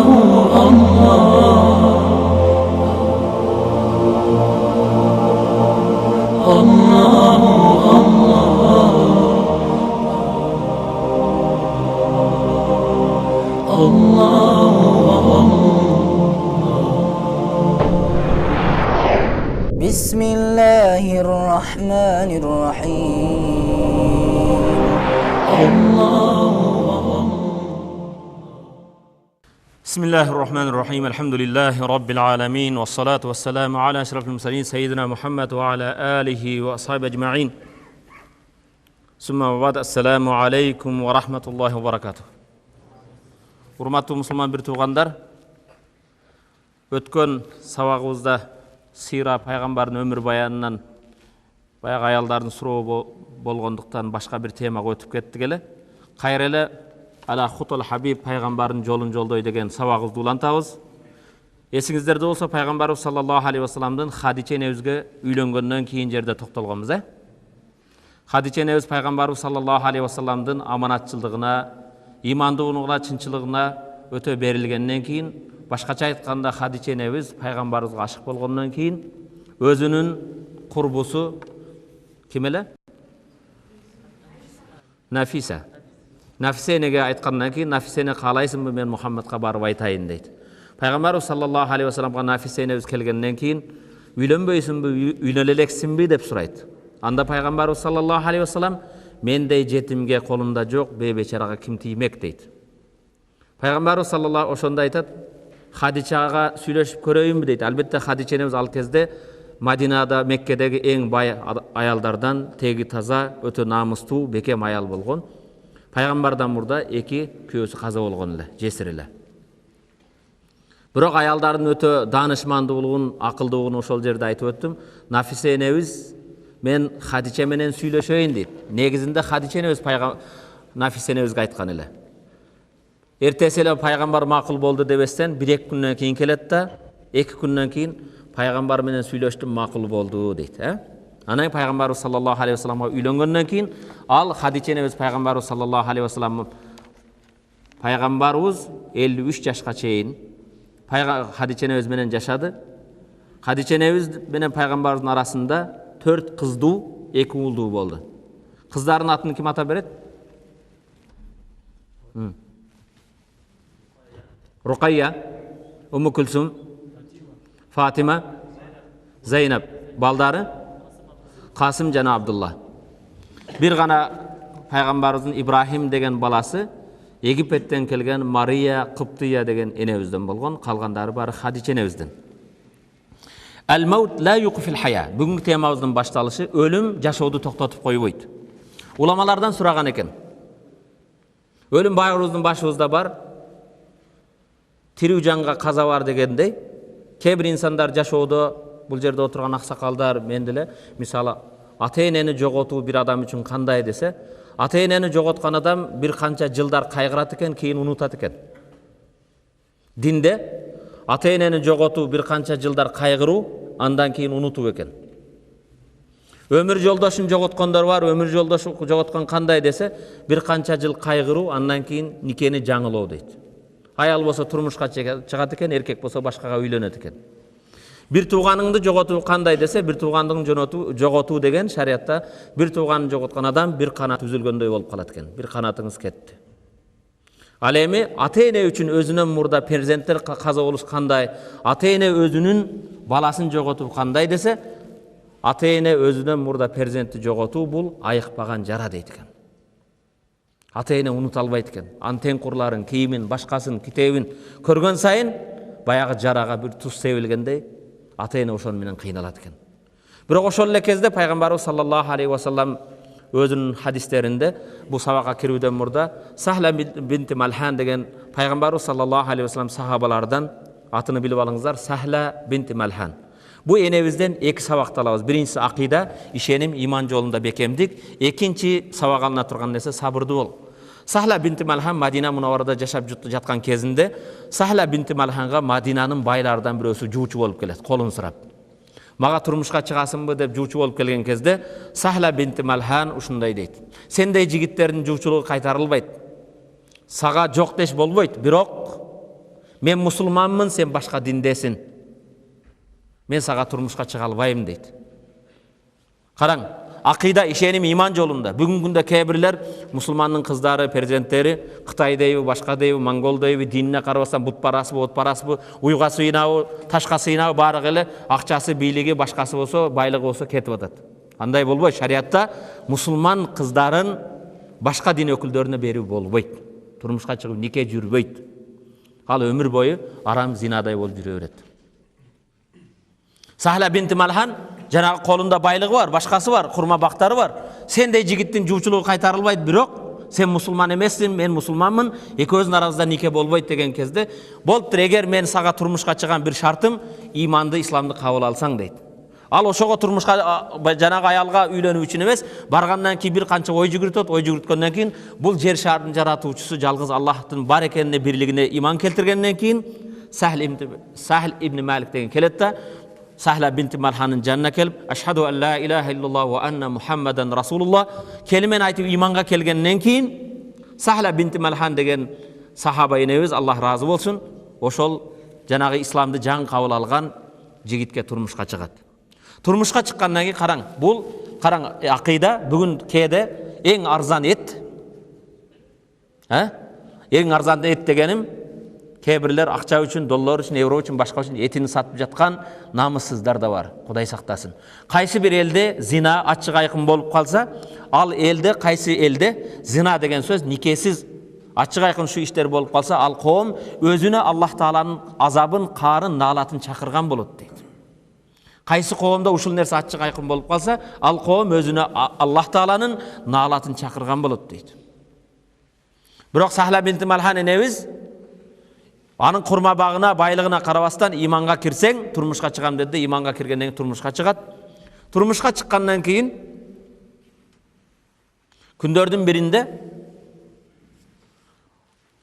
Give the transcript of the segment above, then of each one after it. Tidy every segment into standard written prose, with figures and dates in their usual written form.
بسم الله الرحمن الرحيم. بسم الله الرحمن الرحيم. الحمد لله رب العالمين والصلاة والسلام على أشرف المرسلين سيدنا محمد وعلى آله وأصحابه أجمعين. ثم بعد السلام عليكم ورحمة الله وبركاته. Урматтуу мусулман бир туугандар, өткөн сабагыбызда сыйра пайгамбардын өмүр баянынан баягы аялдардын суроо болгондуктан башка бир темага өтүп кеттик эле. Кайра эле ала хутул хабиб пайгамбардын жолун жолдой деген сабагыбызды улантабыз. Эсиңиздерде болсо пайгамбарыбыз саллаллаху алейхи ва салламдын Хадиче энебизге үйлөнгөндөн кийин жерде токтолгонбуз, Хадиче энебиз пайгамбарыбыз саллаллаху алейхи ва салламдын аманатчылыгына, имандуулугуна, чынчылыгына өтө берилгенден кийин, башкача айтканда Хадиче энебиз пайгамбарыбызга ашык болгондон кийин өзүнүн курбусу ким эле? Нафиса. Нафисенеге айткандан кийин, Нафисене каалайсыңбы, мен Мухаммадка барып айтайын дейт. Пайгамбарыбыз саллаллаху алейхи ва салламга Нафисе энебиз келгенден кийин, үйлөнбөйсүңбү, үйлөнө элексиңби деп сурайт. Анда пайгамбарыбыз саллаллаху алейхи ва саллам мендей жетимге колумда жок, бейбечарага ким тиймек дейт. Пайгамбарыбыз саллаллаху ошондо айтат, Хадичага сүйлөшүп көрөйүнбү дейт. Албетте Хадиче энебиз ал кезде Мадинада, Меккедеги эң бай аялдардан, теги таза, өтө намыстуу, бекем аял болгон. Пайгамбардан мурда эки күйөөсү каза болгон эле, жесир эле. Бирок аялдардын өтө даанышмандуулугун, акылдуулугун ошол жерде айтып өттүм. Нафисе энебиз мен Хадиче менен сүйлөшөйүн дейт. Негизинде Хадиче энебиз Нафисе энебизге айткан эле. Эртеси эле пайгамбар макул болду дебестен, 1-2 күндөн кийин келет да, 2 күндөн кийин пайгамбар менен сүйлөштүм, макул болду дейт, Анан пайгамбарыбыз саллаллаху алейхи ва салламга үйлөнгөндөн кийин, ал Хадиче энебиз пайгамбарыбыз саллаллаху алейхи ва салlam пайгамбарыбыз 53 жашка чейин Хадиче энебиз менен жашады. Хадиче энебиз менен пайгамбардын арасында 4 кыздуу, 2 уулдуу болду. Кыздардын атын ким ата берет? Рукайя, Умму Кулсум, Фатима, Зейнеп. Балдары Касым жана Абдулла. Бир гана пайгамбарыбыздын Ибрахим деген баласы Египеттен келген Мария Кыптия деген энебизден болгон, калгандары бары Хадиче энебизден. Ал-маут ла юқфил хая. Бүгүнкү темабыздын башталышы өлүм жашооду токтотуп койбойт. Уламалардан сураган экен. Өлүм баарыбыздын башыбызда бар, тирүү жанга каза бар дегендей, кээ бир инсандар жашоодо, бул жерде отурган аксакалдар, мен деле, мисалы, ата-энени жоготуу бир адам үчүн кандай десе, ата-энени жоготкон адам бир канча жылдар кайгырат экен, кийин унутат экен. Динде ата-энени жоготуу бир канча жылдар кайгыруу, андан кийин унутуу экен. Өмүр жолдошун жоготкондор бар, өмүр жолдошу жоготкон кандай десе, бир канча жыл кайгыруу, андан кийин никени жаңылоо дейт. Аял болсо турмушка чыгат экен, эркек болсо башкага үйлөнөт экен. Бир тууганыңды жоготуу кандай десе, бир туугандын жоготуу деген шариатта бир тууганын жоготкон адам бир канат үзүлгөндөй болуп калат экен. Бир канатыңыз кетти. Ал эми ата-эне үчүн өзүнөн мурда перзенттер каза болуш кандай, ата-эне өзүнүн баласын жоготуу кандай десе, ата-эне өзүнөн мурда перзентти жоготуу бул айыкпаган жара дейт экен. Ата-эне унута албайт экен. Антен курларын, кийимин, башкасын, китебин көргөн сайын баягы жарага бир туз себилгендей ата-эне ошон менен кыйналат экен. Бирок ошол эле кезде пайгамбарыбыз саллаллаху алейхи ва саллам өзүнүн хадистеринде бул сабакка кирүүдөн мурда Сахла бинти Малхан деген пайгамбарыбыз саллаллаху алейхи ва саллам сахабалардан, атыны билип алыңыздар, Сахла бинти Малхан. Бу энебизден 2 сабакты алабыз. Биринчиси акыйда, ишеним, иман жолунда бекемдик. Экинчи сабак алына турган нерсе сабырдуу бол. Сахла бинти Малхан Мадина Мунавварада жашап жаткан кезинде Сахла бинти Малханга Мадинанын байлардан бирөөсү жуучу болуп келет, колун сурап. Мага турмушка чыгасыңбы деп жуучу болуп келген кезде Сахла бинти Малхан ушундай дейт: сендей жигиттердин жуучулугу кайтарылбайт. Сага жок деш болбойт, бирок Мен мусулманмын, сен башка диндесин. Мен сага турмушка чыга албайм дейт. Караң, акыйда, ишеним, иман жолунда бүгүнкү күндө кээ бирлер мусулмандын кыздары, перзенттери Кытай дейби, башка дейби, монгол дейби, динине карабастан бут парасыбы, от парасыбы, уйга сыйнабы, ташка сыйнабы баары эле акчасы, бийлиги, башкасы болсо, байлыгы болсо кетип атат. Андай болбойт. Шариатта мусулман кыздарын башка дин өкүлдөрүнө берүү болбойт. Турмушка чыгып нике жүрбөйт. Ал өмүр бою арам зинадай болуп жүрө берет. Сахла бинти Малхан жанагы колунда байлыгы бар, башкасы бар, курма бактары бар. Сендей жигиттин жуучулугу кайтарылбайт, бирок сен мусулман эмессиң, мен мусулманмын, экөөбүздүн арабызда нике болбойт деген кезде, болуптур, эгер мен сага турмушка чыган бир шартым иманды, исламды кабыл алсаң дейт. Ал ошого турмушка жанагы аялга үйлөнүү үчүн эмес, баргандан кийин бир канча ой жүгүртөт, ой жүгүрткөндөн кийин бул жер шаардын жаратуучусу жалгыз Аллахтын бар экенине, бирлигине иман келтиргенден кийин Сахл ибн Малик деген келет да, Сахла бинти Малханын жанына келип, ашхаду ан ла илаха иллаллах ва анна Мухаммадан расулуллах келимен айтып иманга келгенден кийин Сахла бинти Малхан деген сахаба энебиз, Аллах разы болсун, ошол жанагы исламды жан кабыл алган жигитке турмушка чыгат. Турмушка чыккандан кийин караң, бул акыйда бүгүн кээде эң арзан эт. Эң арзан эт дегеним кээ бирлер акча үчүн, доллар үчүн, евро үчүн, башка үчүн этини сатып жаткан намыссыздар да бар. Кудай сактасын. Кайсы бир элде зина ачык айкын болуп калса, ал элде, кайсы элде зина деген сөз никесиз ачык айкын ушу иштер болуп калса, ал коом өзүнө Аллах Тааланын азабын, каарын, наалатын чакырган болот дейт. Кайсы коомдо ушул нерсе ачык айкын болуп калса, ал коом өзүнө Аллах Тааланын наалатын чакырган болот дейт. Бирок Сахла бинти Малхан энебиз анын курма багына, байлыгына карабастан иманга кирсең, турмушка чыгам деди, иманга киргенден кийин турмушка чыгат. Турмушка чыккандан кийин күндөрдүн биринде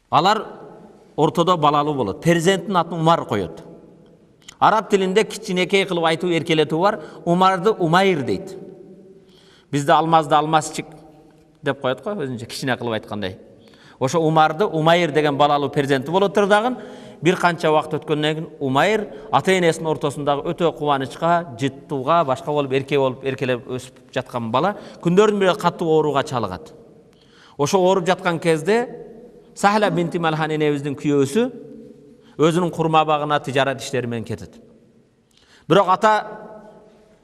алар ортодо балалуу болот. Перзенттин атын Умар коёт. Араб тилинде кичинекей кылып айтуу, эркелетүү бар. Умарды Умайр дейт. Бизде алмазды алмасчик деп коет го, өзүнчө кичине кылып айткандай. Ошо Умарды Умайр деген балалуу перзенти болоттур дагы. Бир канча убакыт өткөндөн кийин Умайр ата-энесинин ортосундагы өтө кубанычка, жыттууга, башка болуп, эрке болуп, эркелеп өсүп жаткан бала күндөрдүн биринде катуу ооруга чалыгат. Ошо ооруп жаткан кезде Сахла бинти Малхан энебиздин күйөөсү өзүнүн курма багына тижарат иштери менен кетет. Бирок ата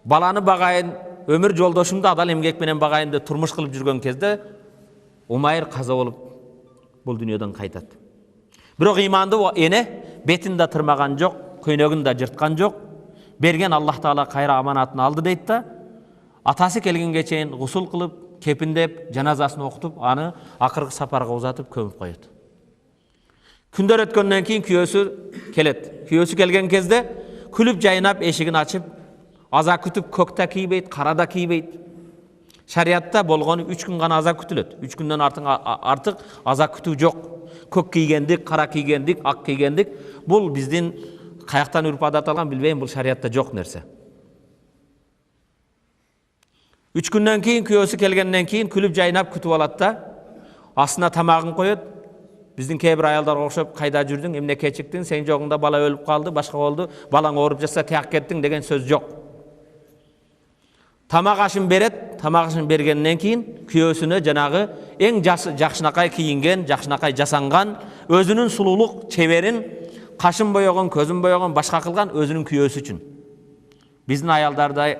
баланы багайын, өмүр жолдошумду адал эмгек менен багайын деп турмуш кылып жүргөн кезде Умайр каза болуп бул дүйнөдөн кайтат. Бирок иманды эне бетин да тырмаган жок, көйнөгүн да жырткан жок. Берген Аллах Таала кайра аманатын алды дейт да, атасы келгенге чейин гусул кылып, кепиндеп, жаназасын окутуп, аны акыркы сапарга узатып көмүп коет. Күндөр өткөндөн кийин күйөөсү келет. Күйөөсү келген кезде күлүп жайнап эшигин ачып, аза күтүп, көктө кийбейт, карада кийбейт. Шариатта болгону 3 күн гана аза күтүлөт. 3 күндөн артык аза күтүү жок. Көк кийгендик, кара кийгендик, ак кийгендик бул биздин каяктан үрп адат алган билбейм, бул шариатта жок нерсе. 3 күндөн кийин күйөөсү келгенден кийин күлүп жайнап күтүп алат да, астына тамагын коет. Биздин кээ бир аялдарга окшоп, кайда жүрдүң, эмне кечиктиң, сен жогуңда бала өлүп калды, башка болду, балаң ооруп жатса тияк кеттиң деген сөз жок. Тамак ашын берет, тамак ашын бергенден кийин күйөөсүнө жанагы эң жакшынакай кийинген, жакшынакай жасанган, өзүнүн сулуулук чеберин, кашын боёгон, көзүн боёгон, башка кылган өзүнүн күйөөсү үчүн. Биздин аялдарда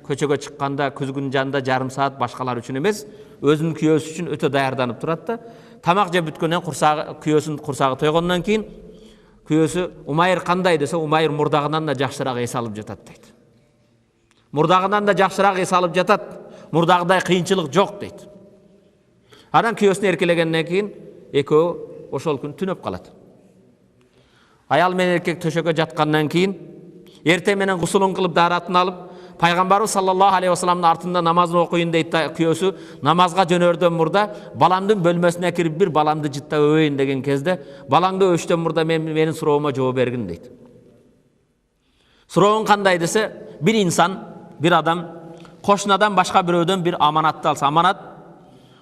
көчөгө чыкканда көзгүнүн жанында жарым саат башкалар үчүн эмес, өзүнүн күйөөсү үчүн өтө даярданып турат да. Тамак жеп бүткөндөн күйөөсүнүн курсагы тойгондон кийин күйөөсү Умайр кандай десе, Умайр мурдагынан да жакшыраак эс алып жатат дейт. Мурдагынан да жакшыраак эс алып жатат. Мурдагыдай кыйынчылык жок дейт. Анан күйөөсүн эркелегенден кийин экөө ошол күн түнөп калат. Аял менен эркек төшөккө жаткандан кийин эртең менен гусулун кылып, дааратын алып, Пайгамбарыбыз саллаллаху алейхи вассаламдын артында намазын окуйын дейт да, күйөөсү намазга жөнөрдөн мурда баламдын бөлмөсүнө кирип бир баламды жыттап өбөйүн деген кезде, балаңды өбүштөн мурда менин суроома жооп бергин дейт. Суроон кандай десе, бир инсан, бир адам кошунадан башка бирөөдөн бир аманатты алса, аманат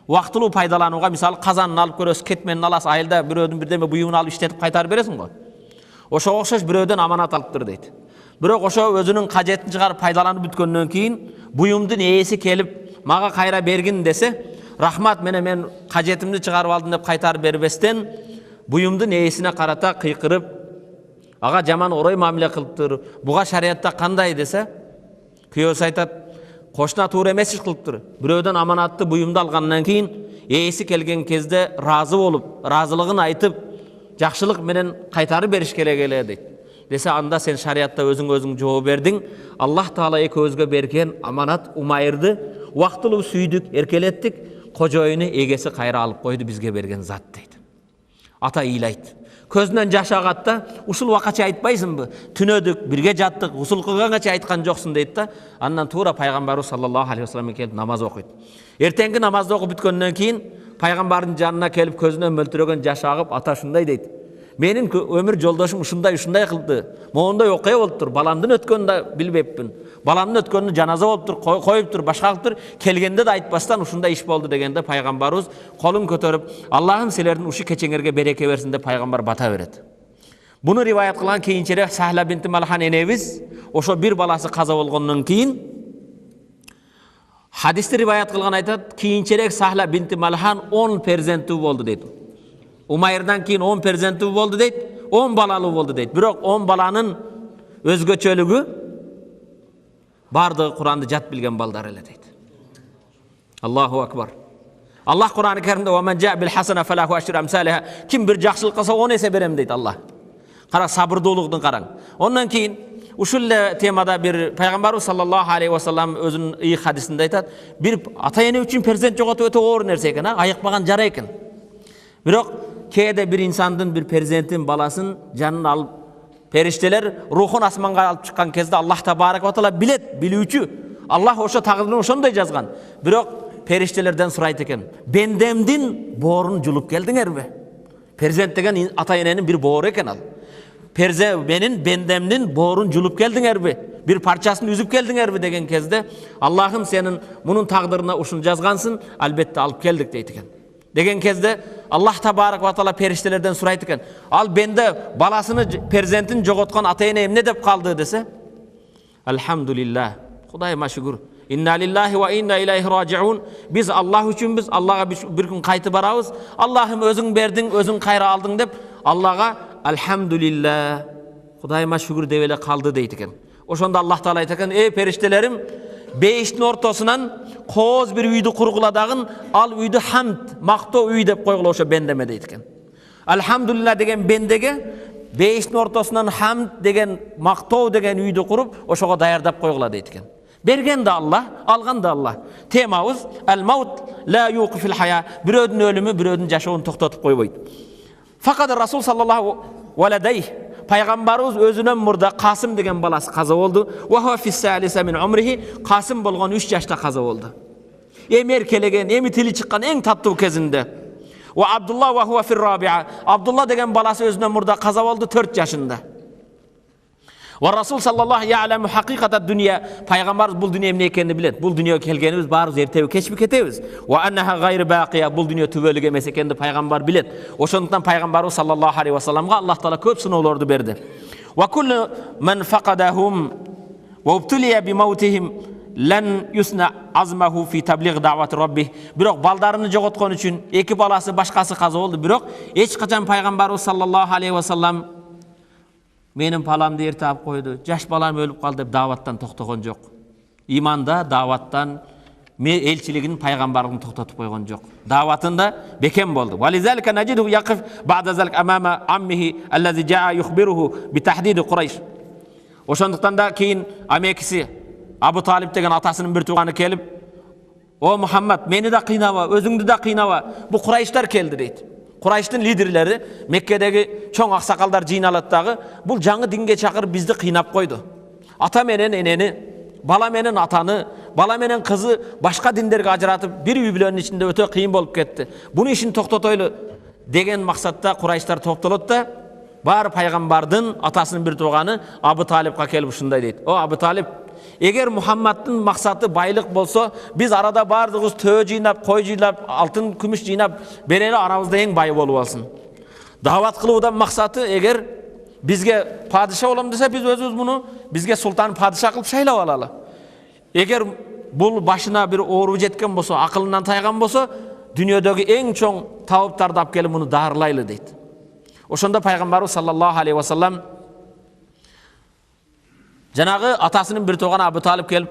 убактылуу пайдаланууга, мисалы казанын алып көрөсүз, кетменин аласыз, айылда бирөөдүн бирдеме буюмун алып иштетип кайтарып бересиң го. ошого окшош бирөөдөн аманат алыптыр дейт. Бирок ошо өзүнүн кажетин чыгарып пайдаланып бүткөндөн кийин буюмдун ээси келип мага кайра бергин десе, рахмат менен мен кажетимди чыгарып алдым деп кайтарып бербестен буюмдун ээсине карата кыйкырып, ага жаман орой мамиле кылыптыр, буга шариятта кандай десе, күйөөсү айтат, кошуна туура эмес иш кылыптыр. Бирөөдөн аманатты буюмду алгандан кийин ээси келген кезде разы болуп, разылыгын айтып, жакшылык менен кайтарып бериш керек эле дейт. Десе, анда сен шариятта өзүң жооп бердиң. Аллах Таала экөөбүзгө берген аманат умайырды убактылуу сүйдүк, эркелеттик, кожоюну эгеси кайра алып койду, бизге берген зат дейт. Ата ыйлайт. Көзүнөн жаш агат да, ушул убакача айтпайсыңбы? Түнөдүк, бирге жаттык, усул кылганча айткан жоксуң дейт да. Андан туура пайгамбарыбыз саллаллаху алейхи вассалам келип намаз окуйт. Эртеңки намазды окуп бүткөндөн кийин пайгамбардын жанына келип көзүнөн мөлтүрөгөн жаш агып, ата шундай дейт. Менин өмүр жолдошум ушундай кылды. Моундай окуя болуптур. Баламдын өткөнүн да билбеппин. Баламдын өткөнү жаназа болуптур, коюптур, башка кылыптыр. Келгенде да айтпастан ушундай иш болду дегенде пайгамбарыбыз колун көтөрүп, Аллахым силердин ушу кечеңерге береке берсин деп пайгамбар бата берет. Буну риваят кылган кийинчерээк Сахла бинти Малхан энебиз ошо бир баласы каза болгондон кийин хадисти риваят кылган айтат, кийинчерээк Сахла бинти Малхан 10 перзенти болду дейт. Умайырдан кийин 10 перзенти болду дейт, 10 балалуу болду дейт. Бирок 10 баланын өзгөчөлүгү бардыгы Куранды жат билген балдар эле дейт. Аллаху акбар. Аллах Куран-ы Керимде "Ваман жаа бил хасана фалаху ашру амсалиха", ким бир жакшылык кылса 10 эсе берем дейт Аллах. Кара, сабырдуулуктун караң. Ондан кийин ушул темада бир пайгамбарыбыз саллаллаху алейхи вассалам өзүнүн ый хадисинде айтат, бир ата эне үчүн перзент жоготуу өтө оор нерсе экен, айыкпаган жара экен. Бирок кээде бир инсандын бир перзентин, баласын жанын алып, периштелер рухун асманга алып чыккан кезде Аллах табарак ва таала билет, билүүчү. Аллах ошо тагдырын ошондой жазган. Бирок периштелерден сурайт экен, бендемдин боорун жулуп келдиңерби? Перзент деген ата эненин бир боору экен ал. Менин бендемдин боорун жулуп келдиңерби? Бир парчасын үзүп келдиңерби деген кезде, Аллахым сенин мунун тагдырына ушуну жазгансың, албетте алып келдик дейт экен. Деген кезде Аллах табарак ва таала периштелерден сурайт экен, ал бенде баласыны, перзентин жоготкон ата эне эмне деп калды десе, Алхамдулиллах, Кудайыма шүгүр. Инна лиллахи ва инна илайхи раджиун. Биз Аллах үчүнбүз, Аллага бир күн кайтып барабыз. Аллахым өзүң бердиң, өзүң кайра алдың деп Аллага Алхамдулиллах, Кудайыма шүгүр деп эле калды дейт экен. Ошондо Аллах Таала айтат экен, эй периштелерим, бейиштин ортосунан кооз бир үйдү кургуладагын, ал үйдү хамд, мактоо үй деп койгула ошо бендеме дейт экен. Алхамдулилlah деген бендеге бейиштин ортосунан хамд деген, мактоо деген үйдү куруп, ошого даярдап койгула дейт экен. Берген да Аллах, алган да Аллах. Темабыз ал-маут ла юқифил хая. Бирөөдүн өлүмү бирөөдүн жашоонун токтотуп койбойт. Факат Расул саллаллаху алейхи пайгамбарыбыз өзүнөн мурда Касым деген баласы каза болду. Ва хуа фис-салиса мин умрихи. Касым болгон 3 жашта каза болду. Эми эркелеген, эми тили чыккан эң таттуу кезинде. Ва Абдулла ва хуа фир-рабиа. Абдулла деген баласы өзүнөн мурда каза болду 4 жашында. Ва Расул саллаллаху я'ламу хакыйкатад дүния. Пайгамбар бул дүния эмне экенин билет. Бул дүнияга келгенибиз баарыбыз эртеби кечпи кетебиз. Ва аннаха гайры бақия. Бул дүния түбөлүк эмес экенин пайгамбар билет. Ошондуктан пайгамбарыбыз саллаллаху алейхи вассаламга Аллах Таала көп сыноолорду берди. Ва куллу ман факадахум ва убтулия би маутихим лан юсна азмаху фи таблиг даъвати раббих. Бирок балдарыны жоготкон үчүн эки баласы башкасы каза болду. Бирок эч качан пайгамбарыбыз саллаллаху алейхи вассалам менин баламды эрте алып койду, жаш балам өлүп калды деп дааваттан токтогон жок. Иманда, дааваттан, элчилигин, пайгамбарлыгын токтотуп койгон жок. Дааватында бекем болду. Вализалика наджиду яқиф баъда залик амама аммихи аллази жаа юхбируху битахдид Курайш. Ошондуктан да кийин амекиси Абу Талиб деген атасынын бир тууганы келип, "О Мухаммад, мени да кыйнаба, өзүңдү да кыйнаба. Бу Курайштар келди" дейт. Курайштын лидерлери Меккедеги чоң аксакалдар жыйналат дагы, бул жаңы динге чакырып бизди кыйнап койду. Ата менен энени, бала менен атаны, бала менен кызы башка диндерге ажыратып, бир үй бүлөнүн ичинде өтө кыйын болуп кетти. Буну ишин токтотойлу деген максатта Курайштар топтолот да, баары пайгамбардын атасынын бир тууганы Абу Талибка келип ушундай дейт: "О Абу Талиб, эгер Мухаммадтын максаты байлык болсо, биз арада бардыгыбыз төө жыйнап, кой жыйнап, алтын, күмүш жыйнап берели, арабызда эң бай болуп алсын. Даават кылуудан максаты эгер Bizge padişah olam dese biz özümüz bunu bizge sultan padişah kılıp şaylap alalı. Eğer bul başına bir oğru jetken bolsa, akılından taygan bolsa, dünyadagi eng çoğ tavıptardı ap kelip bunu darlaylı deydi. Oşonda Peygamberimiz sallallahu aleyhi ve sellem janagı atasının bir toğana Abu Talib kelip,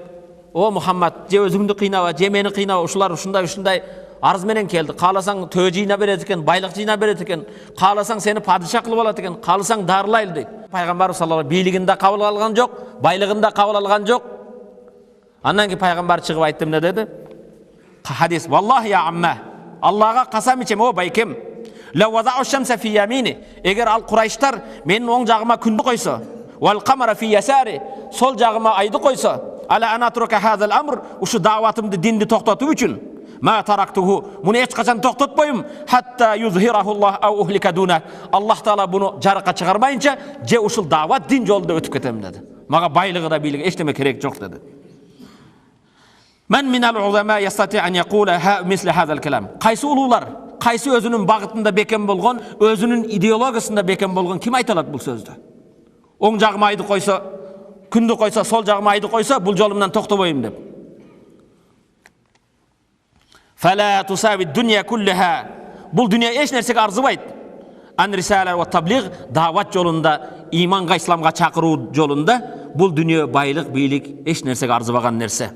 o Muhammed, je özüңdü kıynaba, je meni kıynaba, uşular uşunday arz menen keldi. Kalasaң tö jıyna beret eken, baylık jıyna beret eken, kalasaң seni padişah kılıp alat eken, kalasaң darlaylı deydi. Peygamberimiz sallallahu aleyhi ve sellem biliginde kabul algan jok, baylığında kabul algan jok. Andan ki Peygamber çıkıp aytdım ne dedi? Hadis, vallahi ya amme, Allah'a kasam içem o baykim. La wada'u şemse fi yamini. Eğer al Kurayşlar menin oң jagıma kündü koysa, wal qamara fi yasari, sol jagıma aydı koysa, ala ana atruka hadal amr, uşu davatımdı dindi toxtatıp üçün. Ma taraktuhu, bunu hiç kaçan toxtatmayım, hatta yuzhirahullah au uhlika duna. Allah Taala bunu jarıkka çıkarmayınca je uşul davat din jolunda ötüp ketem dedi. Maga baylığı da biligi eşteme kerek jok dedi. Men minal ulama yastati an yaqula misli hadal kelam. Qaysı ulular, qaysı özünün bagıtında beken bolgon, özünün ideologiyasında beken bolgon kim aytalat bu sözdü? Oң jagıma aydı koysa, kündü koysa, sol jagıma aydı koysa, bul jolumdan toxtabayım dep. Fala tusavi dunya kullaha. Bul dünya eş nersege arzubayt. An risaler ve tabliğ, davat yolunda, imanga, İslamga çakıruu yolunda, bul dünya baylık, bilik eş nersege arzubagan nerse.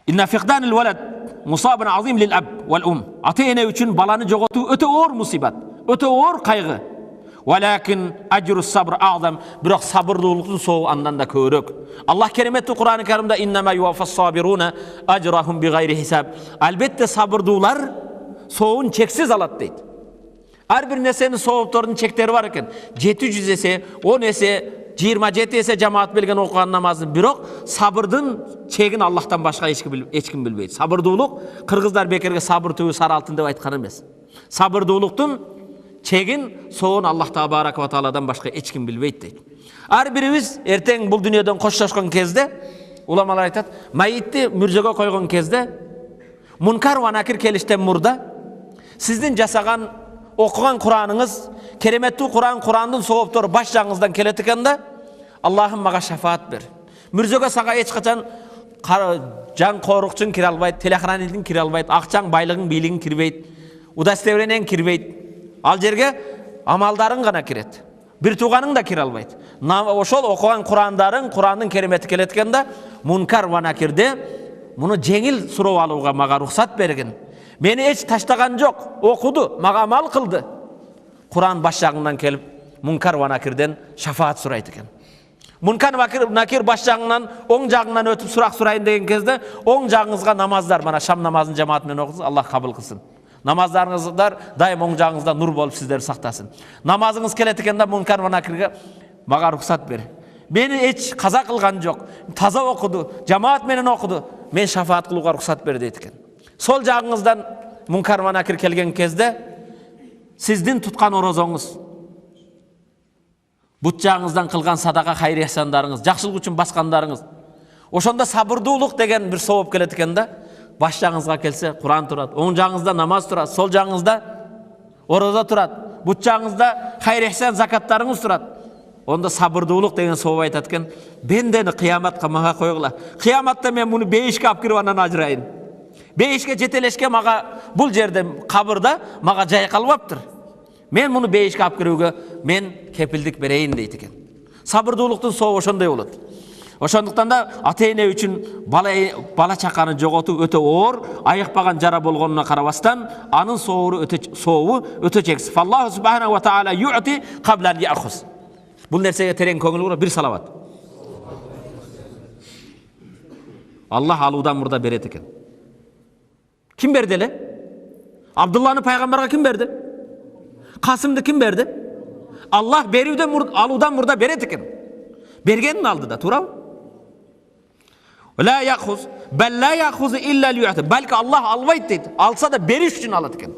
İnna fiqdanil veled musabun azim lil ab vel Ata-ene üçün balanı jogotu öte ağır musibat, öte ağır kaygı. Walakin ajrus sabr a'zam, biroq sabırlılıktın soğu andan da körök. Allah kerimetli Kur'an-ı Kerim'de innema yuvaffas sabiruna ajrahum bigayri hisab. Albatta sabırdılar soğun çeksiz alat deydi. Her bir nesenin soğuptorunun çekleri var eken. 700 ese, 10 ese, 27 ese cemaat bilgen okuyan namazın. Biroq sabırdın çegin Allah'tan başka hiç kim bilbeydi. Sabırdılık, Kırgızlar bekerge sabır tüvü sarı altın dep aytkan emes. Sabırdılıktın çegin soğun Allah Tebaraka ve Taala'dan başka hiç kim bilbeydi deydi. Her birimiz erteң bu dünyadan koşlaşkan kezde, ulamalar aytat, mayitni mürjege koygan kezde, munkar ve nakir kelişten murda, sizdin jasagan, okugan Kur'anınız, kerimetli Kur'an'ın soğuptoru baş janыңızdan keletikende, Allah'ım maga şafaat ber. Mürjege saga hiç kaçan jan korukçun kire albayt, telehranidin kire albayt, akçaң baylığın biligin kirbeyt, udastevrenen kirbeyt. Al jerge amaldarın gana kiret. Bir tuğanın da kire albayt. Oşol okugan Kur'an'ın kerimeti keletkende, munkar ve nakirde bunu jеңil surap alууga maga ruhsat bergin. Meni hiç taştagan jok, okudu, maga amal kıldı. Kur'an baş jagından kelip munkar ve nakirden şafaat surayt eken. Munkar nakir baş jagından, oң jagından ötüp surak surayın degen kezde, oң jagыңızga namazlar, mana şam namazın cemaat menen okusunuz, Allah kabul kılsın. Namazlarınızlar daim oң jagыңızda nur bolup sizleri saktasın. Namazınız keletikende munkar ve nakirge maga ruhsat ber. Beni hiç kaza kılgan jok, taza okudu, cemaat menen okudu. Men şafaat kılууga ruhsat ber deyt eken. Sol jagыңızdan munkar ve nakir kelgen kezde sizdin tutkan orozoңuz, but jagыңızdan kılgan sadaka hayır ihsanдарыңыз, жакшылык үчүн баскандарыңыз. Ошондо сабырдуулук деген bir сооп келет экенде, baş jagыңызга kelse Kur'an turat, oң jagыңızda namaz turat, sol jagыңızda oroza turat, but jagыңızda hayır ihsan zakattарыңыз turat. Onda sabırдуулук деген сооп айтат экен. Бендени кыяматка мага койгула. Кыяматта мен муну бейишке алып кирип анан ажырайын. Бейишке жетелешке мага бул жерде кабырда мага жай калбаптыр. Мен муну бейишке алып кирүүгө мен кепилдик берейин дейт экен. Sabırдуулуктун сообу ошондой болот. Ошондуктан да ата-эне үчүн бала чаканы жоготуу өтө оор, айыкпаган жара болгонуна карабастан, анын сообу өтө чексиз. Аллах субханаху ва таала ю'ти qabla an ya'khuz. Бул нерсеге терең көңүл буруп бир салават. Аллах алуудан мурда берет экен. Ким берди эле? Абдулланы пайгамбарга ким берди? Касымды ким берди? Аллах берүүдөн алуудан мурда берет экен. Бергенин алды да, туурабы? La ya'khuz, bel la ya'khuz illa liyu'ti. Belki Allah albayt deydi. Alsa da beriş üçün alat eken.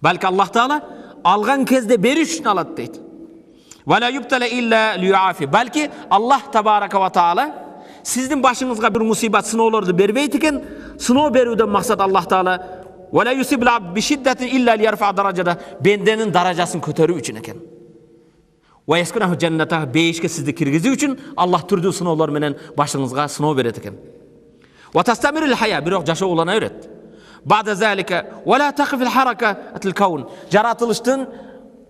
Belki Allah Teala algan kezde beriş üçün alat deydi. Ve la yubtala illa liyu'afi. Belki Allah Tebaraka ve Teala sizdin başınızga bir musibat, sınavlardı berbeyt eken, sınav berүүдөн maksat Allah Teala ولا يصيب العبد بشدة إلا ليرفع درجته. Bendenin darajasını көтерүү үчүн экен. Wa yaskinahu jannata, beyişke sizdi kirgizүү үчүн Allah түрдүү сыноолор менен башыңызга сыноо берет экен. Wa tastamirul haya, бирок жашоо улана берет. Ba'da zalika wala taqif al harakatul kawn. Жаратылыштын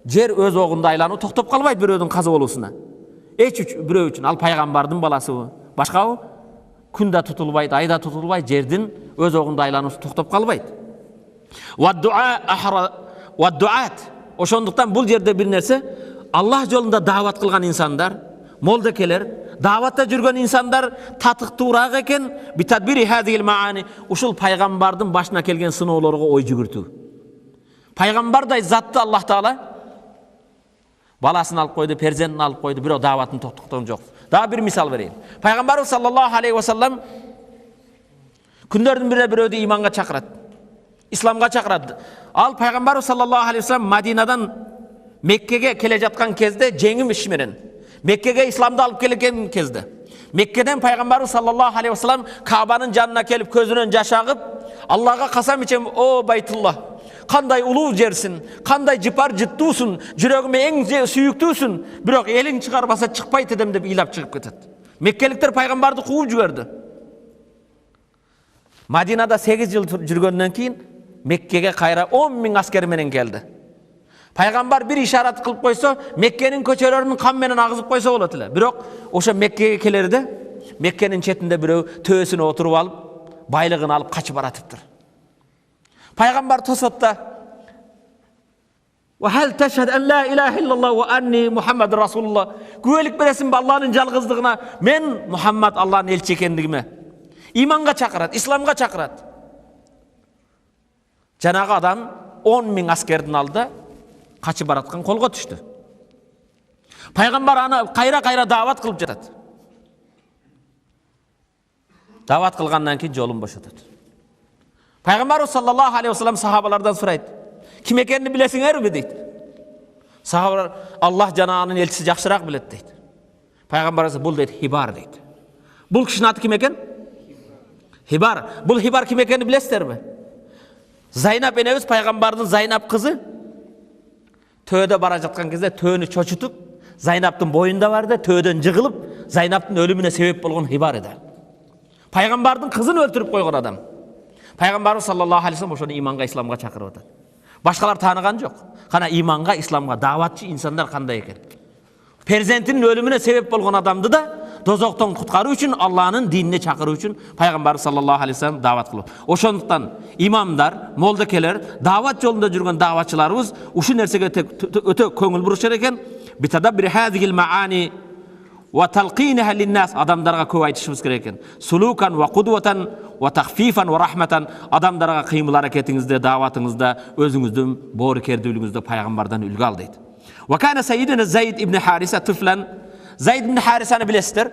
жер өз огунда айлануу токтоп калбайт бирөөдүн каза болуусуна. Бирөө үчүн ал пайгамбардын баласыбы, башкабы? Күн да tutulbayт, ай да tutulbayт, жердин өз огунда айлануусу токтоп калбайт. Wa du'at. Ошондуктан бул жерде бир нерсе, Аллах жолунда дават кылган инсандар, молдекелер, даватта жүргөн инсандар татыктуураак экен, битадбири хадил маани, ушул пайгамбардын башына келген сыноолорго ой жүгүртүү. Пайгамбардай затты Аллах Таала баласын алып койду, перзентин алып койду, бирок даватын токтоткон жок. Дагы бир мисал берейин. Пайгамбарыбыз саллаллаху алейхи ва саллам күндөрдүн биринде бирөөдү иманга чакырат. Исламга чакырат. Ал пайгамбарыбыз саллаллаху алейхи ва саллам Мадинадан Меккеге келе жаткан кезде жеңим иш менен Меккеге исламды алып келген кезде Меккеден пайгамбарыбыз саллаллаху алейхи ва саллам Каабанын жанына келип көзүнөн жаш агып, Аллага касам ичем, о Байтулла, кандай улуу жерсин, кандай жыпар жыттуусун, жүрөгүмө эң сүйүктүүсүн, бирок элиң чыгарбаса чыкпайт эдем деп ыйлап чыгып кетет. Меккеликтер пайгамбарды кууп жиберди. Мадинада 8 жыл жүргөндөн кийин Меккеге кайра 10.000 аскер менен келди. Пайгамбар бир ишарат кылып койсо, Меккенин көчөлөрүн кан менен агызып койсо болот эле. Бирок ошо Меккеге келерде, Меккенин четинде бирөө төөсүнө отуруп алып, байлыгын алып качып баратыптыр. Пайгамбар тосотта: "Ва хал ташхад ан ла илаха иллаллах ва анни Мухаммад расулуллах?" Күбөлүк бересиңби Алланын жалгыздыгына, мен Мухаммад Алланын элчи экендигиме? Иманга чакырат, исламга чакырат. Жанагы адам 10.000 аскердин алдында качып бараткан колго түштү. Пайгамбар аны кайра дават кылып жатат. Дават кылгандан кийин жолун бошотот. Пайгамбар саллаллаху алейхи ва саллам сахабалардан сурайт: "Ким экенин билесиңерби?" дейт. Сахабалар: "Аллах жана анын элчиси жакшыраак билет" дейт. Пайгамбар: "Бул" дейт, "Хибар" дейт. Бул кишинин аты ким экен? Хибар. Бул Хибар ким экенин билесиздерби? Зайнап энебиз, пайгамбардын Зайнап кызы, төөдө бара жаткан кезде төөнү чочутуп, Зайнаптын боюнда барды, төөдөн жыгылып, Зайнаптын өлүмүнө себеп болгон Хибар эди. Пайгамбардын кызын өлтүрүп койгон адам. Пайгамбарыбыз саллаллаху алейхи ва саллам ошону иманга, исламга чакырып атат. Башкалар тааныган жок. Кана иманга, исламга даватчы инсандар кандай экен? Перзентинин өлүмүнө себеп болгон адамды да дозоктон куткаруу үчүн, Алланын динине чакыруу үчүн пайгамбарыбыз саллаллаху алейхи ва саллам дават кылып. Ошондуктан имамдар, молдекелер, дават жолунда жүргөн даватчыларыбыз ушул нерсеге өтө көңүл бурушат экен. Битадаббир хазил маани ва талқинаха линнас, адамдарга көп айтышыбыз керек экен. Сулукан ва кудватан ва тахфифан ва рахматан, адамдарга кыймыл аракетиңизде, даватыңызда, өзүңүздүн боорукердүүлүгүңүздө пайгамбардан үлгү ал дейт. Ва кана сайидина Зайд ибн Хариса туфлан. Зайд ибн Харисаны билесиздер.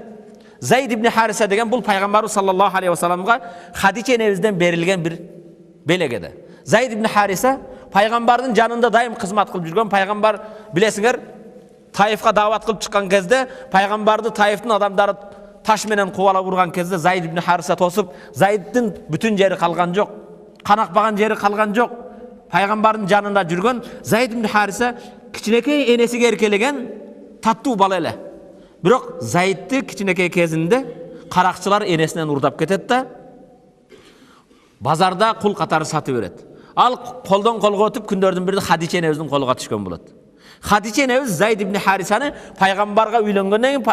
Зайд ибн Хариса деген бул пайгамбарыбыз саллаллаху алейхи ва салламга Хадиче энебизден берилген бир белегеде. Зайд ибн Хариса пайгамбардын жанында дайым кызмат кылып жүргөн. Пайгамбар билесиңер, Таифка дават кылып чыккан кезде, пайгамбарды Таифтин адамдары таш менен кубалап урган кезде Зайд ибн Хариса тосуп, Зайддин бүтүн жери калган жок, канакпаган жери калган жок. Пайгамбардын жанында жүргөн Зайд ибн Хариса кичинекей энесиге эркелеген таттуу бала эле. Бирок Зайдты кичинекей кезинде каракчылар энесинен урдап кетет да базарда кул катары сатып берет. Ал колдон колго өтүп күндөрдүн биринде Хадиче энебиздин колуна түшкөн болот. Хадиче энебиз Зайд ибн Харисаны пайгамбарга үйлөнгөндөн кийин,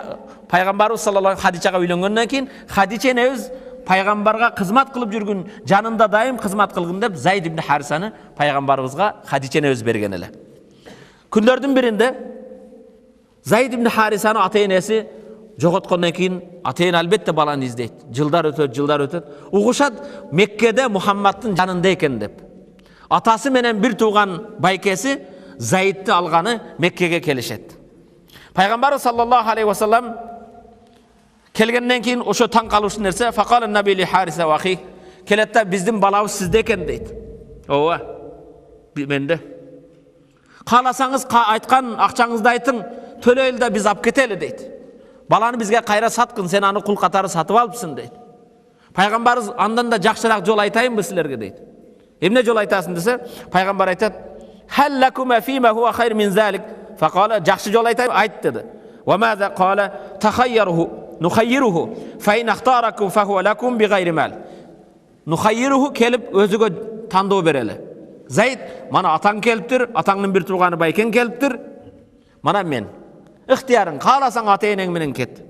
пайгамбарыбыз саллаллаху алейхи Хадичага үйлөнгөндөн кийин, Хадиче энебиз пайгамбарга кызмат кылып жүргөн, жанында дайым кызмат кылгын деп Зайд ибн Харисаны пайгамбарыбызга Хадиче энебиз берген эле. Күндөрдүн биринде Зайд ибн Харисаны ата-энеси жоготкондон кийин, ата-эне албетте баланы издейт. Жылдар өтөт. Угушат Меккеде Мухаммадтын жанында экен деп. Атасы менен бир тууган байкеси Зайдты алганы Меккеге келишет. Пайгамбар саллаллаху алейхи ва саллам келгенден кийин ошо таң калуучу нерсе, факала наби ли Хариса ва ахи, келетте биздин балабыз сизде экен дейт. Ооба, менде. Кааласаңыз айткан акчаңызды айтың, төлөйлү да биз алып кетели дейт. Баланы бизге кайра саткын, сен аны кул катары сатып алыпсың дейт. Пайгамбарыбыз андан да жакшыраак жол айтайынбы силерге дейт. Эмне жол айтасың десе, пайгамбар айтат: "Хал лакума фима хуа хайр мин залик?" Фақала: "Жакшы жол айт" dedi. "Ва маза?" Қала: "Тахайяруху, нухайируху, фа ин ахтаракум фа хуа лакум би гайри мал." Нухайируху келип өзүгө тандоо берели. Зайд, мана атаң келиптир, атаңдын бир турганы байкең келиптир. Мана мен. Ыхтыярың, кааласаң ата энең менен кет.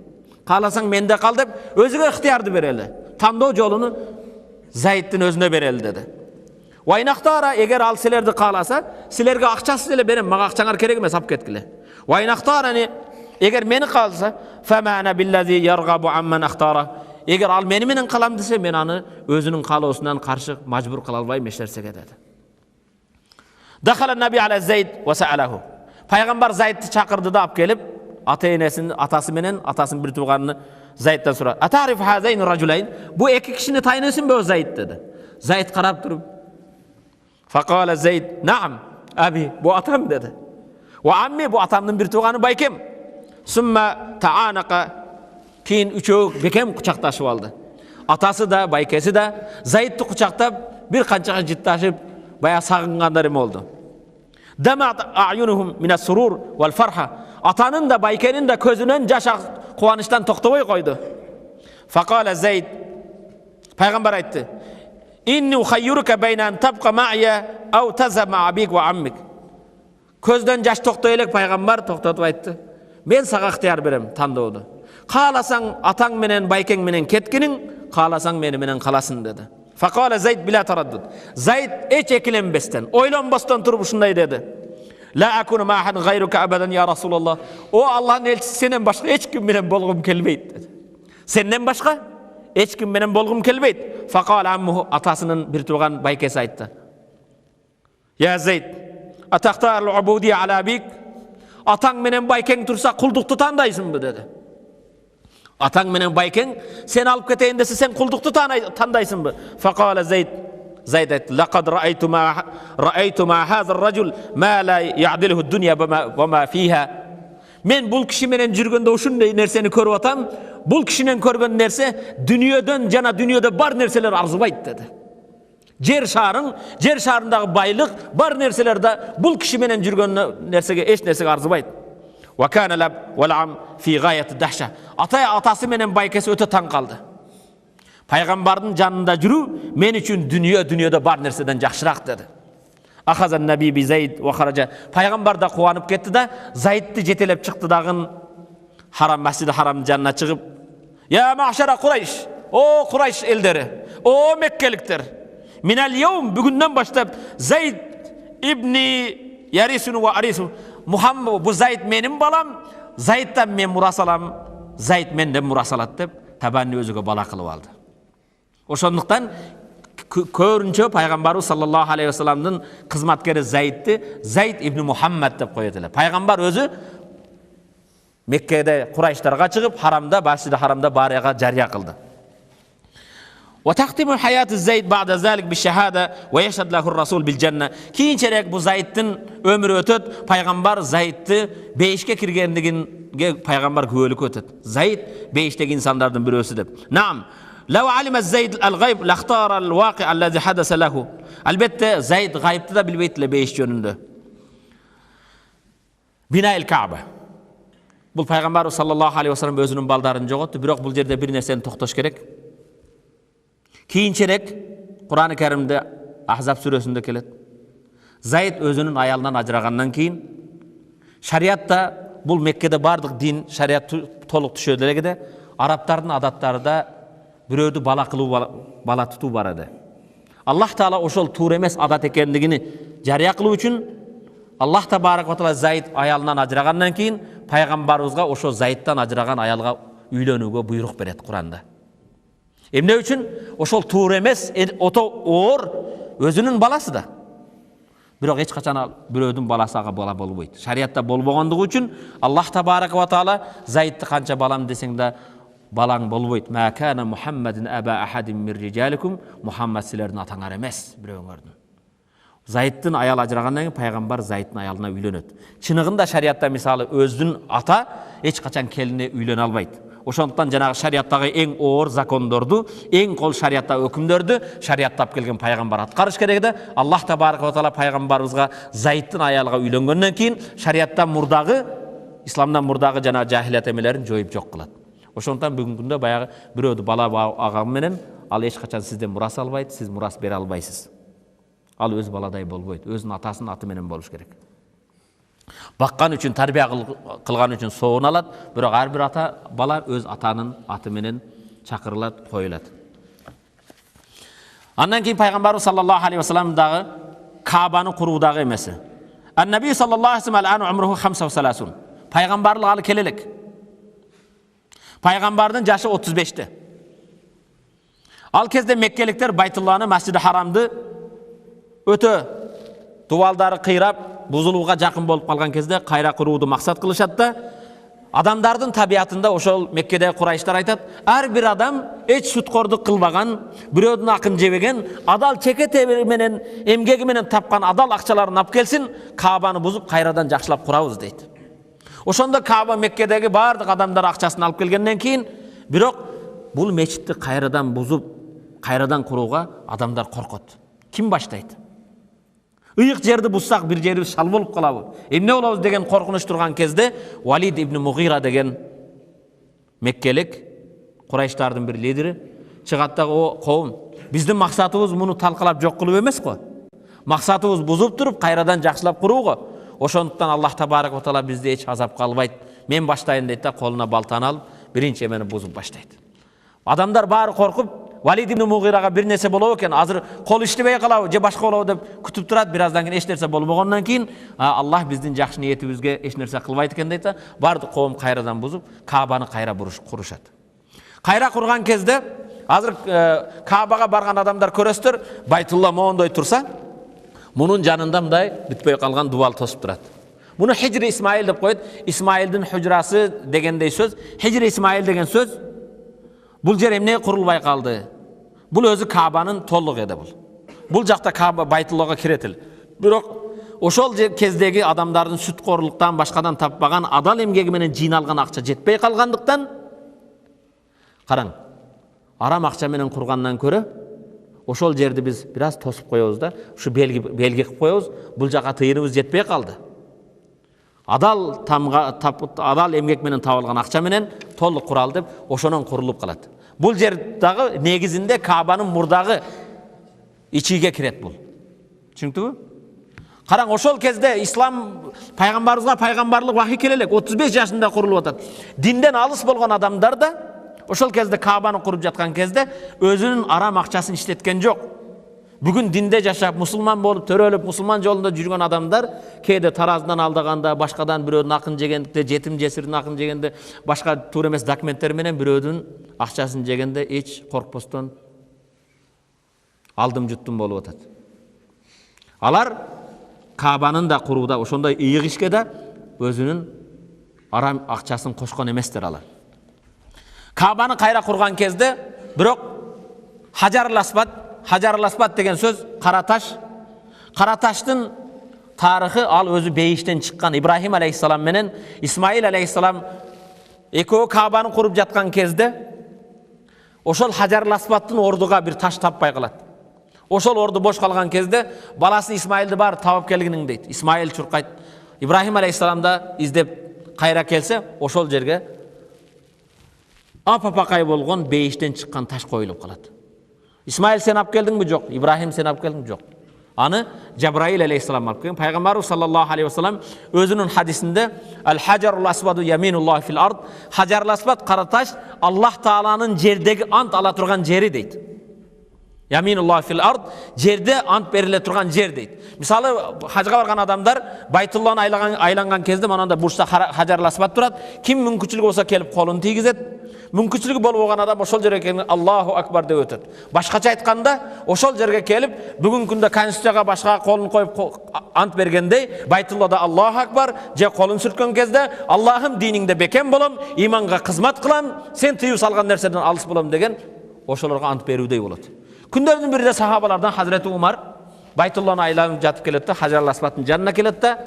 Кааласаң менде кал деп өзүгө ыхтыярды берели. Тандоо жолуну Зайдтин өзүнө берели dedi. Вайнақтара, егер ал силерди кааласа, силерге акчасы эле берем, мага акчаңар керек эмес, алып кеткиле. Вайнақтарани, егер мени каалса, фамана биллази яргабу амман ахтара. Егер ал мени менен калам десе, мен аны өзүнүн каалоосунан каршы мажбур кыла албайм эч нерсеге dedi. Дахала наби аля Зайд ва саалаху. Пайгамбар Зайдты чакырды да алып келип, ата-энесин, атасы менен атасынын бир тууганын Зайдтан сурады. "Атариф хазайн ражулайн?" Бу эки кишини тайнысыңбы Зайд dedi. Зайд карап туруп, Фақала Зайд: "Наам, аби, бу атам" dedi. "Ва амми, бу атамдын бир тууганы байкем." Сумма таанака, кийин үчөө бекем кучакташып алды. Атасы да, байкеси да Зайдты кучактап, бир канчага жытташып, бая сагынгандар эме болду. Дамат аюнухум минас сурур вал фарха. Атанын да, байкенин да көзүнөн жаш кубанычтан токтобой койду. Фақала Зайд, пайгамбар айтты: "Инни ухайюрука байна ан табка ма'я ау тазаб ма абик ва аммик." Көздөн жаш токтой элек пайгамбар токтотуп айтты: "Мен сага ыктыяр берем тандоодо. Кааласаң атаң менен байкең менен кеткиниң, кааласаң мени менен каласың" dedi. Фақала Зайд била тараддуд. Зайд эч экиленбестен, ойлонбостон туруп ушундай dedi. "Ла акуну ма ахад гайрука абадан я Расулаллах." О Аллахтын элчиси, сенен башка эч ким менен болгум келбейт dedi. Сенден башка эч ким менен болгум келбейт. Фақала аммуху, атасынын бир турган байкеси айтты: "Я Зайд, атахтар ал-убудия аля абик?" Атаң менен байкең турса кулдукту тандайсыңбы dedi. Атаң менен байкең сен алып кетейин десе, сен кулдукту тандайсыңбы? Фақала Зайд, Зайд айтты: "Лақад раайту ма хаза ар-ражул ма ла яъдилуху ад-дуnya ва ма фиха." Мен бул киши менен жүргөндө ушундай нерсени көрүп атам. Бул кишинен көргөн нерсе дүйнөдөн жана дүйнөдө бар нерселер арзубайт dedi. Жер шарындагы байлык, бар нерселер да бул киши менен жүргөн нерсеге эч нерсеге арзубайт. Ва кана лаб валам фи гаят дахша. Атасы менен байкеси өтө таң калды. Пайгамбардын жанында жүрүү мен үчүн дүйнөдө бар нерседен жакшыраак dedi. Ахазан наби би Зайд ва хаража. Пайгамбар да кубанып кетти да, Зайдты жетелеп чыкты дагы Харам, Масжиди Харамдын жанына чыгып: "Я махшара Курайш, о Курайш элдери, о Меккеликтер, минал йаум, бүгүндөн баштап Зайд ибни Ярисун ва Арису, Мухаммад, бу Зайд менин балам, Зайдтан мен мурас алам, Зайд менден мурас алат" деп табанны өзүгө бала кылып алды. Ошондуктан көрүнчө пайгамбарыбыз саллаллаху алейхи вассаламдын кызматкери Зайдты Зайд ибн Мухаммад деп коет эле. Пайгамбар өзү Меккеде Курайштарга чыгып, Харамда, Масжиди Харамда барияга жарыя кылды. Ва тахтиму хаят Зайд ба'да залик бишахада ва яшхад лаху расул бил жанна. Кийинчерээк бу Зайдтын өмүрү өтөт, пайгамбар Зайдты бейишке киргендигинге пайгамбар күбөлүк өтөт. Зайд бейиштеги инсандардын бирөөсү деп. Наам. Лау алима Зайд ал-гайб лахтара ал-вaqi аллази хадаса лаху. Албетте Зайд гайбты да билбейт эле бейиш жөнүндө. Бинаил Кааба. Бул пайгамбар саллаллаху алейхи вассалам өзүнүн балдарын жоготту, бирок бул жерде бир нерсени токтош керек. Кийинчерээк Кур'ан-ы Каримде Ахзаб сүрөсүндө келет. Зайд өзүнүн аялынан ажырагандан кийин шариатта, бул Меккеде бардык дин шариат толук түшөдө элегиде, арабтардын адаттарында бирөөдү бала кылуу, бала тутуу бар эди. Аллах Таала ошол туура эмес адат экендигини жарыя кылуу үчүн Аллах табарак ва таала Зайд аялынан ажырагандан кийин пайгамбарыбызга ошо Зайдтан ажыраган аялга үйлөнүүгө буйрук берет Кур'анда. Эмне үчүн? Ошол туура эмес, ото оор өзүнүн баласы да. Бирок эч качан бирөөдүн баласы ага бала болбойт. Шариатта болбогондугу үчүн Аллах табарак ва таала Зайдты канча балам десең да балаң болбойт. Ма кана Мухаммадин аба ахадин мир риджаликум. Мухаммад силердин атаңар эмес, бирөөңөрдүн. Зайдтын аял ажырагандан кийин пайгамбар Зайдтын аялына үйлөнөт. Чыныгында шариатта мисалы өзүнүн ата эч качан келине үйлөнө албайт. Ошондуктан жанагы шариаттагы эң оор закондорду, эң кол шариатта өкүмдөрдү шариаттап келген пайгамбар аткарыш керек да. Аллах табарак ва таала пайгамбарыбызга Заидтин аялыга үйлөнгөндөн кийин шариаттан мурдагы, исламдан мурдагы жана жахилият эмелерин жоюп жок кылат. Ошондуктан бүгүнкү күндө баягы бирөөдү бала агам менен ал эч качан сизден мурас албайт, сиз мурас бере албайсыз. Ал өз баладай болбойт, өзүнүн атасынын аты менен болуш керек. Баккан үчүн, тарбия кылган үчүн соон алат, бирок ар бир ата бала өз атанын аты менен чакырылат, коюлат. Андан кийин пайгамбарыбыз саллаллаху алейхи ва саллям дагы Каабаны куруудагы эмеси. Ан-Наби саллаллаху алейхи ва саллям умруху 35. Пайгамбарлык алы келелек. Пайгамбардын жашы 35-те. Ал кезде меккеликтер Байтулланы, Масжиди Харамды өтө дубалдары кыйрап, бузулууга жакын болуп калган кезде кайра курууду максат кылышат да, адамдардын табиятында ошол Меккеде Курайштар айтат, ар бир адам эч суткордук кылбаган, бирөөдүн акын жебеген, адал чекете менен, эмгеги менен тапкан адал акчаларын алып келсин, Каабаны бузуп кайрадан жакшылап курабыз дейт. Ошондо Кааба Меккедеги бардык адамдар акчасын алып келгенден кийин, бирок бул мечитти кайрадан бузуп, кайрадан курууга адамдар коркот. Ким баштайт? Ыйык жерди буссак бир жери шал болуп калабы? Эмне болобуз деген коркунуч турган кезде Валид ибн Мугира деген меккелик Курайштардын бир лидери чыгат да, о коом, биздин максатыбыз муну талкалап жок кылуу эмес го. Максатыбыз бузуп туруп кайрадан жакшылап курууго. Ошондуктан Аллах табарак ва таала бизди эч азапка албайт. Мен баштайын дейт да, колуна балтаны алып, биринчи эмени бузуп баштайт. Адамдар баары коркуп, Валид ибн Мугирага бир нерсе болобу экен, азыр кол иштебей калабы же башка болобу деп күтүп турат. Бир аздан кийин эч нерсе болбогондон кийин, Аллах биздин жакшы ниетибизге эч нерсе кылбайт экен дейт да, бардык коом кайрадан бузуп, Каабаны кайра курушат. Кайра курган кезде, азыр Каабага барган адамдар көрөсүздөр, Байтулла моондой турса, мунун жанында мындай бүтпөй калган дубал тосуп турат. Муну Хижри Исмаил деп коет. Исмаилдин хужрасы дегендей сөз. Хижри Исмаил деген сөз бул жер эмне курулбай калды? Бул өзү Каабанын толук эди бул. Бул жакта Кааба Байтуллага кирет эле. Бирок ошол кездеги адамдардын сүткорлуктан башкадан таппаган адал эмгеги менен жыйналган акча жетпей калгандыктан, караң, арам акча менен кургандан көрө ошол жерди биз бир аз тосуп коебуз да, ушу белги кылып коебуз, бул жака тыйыныбыз жетпей калды. Адал адал эмгек менен табылган акча менен толук курал деп ошонон курулуп калат. Бул жер дагы негизинде Каабанын мурдагы ичиге кирет бул. Түшүндүңбү? Караң, ошол кезде ислам пайгамбарыбызга пайгамбарлык вахий келелек, 35 жашында курулуп атат. Динден алыс болгон адамдар да ошол кезде Каабаны куруп жаткан кезде өзүнүн арам акчасын иштеткен жок. Бүгүн динде жашап, мусулман болуп, төрөлүп, мусулман жолунда жүргөн адамдар кээде тараздан алдаганда, башкадан бирөөдүн акын жегенде, жетим жесирдин акын жегенде, башка туура эмес документтер менен бирөөдүн акчасын жегенде эч коркпостон алдым жуттум болуп атат. Алар Каабанын да курууда ошондой ыйык ишке да өзүнүн арам акчасын кошкон эместер алар. Каабаны кайра курган кезде, бирок Хаджар Асвад деген сөз кара таш. Кара таштын тарыхы ал өзү бейиштен чыккан. Ибрахим алейхиссалам менен Исмаил алейхиссалам экөө Каабаны куруп жаткан кезде ошол Хаджар Асвадтын ордуга бир таш таппай калат. Ошол орду бош калган кезде баласы Исмаилди бар табып келгиниң дейт. Исмаил чуркайт. Ибрахим алейхиссалам да издеп кайра келсе, ошол жерге апапакай болгон бейиштен чыккан таш коюлуп калат. Исмаил сен алып келдиңби? Жок. Ибрахим сен алып келдиңби? Жок. Аны Жабраил алейхиссалам алып келген. Пайгамбарыбыз саллаллаху алейхи ва саллям өзүнүн хадисинде Ал-Хаджарул Асваду яминуллахи фил ард, Хаджар Асвад кара таш Аллах тааланын жердеги ант ала турган жери дейт. Яминуллахи фил ард, жерде ант бериле турган жер дейт. Мисалы, хажга барган адамдар Байтулланы айланган кезде монанда бурчта Хаджар Асвад турат. Ким мүмкүнчүлүгү болсо келип колун тийгизет. Мүмкүнчүлүгү болбогон адам ошол жерге келип Аллаху акбар деп өтөт. Башкача айтканда, ошол жерге келип бүгүнкү күндө конституцияга башка колун коюп ант бергендей, Байтуллада Аллаху акбар же колун сүрткөн кезде Аллахым диниңде бекем болом, иманга кызмат кылам, сен тыюу салган нерседен алыс болом деген ошолорго ант берүүдей болот. Күндөрдүн биринде сахабалардан Хазіреті Умар Байтулланы айланып жатып келет да, Хаджар Асвадтын жанына келет да,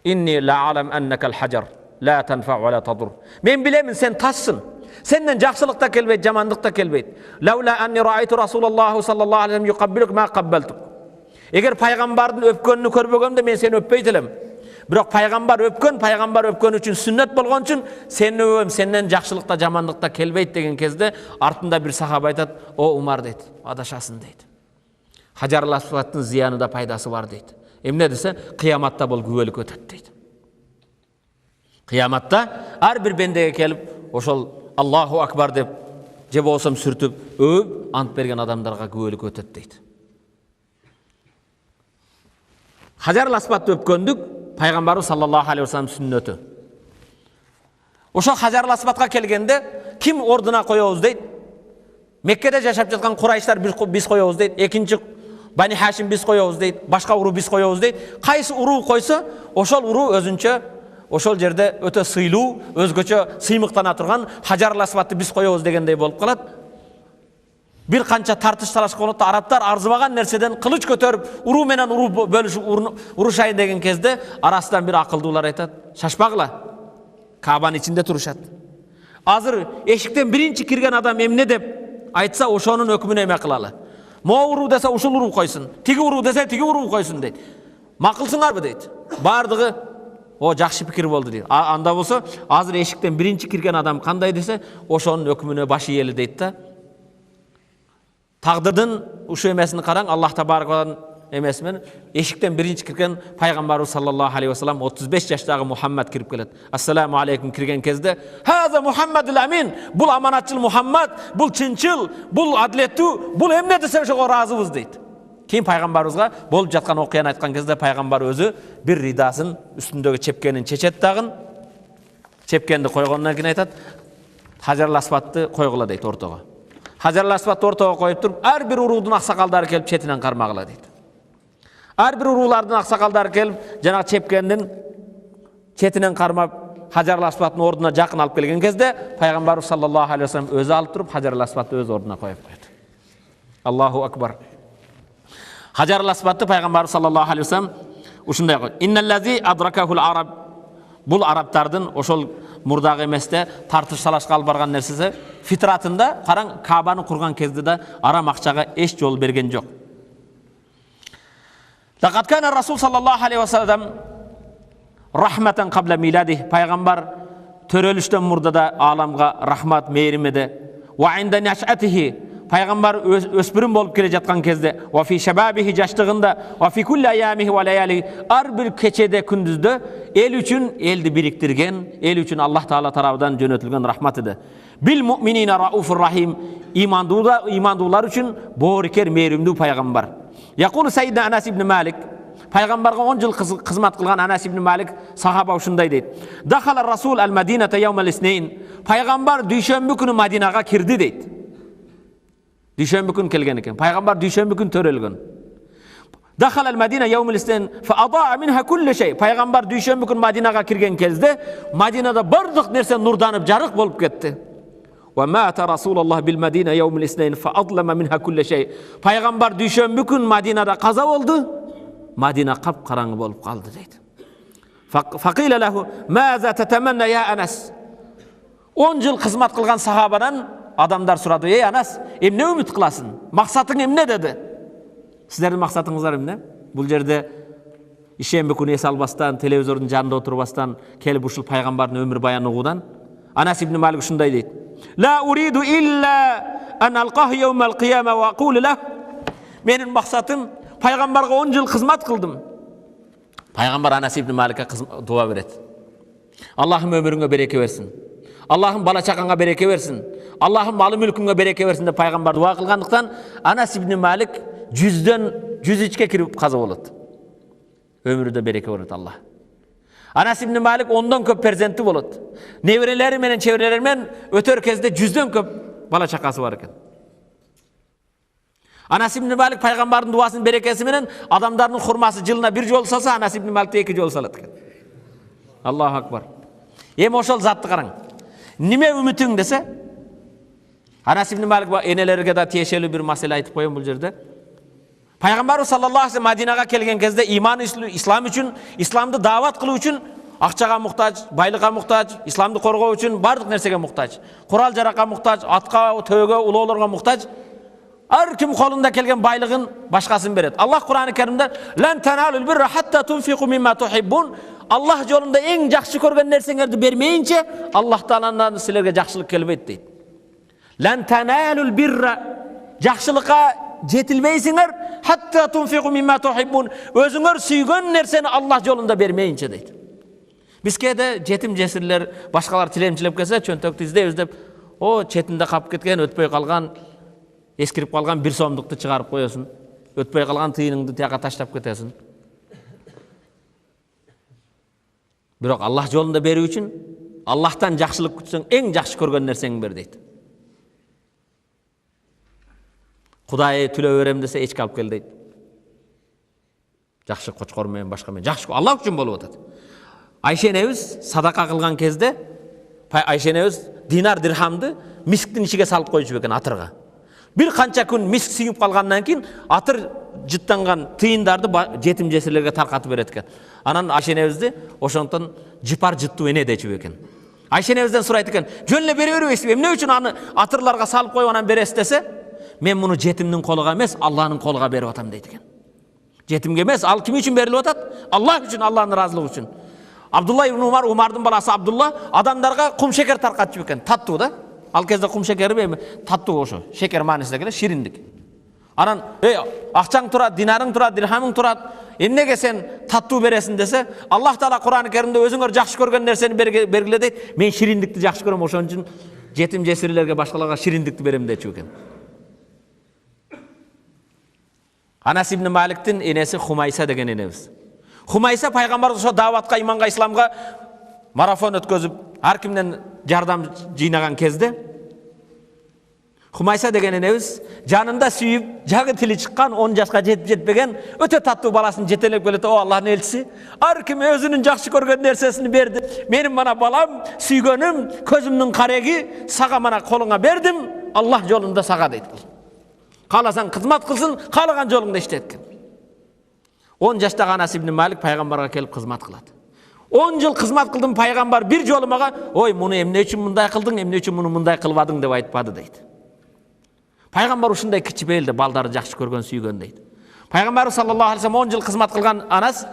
инни ла алам аннакал хаджар ла танфа ва ла тадур. Мен билемин сен ташсың. Senden жақсылық та келбейді, жамандық та келбейді. Лаула анни раайту Расулаллаху саллаллаху алейхи ва саллям юқаббилук ма қаббалтук. Егер пайғамбардың өпкөнүн көрбөгөмдө мен сени өппөйт элем. Бирок пайғамбар өпкөн үчүн сүннет болгон үчүн сени өбөм, сенден жақсылық та жамандық та келбейт деген кезде артында bir сахаба айтат: "О Умар" дейт, "адашасың" дейт. Хажар Асвадтың зияны да пайдасы бар дейт. Эмне десе, кыяматта бул күбөлүк өтөт дейт. Кыяматта ар бир бендеге келип, ошол Аллаху акбар деп, же болсом сүртүп, өп ант берген адамдарга күбөлүк өтөт дейт. Хажар Асвадты өпкөндүк пайгамбарыбыз саллаллаху алейхи ва саллям сүннөтү. Ошол Хажар Асвадка келгенде ким ордуна коебуз дейт? Меккеде жашап жаткан Курайштар биз коебуз дейт. Экинчи Бани Хашим биз коебуз дейт. Башка уруу биз коебуз дейт. Кайсы уруу койсо, ошол уруу өзүнчө ошол жерде өтө сыйлуу, өзгөчө сыймыктана турган Хажар Асвадты биз коебуз дегендей болуп калат. Bir kança tartış talaş konuda Araplar arzımagan nersedен kılıç götürüp uru menen uru bölüşüp uruşayın degen kezde arasından bir akıldılar aytat. Şaşpagıla. Kabanın içinde turuşat. Azır eşikten birinci kirgen adam emne dep aytsa oşonun ökümüne eme kılalı. Mo uru dese uşul uru koysun. Tigi uru dese tigi uru koysun deyt. Makılsınlar mı deyt. Bardığı o жақшы pikir boldu deyt. Anda bolsa azır eşikten birinci kirgen adam kanday dese oşonun ökümüne başı yeli deyt da. Taqdırdın uşu emesini qarang, Allah tabarakadan emesimen eşikten birinci kirgen Peygamberimiz sallallahu aleyhi ve sellem 35 yaşdagi Muhammed kirip kelet. Assalamu aleykum kirgen kezde, "Haza Muhammedul Amin." Bul amanatçıl Muhammed, bul çınçıl, bul adlettu, bul emne dese şoga razыбыз deyt. Keyin Peygamberimizga bolup жаткан окуяны айткан кезде Peygamber özü bir ridasın üstündögi çepkenin çeçet dagın. Çepkendi koygondan keyin aytat, "Hajar Asvadты koygula" deyt ortoga. Hajar Asvadты ortoga koyup turup, her bir uruudun aksakaldары kelip çetinen karmagıla deyt. Her bir uruulardın aksakaldары kelip jana çepkendin çetinen karmap Hajar Asvadtın orduna jakın alıp kelgen кезде Peygamberimiz sallallahu aleyhi ve sellem özü alıp turup Hajar Asvadtı öz orduna koyup koydu. Allahu akbar. Hajar Asvadtı Peygamberimiz sallallahu aleyhi ve sellem uşunday koydu. "İnnellezî adrakahul arab." Bul Araptardın oşol murdağı emeste tartış salaşqa alып bargan nersesi fitratında qarang Kabаны kurgan kezde de aram akçaga eş jol bergen jok. Laqad kana Rasul sallallahu aleyhi ve sellem rahmeten qabla miladih. Peygamber törölüşten murdada alamga rahmat meyrimede. Wa inda nash'atihi. Peygamber öspürüm bolup kele jatkan kezde wa fi shababihi jaştığında wa fi kulli ayamihi wa layali ar bir keçede kündüzde el üçün eldi biriktirgen, el üçün Allah Taala tarafından jönötülgen rahmat edi. Bil mu'minina raufur rahim. İmandular üçün boriker meyrimli peygamber. Yaqulu Sayyidina Anas ibn Malik. Peygamberge 10 yıl hizmet kılgan Anas ibn Malik sahaba uşunday deyt. Dakhala Rasul al-Madinata yawmal isneyn. Peygamber düşenbe günü Madinaga kirdi deyt. Düşenbe gün kelgen eken. Peygamber düşenbe gün törelgen. Dakhala al-Madina yawmal isneyn fa adaa minha kulli şey. Peygamber düşenbe gün Madinaga kirgen kezde Madinada bardık nerse nurdanıp jarık bolup ketdi. Ve mata Rasulullah bil Madina yawmal isneyn fa adlama minha kulli şey. Peygamber düşenbe gün Madinada kaza oldu. Madina kap karangı bolup kaldı deydi. Faqila lahu maza tatamanna ya Anas. 10 yıl hizmet kılgan sahabadan adamlar soradı: "Ey Anas, emne ümit kılasın? Maksatın emne?" dedi. Sizlerin maksatınızlar emne? Bul jerde işembe күнү эс албастан, телевизордун жанында отурбастан, келип ушул пайгамбардын өмүр баянын угуудан Anas ibn Malik ушундай дейт: "La uridu illa an alqahu yawmal qiyamah wa aqulu lahu." Menin maksatım Peygamberge 10 yıl hizmet kıldım. Peygamber Anas ibn Malik'e dua veret. Allah'ım ömrüne bereke versin. Allah'ım bala çakanga bereke versin. Allah'ım malı mülküne bereke versin de Peygamber dua kılgandıktan Anas ibn Malik 100'den 103'e kirip kaza olur. Ömrü de bereke olur Allah. Anas ibn Malik ondan köp perzenti olur. Nevreleri menen çevreleri menen ötör kezde 100'den köp bala çakası var eken. Anas ibn Malik Peygamber'in duasının berekesi menen adamların hurması yılına bir jol salsa Anas ibn Malik de 2 jol salat eken. Allahu akbar. Em oşol zatты qarang. Nime ümitin dese Anas ibn Malik enelerge da tiyesheli bir masele aytıp koyun bul jerde. Peygamber sallallahu aleyhi ve sellem Madinaga kelgen kezde iman İslam üçün, İslam'da davat kılı üçün Акчага муктаж, байлыкка муктаж, исламды коргоо үчүн бардык нерсеге муктаж. Курал жаракка муктаж, атка, төөгө, улоолорго муктаж. Ар ким колунда келген байлыгын башкасын берет. Аллах Кур'ан-ы Керимде "Лен таналул бирра хатта тунфиqu mimma tuhibбун" Аллах жолунда эң жакшы көргөн нерсеңерди бермейинче Аллах Тааладан силерге жакшылык келбейт дейт. Лен таналул бирра жакшылыкка жетилбейсиңер хатта тунфиqu mimma tuhibбун өзүңөр сүйгөн нерсени Аллах жолунда бермейинче дейт. Бизкеде жетим жесирлер башкалар тилемчилеп келсе чөнтөктү издеп, о четинде калып кеткен, өтпөй калган, эскирип калган бир сомдукту чыгарып коесуң, өтпөй калган тыйыныңды тияка таштап кетесиң. Бирок Аллах жолунда берүү үчүн Аллахтан жакшылык күтсөң, эң жакшы көргөн нерсеңи бер дейт. Кудай түлөө берем десе эчки алып кел дейт. Жакшы кочкор менен башка менен жакшы Аллах үчүн болуп атат. Айша энебиз садака кылган кезде Айша энебиз динар дирхамды мисктин ичиге салып койчу экен атырга. Bir kança күн миск сүйүп калгандан кийин атыр жыттанган тыйындарды жетим жесирлерге таркатып берет экен. Анан Айша энебизди ошондон жыпар жыттуу эне дечү экен. Айша энебизден сурайт экен, "Жөн эле бере бербейсизби? Эмне үчүн аны атырларга салып коюп анан бересиз?" десе, "Мен муну жетимдин колуга эмес, Аллахтын колуга берип атам" дейт экен. Жетимге эмес, ал ким үчүн берилип атат? Аллах үчүн, Аллахтын ыраазылыгы үчүн. Абдулла ибн Умар, Умардын баласы Абдулла адамдарга кум шекер таркатчу экен, таттуу да. Ал кезде кум шекери эми таттуу ошо, шекер маанисинде келе шириндик. Анан, акчаң турат, динарың турат, дирхамың турат, эмнеге сен таттуу бересиң десе, Аллах Таала Кур'ан-ы Керимде өзүңөр жакшы көргөн нерсени бергиле дейт. Мен шириндикти жакшы көрөм, ошон үчүн жетим жесирлерге башкаларга шириндикти берем дечү экен. Анас ибн Маликтин энеси Хумайса деген энебиз. Хумайса пайгамбар ошо даватка, иманга, исламга марафон өткөзүп, ар кимден жардам жыйнаган кезде Хумайса деген энебиз жанында сүйүп, жагы тили чыккан 10 жашка жетпеген өтө таттуу баласын жетелеп келет. О Аллахтын элчиси, ар ким өзүнүн жакшы көргөн нерсесин берди. Менин мана балам, сүйгөнүм, көзүмдүн кареги сага мана колуңа бердим, Аллах жолунда сага дейт. Кааласаң кызмат кылсын, каалаган жолуңда иштет экен. 10 жаштагы Анас ибн Малик пайгамбарга келип кызмат кылат. 10 жыл кызмат кылдым, пайгамбар бир жолу мага, "Ой, муну эмне үчүн мындай кылдың, эмне үчүн муну мындай кылбадың" деп айтпады дейт. Пайгамбар ушундай кичибелди, балдары жакшы көргөн, сүйгөн дейт. Пайгамбар саллаллаху алейхи вассалам 10 жыл кызмат кылган Анас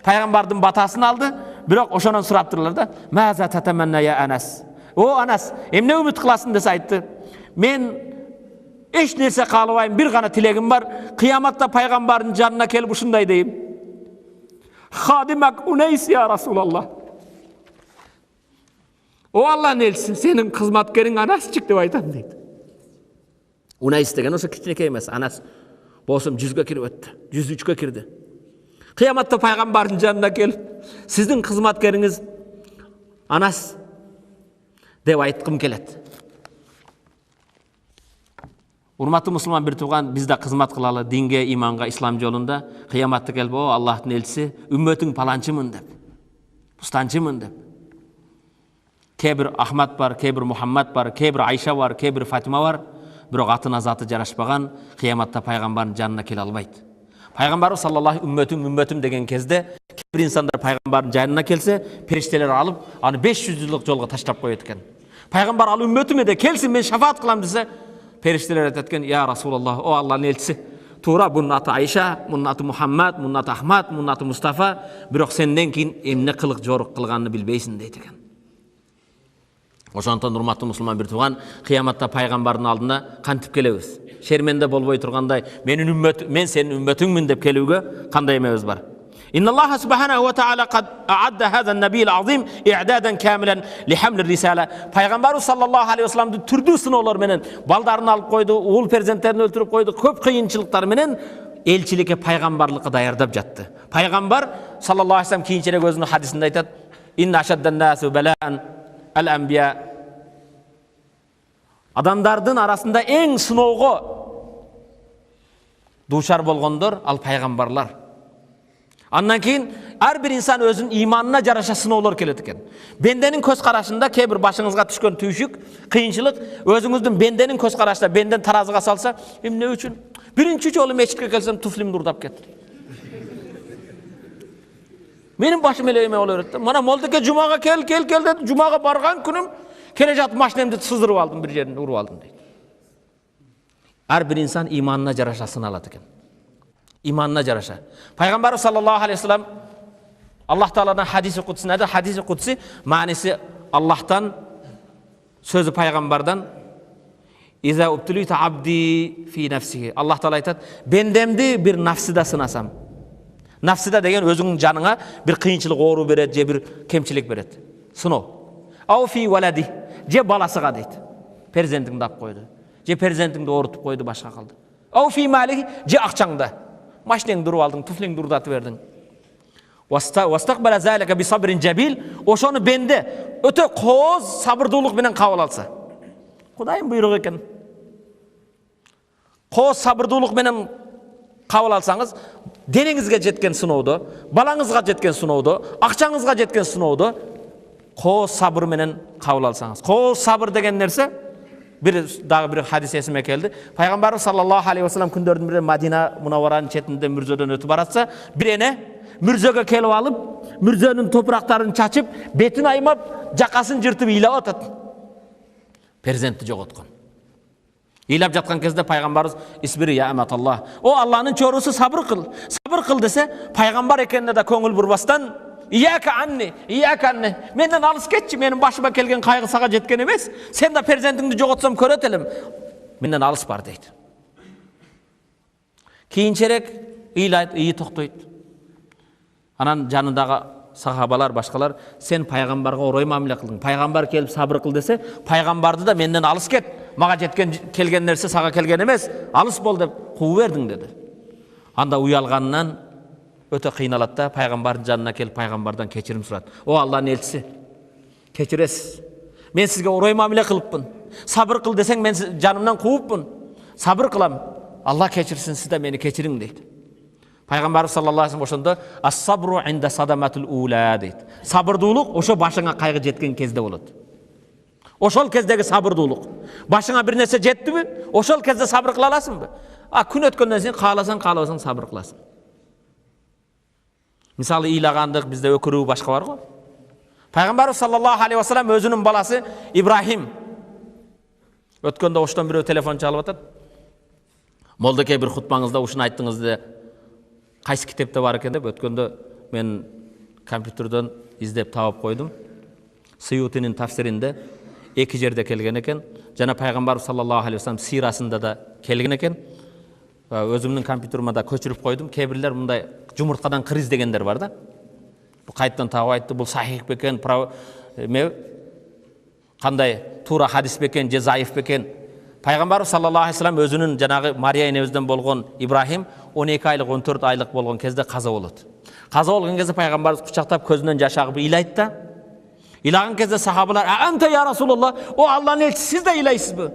пайгамбардын батасын алды, бирок ошонон сураптырлар да, "Маза татаманна я Анас?" О Анас, эмне үмүт кыласың десе айтты. "Мен эч нерсе каалабайм, бир гана тилегим бар. Кыяматта пайгамбардын жанына келип ушундай дейм. Хадимак Унайс я Расулаллах. О Аллахтын элчиси, сенин кызматкериң Анасчык деп айтам" дейт. Унайс деген ошо кичинекей эмес, Анас болсом 100гө кирип өттү, 103гө кирди. Кыяматта пайгамбардын жанына келип, "Сиздин кызматкериңиз Анас" деп айткым келет. Урматтуу мусулман бир тууган, биз да кызмат кылалы динге, иманга, ислам жолунда. Кыяматта келип, "О Аллахтын элчиси, үммөтүң паланчымын" деп, "Бустанчымын" деп. Кээ бир Ахмад бар, кээ бир Мухаммад бар, кээ бир Айша бар, кээ бир Фатима бар. Бирок атына заты жарашпаган, кыяматта пайгамбардын жанына келе албайт. Пайгамбар саллаллаху үммөтүм деген кезде бир инсандар пайгамбардын жанына келсе, периштелер алып, аны 500 жылдык жолго таштап коет экен. Пайгамбар ал үммөтүм де келсин, мен шафаат кылам десе, периштелер айтат экен, "Я Расулаллах, о Аллахтын элчиси, туура бунун аты Айша, мунун аты Мухаммад, мунун аты Ахмад, мунун аты Мустафа, бирок сенден кийин эмне кылык жорук кылганын билбейсиң" дейт экен. Ошондон урматтуу мусулман бир тууган, кыяматта пайгамбардын алдына кантип келебиз? Шерменде болбой тургандай, мен сенин үммөтүңмүн деп келүүгө кандай эмебиз бар? إن الله سبحانه وتعالى قد أعد هذا النبي العظيم إعدادا كاملا لحمل الرسالة. Пайгамбар sallallahu aleyhi ve sellem'di türdүү сыноолор менен балдарын алып койду, уул перзенттерин өлтүрүп койду, көп кыйынчылыктар менен элчиликке, пайгамбарлыкка даярдап жатты. Пайгамбар sallallahu aleyhi ve sellem кийинчерээк өзүнүн хадисинде айтат: "Инна ашаддан насу балаан ал-анбия." Адамдардын арасында эң сыноого дуушар болгондор ал пайгамбарлар. Андан кийин ар бир инсан өзүнүн иманына жараша сыноолор келет экен. Бенденин көз карашында кээ бир башыңызга түшкөн түйшүк, кыйынчылык өзүңүздүн бенденин көз карашында бенден таразыга салса, эмне үчүн? Биринчи жолу мечитке келсем туфлимди урдап кетти. Менің башым эле эме боло берет. Мана молдеке жумага кел dedi. Жумага барган күнүм келе жатып машинемди сыздырып алдым, бир жерин уруп алдым дейт. Ар бир инсан иманына жараша сыналат экен. Иманына жараша. Пайгамбар саллаллаху алейхи вассалам Аллах Тааладан хадиси кудсин айтат. Хадиси кудси мааниси Аллахтан, сөзү пайгамбардан. Иза уптулита абди фи нафсихи. Аллах Таала айтат, бендемди бир нафсида сынасам. Нафсида деген өзүңүн жаныңа бир кыйынчылык оору берет, же бир кемчилик берет. Сыноо. Ау фи валади, же баласыга дейт. Перзентиңди алып койду. Же перзентиңди оорутуп койду, башка калды. Ау фи малихи, же акчаңда. Машинеңди уруп алдың, туфлиңди урдатып бердиң. Вастакбала залика би сабрин жабил, ошону бенде өтө кооз сабырдуулук менен кабыл алса. Кудайым буйрук экен. Кооз сабырдуулук менен кабыл алсаңыз, денеңизге жеткен сыноодо, балаңызга жеткен сыноодо, акчаңызга жеткен сыноодо кооз сабыр менен кабыл алсаңыз. Кооз сабыр деген нерсе дагы бир хадис эсиме келди. Пайгамбарыбыз саллаллаху алейхи вассалам күндөрдүн бири Мадина Мунавваранын четинде мүрзөдөн өтүп баратса, бир эне мүрзөгө келип алып, мүрзөнүн топурактарын чачып, бетин аймап, жакасын жыртып ыйлап атат. Перзентти жоготкон. Ыйлап жаткан кезде пайгамбарыбыз исбири я аматаллах. О Алланын чорусу, сабыр кыл. Сабыр кыл десе, пайгамбар экенине да көңүл бурбастан ияка анни, менден алыс кетчи, менин башыма келген кайгы сага жеткен эмес. Сен да перзентиңди жоготсом көрөт элем. Менден алыс бар дейт. Кийинчерээк ыйлайт, ии токтойт. Анан жанындагы сахабалар, башкалар, сен пайгамбарга орой мамиле кылдың. Пайгамбар келип сабыр кыл десе, пайгамбарды да менден алыс кет. Мага жеткен келген нерсе сага келген эмес, алыс бол деп куу бердиң деди. Анда уялганынан өтө кыйналат да, пайгамбардын жанына келип пайгамбардан кечирим сурат. О Алланын элчиси, кечиресиз. Мен сизге орой мамиле кылыппын. Сабыр кыл десең мен жанымдан кууппун. Сабыр кылам. Алла кечирсин, сиз да мени кечириң дейт. Пайгамбар саллаллаху алейхи ошондо ас-сабру инда садаматул ула дейт. Сабырдуулук ошо башыңа кайгы жеткен кезде болот. Ошол кездеги сабырдуулук. Башыңа бир нерсе жеттиби? Ошол кезде сабыр кыла аласыңбы? Күн өткөндөн кийин кааласаң сабыр кыласың. Мисалы ыйлагандык бизде өкүрүү башка бар го. Пайгамбар саллаллаху алейхи вассалам өзүнүн баласы Ибрахим өткөндө оштон бирөө телефон чалып атат. Молдеке бир хутбаңызда ушуну айттыңыз де, кайсы китепте бар экен деп өткөндө мен компьютерден издеп таап койдум. Сүйутинин тафсиринде эки жерде келген экен. Жана пайгамбар саллаллаху алейхи вассалам сирасында да келген экен. Өзүмдүн компьютерима да көчүрүп койдум. Кээ бирлер мындай жумурткадан криз дегендер бар да. Бу кайттан таап айтты, бул сахих бекен, кандай туура хадис бекен, же заиф бекен. Пайгамбар саллаллаху алейхи вассалам өзүнүн жанагы Мария энебизден болгон Ибрахим 12 айлык, 14 айлык болгон кезде каза болот. Каза болгон кезде пайгамбарыбыз кучактап көзүнөн жаш агып ыйлайт да. Ыйлаган кезде сахабалар: "Анта я Расулуллах, о Алланын элчиси, сиз да ыйлайсызбы?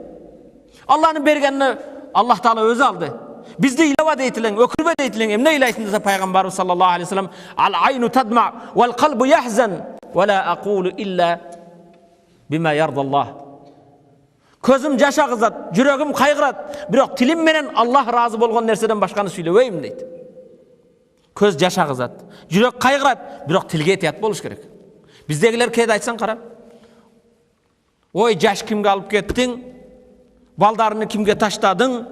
Алланын бергенине Аллах Таала өзү алды. Бизди ыйлаба дейтилең, өкүрбө дейтилең, эмне ыйлайсың?" десе пайгамбарыбыз саллаллаху алейхи вассалам: "Ал айну тадма вал қалбу яхзан ва ла aqulu illa bima yardallah." Көзүм жаш агызат, жүрөгүм кайгырат, бирок тилим менен Аллах разы болгон нерседен башканы сүйлөбөйм дейт. Көз жаш агызат, жүрөк кайгырат, бирок тилге этият болуш керек. Биздегилер кээде айтсаң кара. Ой, жаш кимге алып кеттиң? Балдарыны кимге таштадың?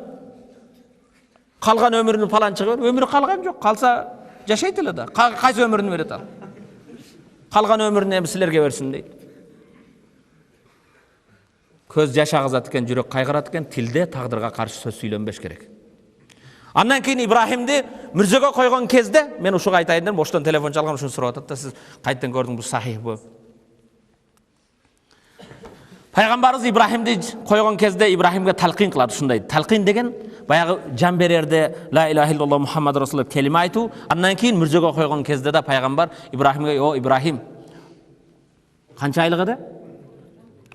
Калган өмүрүнү паланчыга бер. Өмүрү калган жок. Калса жашайт эле да. Кайсы өмүрүнү берет ал? Калган өмүрүнү эми силерге берсин дейт. Көз жаш агызат экен, жүрөк кайгырат экен, тилде тагдырга каршы сөз сүйлөнбеш керек. Андан кийин Ибрахимди мүрзөгө койгон кезде, мен ушуга айтайын дедим, оштон телефон чалган, ушуну сурап атат да, сиз кайттан көрдүң, бул сахих бу. Пайгамбарыбыз Ибрахимди койгон кезде Ибрахимге талкин кылат, ушундай. Талкин деген баягы жан берерде ла илаха иллаллах Мухаммад расулуллах келиме айтуу. Андан кийин мүрзөгө койгон кезде да пайгамбар Ибрахимге: "О Ибрахим, канча айлык эди?"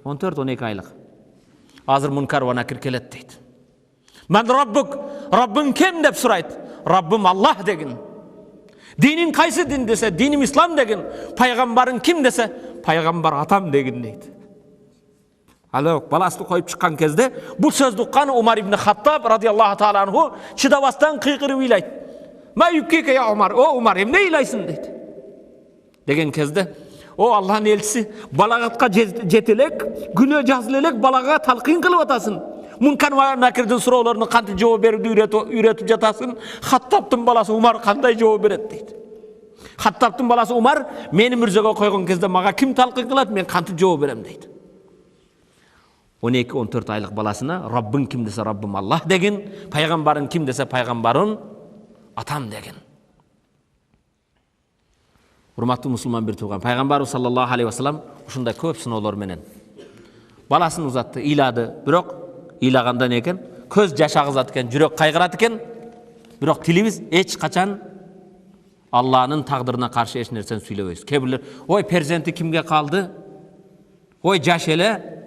14-12 айлык. Азыр мункар ва накир келет дейт. "Ман Раббук, Раббың кем?" деп сурайт. "Раббым Аллах" деген. "Динин кайсы дин?" десе, "Диним ислам" деген. "Пайгамбарың ким?" десе, "Пайгамбар атам" деген дейт. Алы баласын коюп чыккан кезде бул сөздү уккан Умар ибн Хаттаб радиаллаху таала анху чыдабастан кыйкырып ыйлайт. "Ма юккике я Умар, о Умар, эмне ыйлайсың?" дейт. деген кезде, о Аллахның елшісі, балағатқа жете элек, күнөө жазыла элек балага талкын кылып атасың. Мункар ва накирдин суроолоруна кантип жооп берүүнү үйрөтүп жатасың. Хаттабтын баласы Умар кандай жооп берет дейт. Хаттабтын баласы Умар мени мүрзөгө койгон кезде мага ким талкын кылат, мен кантип жооп берем дейт. 12-14 айлык баласына Раббың ким десе Раббым Аллах деген, пайгамбарың ким десе пайгамбарым атам деген. Урматтуу мусулман бир тууган, пайгамбарыбыз саллаллаху алейхи вассалам ушундай көп сыноолор менен баласын узатты, ыйлады. Бирок ыйлагандан экен, көз жаш агызат экен, жүрөк кайгырат экен. Бирок тилибиз эч качан Алланын тагдырына каршы эч нерсени сүйлөбөйбүз. Кээ бирлер, ой перзенти кимге калды? Ой жаш эле.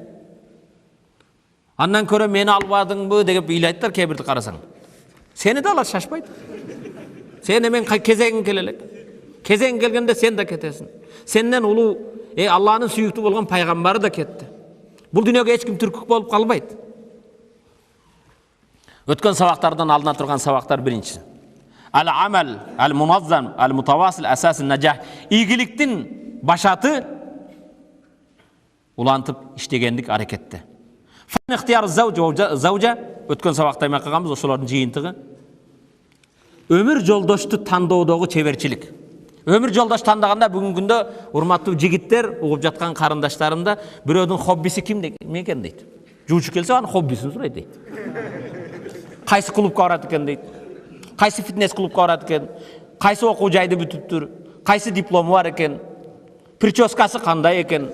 Андан көрө мени албадыңбы деп ыйлайттар, кээ бирди карасаң. Сени да алар шашпайт. Сени мен кезегиң келе элек. Кезең келгенде сен да кетесің. Сенден улуу Алланын сүйүктүү болгон пайгамбары да кетти. Бул дүйнөгө эч ким түркүк болуп калбайт. Өткөн сабактардан алына турган сабактар биринчи. Ал-амал, ал-муназзам, ал-мутавасил асас нажах. Ийгиликтин башаты улантып иштегендик аракетте. Фан ихтияр заужа өткөн сабакта эме кылганбыз, ошолордун жыйынтыгы. Өмүр жолдошту тандоодогу чеберчилик. Өмүр жолдош тандаганда бүгүнкү күндө урматтуу жигиттер, угуп жаткан карындаштарымда бирөөдүн хоббиси ким экен дейт. Жуучу келсе анын хоббисин сурайт дейт. Кайсы клубка барат экен дейт. Кайсы фитнес клубка барат экен. Кайсы окуу жайды бүтүптүр. Кайсы диплому бар экен. Прическасы кандай экен.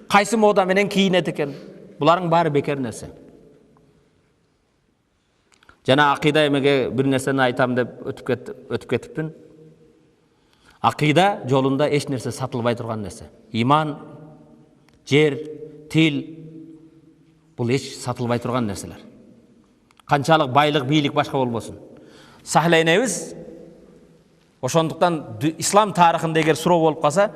Кайсы мода менен кийинет экен. Буларың баары бекер нерсе. Жана акыйда эмеге бир нерсени айтам деп өтүп кетиппин. Акыйда жолунда эч нерсе сатылбай турган нерсе. Иман, жер, тил бул эч сатылбай турган нерселер. Канчалык байлык, бийлик башка болбосун. Сахлейнебиз ошондуктан ислам тарыхында эгер суроо болуп калса,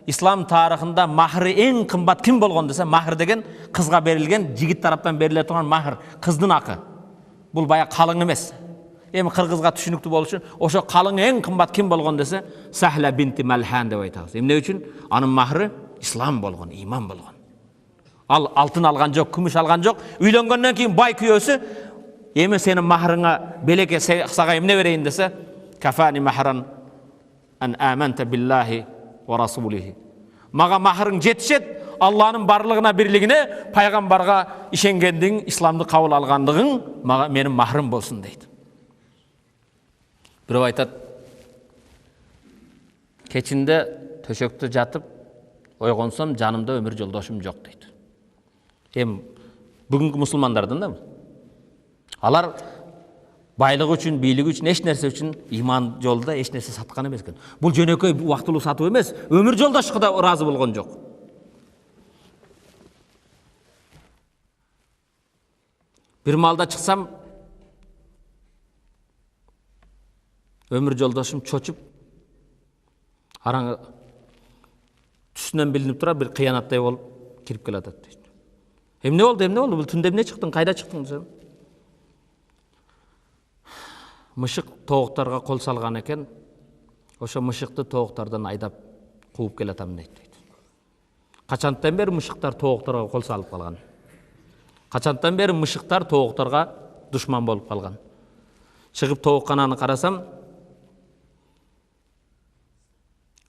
ислам тарыхында махры эң кымбат ким болгон десе, махр деген кызга берилген, жигит тараптан бериле турган махр, кыздын акы. Бул бая калың эмес. Эми кыргызга түшүнүктүү болуш үчүн ошо калың эң кымбат ким болгон десе, Сахла бинти Малхан деп айтабыз. Эмне үчүн? Анын махры ислам болгон, иман болгон. Ал алтын алган жок, күмүш алган жок. Үйлөнгөндөн кийин бай күйөөсү эми сенин махрыңа белеке сага эмне берейин десе, кафани махран ан аманта биллахи ва расулихи. Мага махрың жетишет, Алланын барлыгына, бирлигине, пайгамбарга ишенгендиң, исламды кабыл алгандыгың мага менин махрым болсун дейт. Бирөө айтат, кечинде төшөктө жатып ойгонсом жанымда өмүр жолдошум жок дейт. Эми бүгүнкү мусулмандардын да алар байлык үчүн, бийлик үчүн, эч нерсе үчүн иман жолунда эч нерсе саткан эмес экен. Бул жөнөкөй убактылуу сатуу эмес, өмүр жолдошко да ыраазы болгон жок. Бир маалда чыксам, өмүр жолдошум чочуп, араң түсүнөн билинип турар, бир кыянаттай болуп кирип келатат дейт. Эмне болду? Бул түндө эмне чыктың? Кайда чыктың десем? Мышык тоокторго кол салган экен. Ошо мышыкты тооктардан айдап кууп келатам дейт. Качантан бери мышыктар тоокторго кол салып калган? Качантан бери мышыктар тоокторго душман болуп калган? Чыгып тооккананы карасам,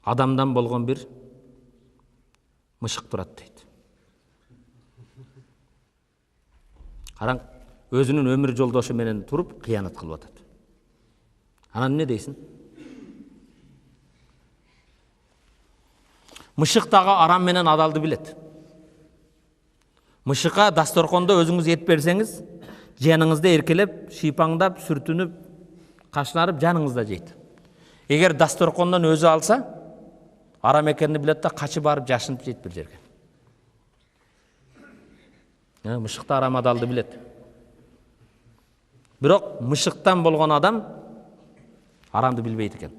адамдан болгон бир мышык турат дейт. Караң, өзүнүн өмүр жолдошу менен туруп кыянат кылып атат. Анан эмне дейсиң? Мышык дагы арам менен адалды билет. Мышыкка дасторкондо өзүңүз эт берсеңиз, жаныңызда эркелеп, шыйпаңдап, сүртүнүп, кашнарып жаныңызда жейт. Эгер дасторкондон өзү алса, арам экенин билет да качып барып жашынып жейт бир жерге. Мышык да арам адалды билет. Бирок мышыктан болгон адам арамды билбейт экен.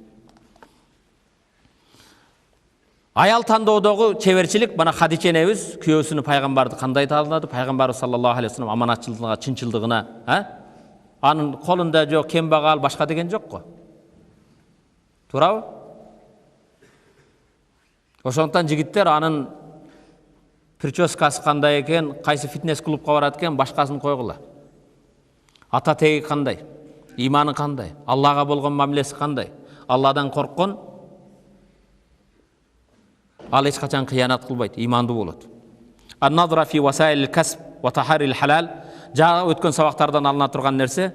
Аял тандоодогу чеберчилик, бана Хадича энебиз күйөөсүнү пайгамбарды кандай таанады? Пайгамбар саллаллаху алейхи вассалам аманатчылыгына, чынчылдыгына, анын колунда жок, кембагал, башка деген жок го. Туурабы? Ошондуктан жигиттер анын прическасы кандай экен, кайсы фитнес клубка барат экен, башкасын койгула. Ата теги кандай, иманы кандай, Аллага болгон мамилеси кандай, Алладан корккон, ал эч качан кыянат кылбайт, имандуу болот. Ан-назра фи васаилил касб ва тахарил халал, жана өткөн сабактардан алына турган нерсе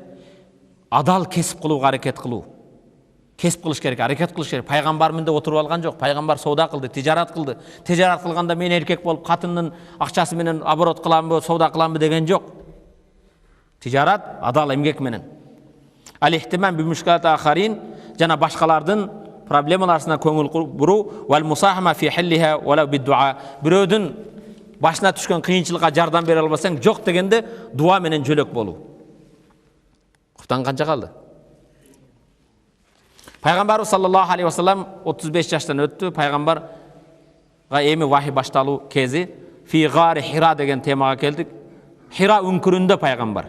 адал кесип кылууга аракет кылуу. Кесип кылыш керек, аракет кылыш керек. Пайгамбар мындай отуруп алган жок. Пайгамбар сауда кылды, тижарат кылды. Тижарат кылганда мен эркек болуп катындын акчасы менен оборот кыламбы, сауда кыламбы деген жок. Тижарат адал эмгек менен. Ал-ихтимам би мушкилат ахарин, жана башкалардын проблемаларына көңүл буруу, вал мусахама фи хиллиха вала бид-дуа. Бирөөдүн башына түшкөн кыйынчылыкка жардам бере албасаң, жок дегенде дуа менен жөлөк болуу. Куптанганча калды. Пайгамбар саллаллаху алейхи ва саллям 35 жаштан өттү. Пайгамбарга эми вахий башталуу кези фи гари Хира деген темага келдик. Хира үңкүрүндө пайгамбар.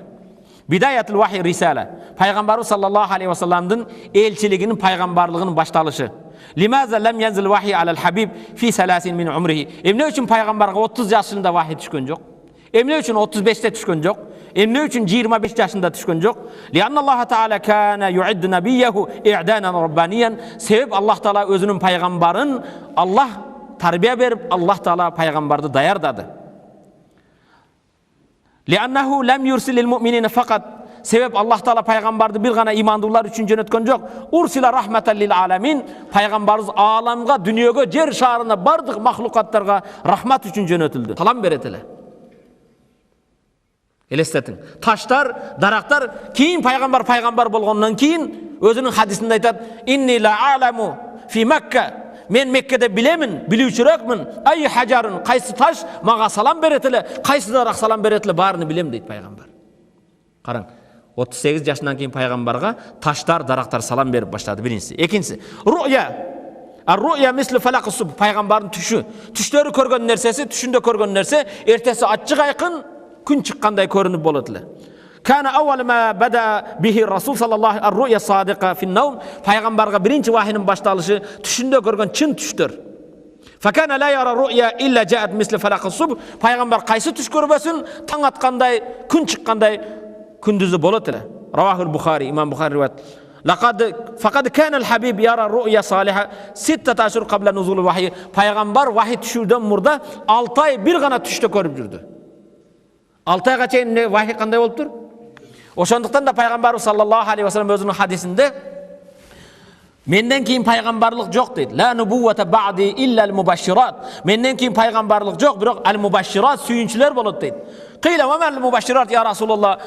Бидаятул вахий рисала. Пайгамбар саллаллаху алейхи ва салламдын элчилигинин пайгамбарлыгынын башталышы. Лимаза лам янзил вахий алал хабиб фи 30 мин умрихи. Эмне үчүн пайгамбарга 30 жашында вахий түшкөн жок? Эмне үчүн 35те түшкөн жок? Эмне үчүн 25 жашында түшкөн жок? Лианна Аллах таала кана юидду набияху i'danan rabbaniyyan. Себеп Аллах таала өзүнүн пайгамбарын Аллах тарбия берип, Аллах таала пайгамбарды даярдады. Лианнаху лам юрсилил муъминина фақат. Себеп Аллах таала пайгамбарды бир гана имандуулар үчүн жөнөткөн жок. Урсила рахматан лил аламин. Пайгамбарыбыз ааламга, дүйнөгө, жер шарына, бардык махлукаттарга рахмат үчүн жөнөтүлдү. Салам берет эле. Элестетиң. Таштар, дарактар кийин пайгамбар болгондон кийин өзүнүн хадисинде айтат: "Инни ла а'ламу фи Макка". Мен Меккеде билемин, билүүчүрөкмүн. Ай хажарын, кайсы таш мага салам берет эле, кайсы дарак салам берет эле, баарын билем дейт пайгамбар. Караң, 38 жашынан кийин пайгамбарга таштар, дарактар салам берип баштады биринчиси. Экинчиси, ру'я. Ар-ру'я мислу фалакус суб, пайгамбардын түшү. Түштөрү көргөн нерсеси, түшүндө көргөн нерсе эртеси ачык айкын күн чыккандай көрүнүп болот эле. Кана аввал ма бада бихи Расул саллаллаху ар-ру'я садика фин-навм. Пайгамбарга биринчи вахийнин башталышы түшүндө көргөн чын түштөр. Факана ла яра ру'я илля жаат мислу фалакус суб. Пайгамбар кайсы түш көрбөсүн, таң аткандай, күн чыккандай күндүзү болот эле. Равахул Бухари, имам Бухари риваят. Фақад кана ал-хабиб яра ру'я салиха 6 ашур qabla nuzul вахи. Пайгамбар вахий түшүүдөн мурда 6 ай бир гана түштө көрүп жүрдү. 6 айга чейин вахий кандай болуп тур? Ошондуктан да пайгамбар саллаллаху алейхи ва саллям өзүнүн хадисинде менден кийин пайгамбарлык жок дейт. Ла нубуввата бa'di illa al-mubashshirat. Менден кийин пайгамбарлык жок, бирок al-mubashshirat сүйүнчүлөр болот дейт. Кыйла ва мал мубашшират я Расулуллах.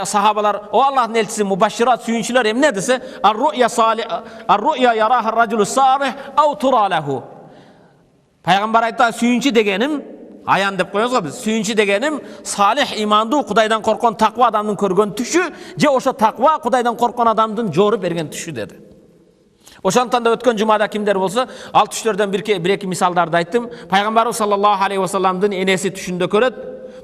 Сахабалар: "О Аллахтын элчиси, мубашшират сүйүнчүлөр эмне?" десе, "Ар-ру'я салих, ар-ру'я яраха ар-раджулу салих ау туралаху." Пайгамбар айтты: "Сүйүнчү дегеним, аян деп коебуз го биз. Сүйүнчү дегеним салих, имандуу, Кудайдан корккон, таква адамдын көргөн түшү, же ошо таква Кудайдан корккон адамдын жору берген түшү" деди. Ошондуктан да өткөн жумада кимдер болсо, ал түштөрдөн бир-эки мисалдарды айттым. Пайгамбарыбыз саллаллаху алейхи ва салламдын энеси түшүндө көрөт.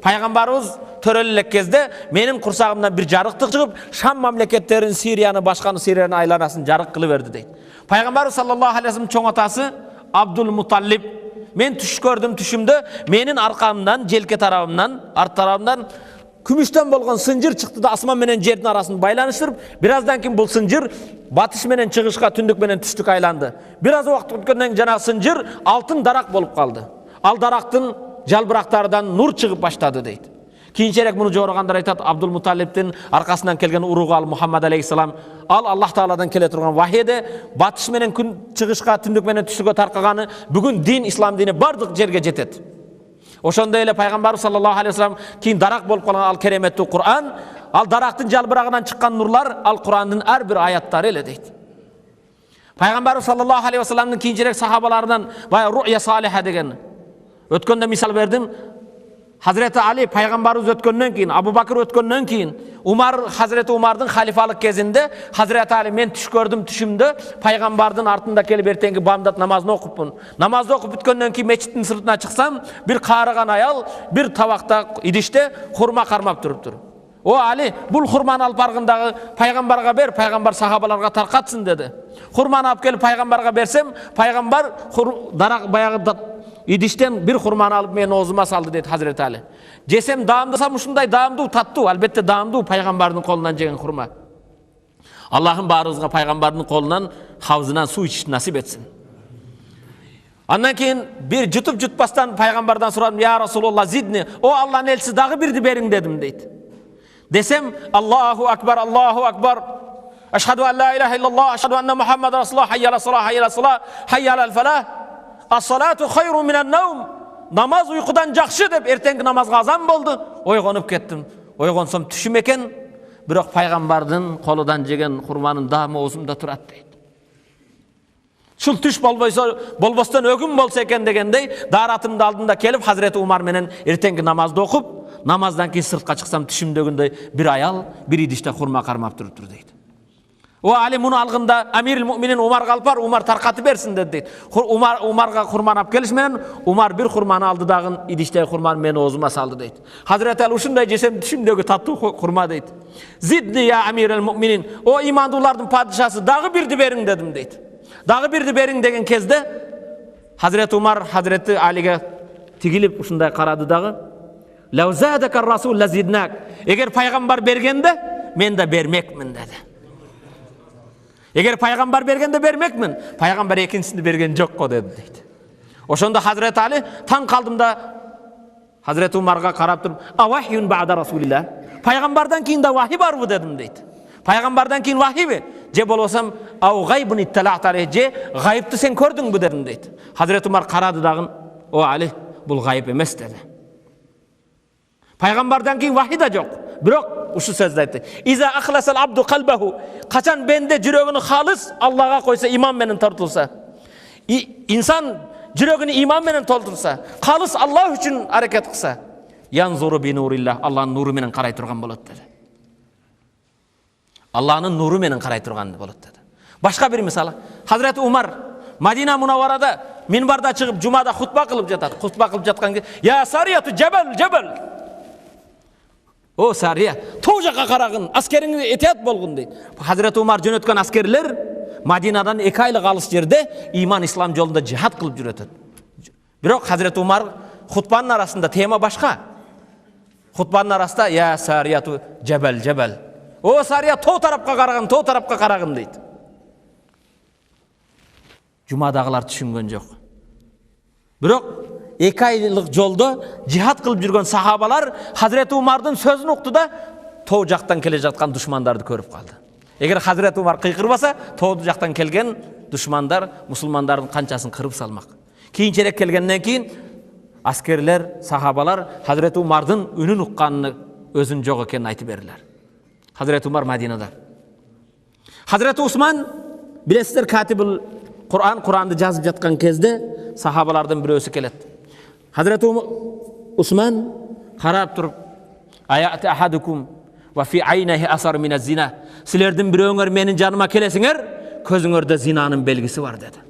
Пайгамбарыбыз төрөлө элек кезде менин курсагымдан бир жарыктык чыгып, Шам мамлекеттерин, Сирияны, башканы Сириянын айланасын жарык кылып берди дейт. Пайгамбарыбыз саллаллаху алейхи ва саллам чоң атасы Абдул Муталлиб: "Мен түш көрдүм, түшүмдө менин аркамдан, желке тарабымдан, арт тарабымдан күмүштөн болгон сынжыр чыкты да асман менен жердин арасын байланыштырып, бир аздан кийин бул сынжыр батыш менен чыгышка, түндүк менен түштүккө айланды. Бир аз убакыт өткөндөн кийин жанагы сынжыр алтын дарак болуп калды. Ал дарактын жалбырактардан нур чыгып баштады" дейт. Кийинчерээк муну жоругандар айтат: Абдул Муталлибтин аркасынан келген уругу ал Мухаммад алейхиссалам, ал Аллах Тааладан келе турган вахийде батыш менен күн чыгышка, түндүк менен түштүккө таркаганы бүгүн дин, ислам дини бардык жерге жетет. Ошондой эле пайгамбар саллаллаху алейхи ва саллям кийин дарак болуп калган ал кереметтүү Кур'ан, ал дарактын жалбырагынан чыккан нурлар ал Кур'андын ар бир аяттары эле дейт. Пайгамбар саллаллаху алейхи ва салламдын кийинчерээк сахабаларынан баягы ру'я салиха деген өткөндө мисал бердим. Hazreti Ali пайгамбарыбыз өткөндөн кийин, Абу Бакыр өткөндөн кийин, Hazreti Умардын халифалык кезинде Hazreti Ali: "Мен түш көрдүм, түшүмдө пайгамбардын артында келип эртеңки бамдат намазын окупмун. Намазды окуп бүткөндөн кийин мечиттин сыртына чыксам, бир каарыган аял бир табакта, идиште хурма кармап туруптур. О Али, бұл хурманы алып барғандағы пайғамбарға бер, пайғамбар сахабаларға тарқатсын деді. Хурманы алып келіп пайғамбарға берсем, пайғамбар дарақ баяғы идиштен бір хурманы алып мені аузыма салды деді Хазіреті Али. Жесем даамдасам ушундай даамдуу, таттуу, албетте даамдуу пайғамбардың қолынан жеген хурма. Аллахым барыңызға пайғамбардың қолынан хавзынан су ішішті насип етсін. Андан кейін бір жұтып-жұтпастан пайғамбардан сұрадым, я Расулалла зидни, о Аллахның елшісі дағы бірді берің дедім дейді. Десем, Аллаху акбар, ашхаду ан ла илаха иллаллах, ашхаду анна Мухаммад расулаллах, хайя аля салах, хайя аля салах, хайя аля фалах, ас-салату хайру минан наум. Намаз ұйқыдан жақсы деп ертеңгі намазға азан болды. Ойғанып кеттім. Ойғансам түшім екен, бірақ пайғамбардың қолыдан жеген хурманың даамы аузымда тұрады дейді. Шул түш болбостан өгім болса екен дегендей, даратымды алдында келіп Хазіреті Умар менен ертеңгі намазды оқып, намаздан кейін сыртқа шықсам түшімдегіндей бір аял, бір идиште хурма қармап тұрып тұр дейді. О Али мұны алғында Амирил Муминин Умарға алып бар, Умар тарқатып берсін деді дейді. Умарға хурманы алып келішменен, Умар бір хурманы алды дағын идиште хурманы мені аузыма салды дейді. Хазіреті Али ушындай жесем түшімдегі татты хурма дейді. Зидни я Амирил Муминин, о имандылардың падишасы дағы бірді берің дедім дейді. Дағы бірді берің деген кезде Хазіреті Умар Хазіреті Алиге тигилип ушундай карады дагы. Лаузадакар расул лазиднак. Егер пайгамбар бергенде мен да бермекмин деді. Егер пайгамбар бергенде бермекмин, пайгамбар экинчисинди берген жок го деді дейді. Ошондо Хазіреті Али таң калдым да Хазіреті Умарга карап туруп, авахиюн баъда расулилlah. Пайгамбардан кийин да вахи барбы дедим дейді. Пайгамбардан кийин вахиби? Же болбосам ау гайбун итталаат алейх, же гайыпты сен көрдүңбү дедим дейді. Хазіреті Умар карады дагы, о Али, бул гайып эмес деді. Пайгамбардан кийин вахи да жок. Бирок ушу сөздү айтты. Иза ахласал абду қалбаху. Качан бенде жүрөгүнү халыс Аллага койса, иман менен тартылса. Инсан жүрөгүнү иман менен толтурса, халыс Аллах үчүн аракет кылса, янзуру би нурилlah, Аллахнын нуру менен карай турган болот dedi. Аллахнын нуру менен карай турган болот dedi. Башка бир мисалы, Хазіреті Умар Мадина Мунавварада минбарда чыгып жумада хутба кылып жатат. Хутба кылып жаткан кезде, я сарияту жабал. О Сария, тоо жака карагын, аскериңе этият болгун дейт. Хазіреті Умар жөнөткөн аскерлер Мадинадан 2 айлык алыс жерде иман ислам жолунда жихад кылып жүрөтөт. Бирок Хазіреті Умар хутбанын арасында тема башка. Хутбанын арасында я сарияту жабал. О Сария, тоо тарапка карагын дейт. Жумадагылар түшүнгөн жок. Бирок 2 айлык жолдо жихад кылып жүргөн сахабалар Хазіреті Умардын сөзүн укту да тоо жактан келе жаткан душмандарды көрүп калды. Эгер Хазіреті Умар кыйкырбаса, тоо жактан келген душмандар мусулмандардын канчасын кырып салмак. Кийинчерээк келгенден кийин аскерлер, сахабалар Хазіреті Умардын үнүн укканын өзүн жок экенин айтып бердилер. Хазіреті Умар Мадинада. Хазіреті Усман, билесиздер, катибул Куранды жазып жаткан кезде сахабалардан бирөөсү келет. Хазіреті Усман карап туруп, аят ахадукум ва фи айнахи асар мина зина. Силердин бирөөңөр менин жаныма келесиңер, көзүңөрдө зинанын белгиси бар деді.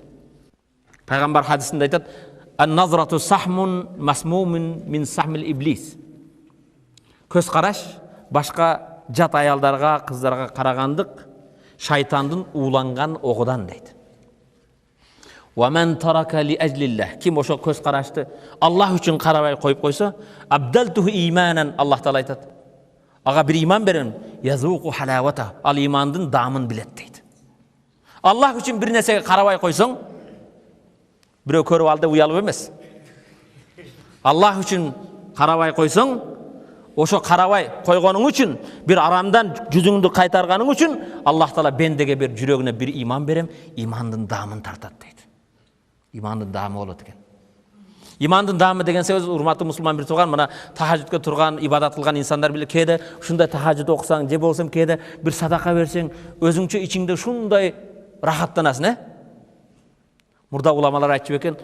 Пайгамбар хадисинде айтат, ан-назрату сахмун масмумун мин сахмил иблис. Көз караш башка жат аялдарга, кыздарга карагандык шайтандын ууланган огудан дейт. وَمَنْ تَرَكَ لِأَجْلِ اللَّهِ. Ким ошо көз карашты Аллах үчүн карабай коюп койсо, абдалтуху иманан, Аллах таала айтат. Ага бир иман берем, язуqu халавата. Ал имандын даамын билет дейт. Аллах үчүн бир нерсеге карабай койсоң, бирөө көрүп алды уялып эмес. Аллах үчүн карабай койсоң, ошо карабай койгонуң үчүн, бир арамдан жүзүңдү кайтарганың үчүн Аллах таала бендеге бир жүрөгүнө бир иман берем, имандын даамын тартат дейт. Имандын даамы болот экен. Имандын даамы деген сөз, урматтуу мусулман бир турган, мына тахажжудка турган, ибадат кылган инсандар биле, кээде ушундай тахажжуд окусаң, же болсом кээде бир садака берсең, өзүңчө ичиңде ушундай рахаттанасың, Мурда уламалар айтып экен,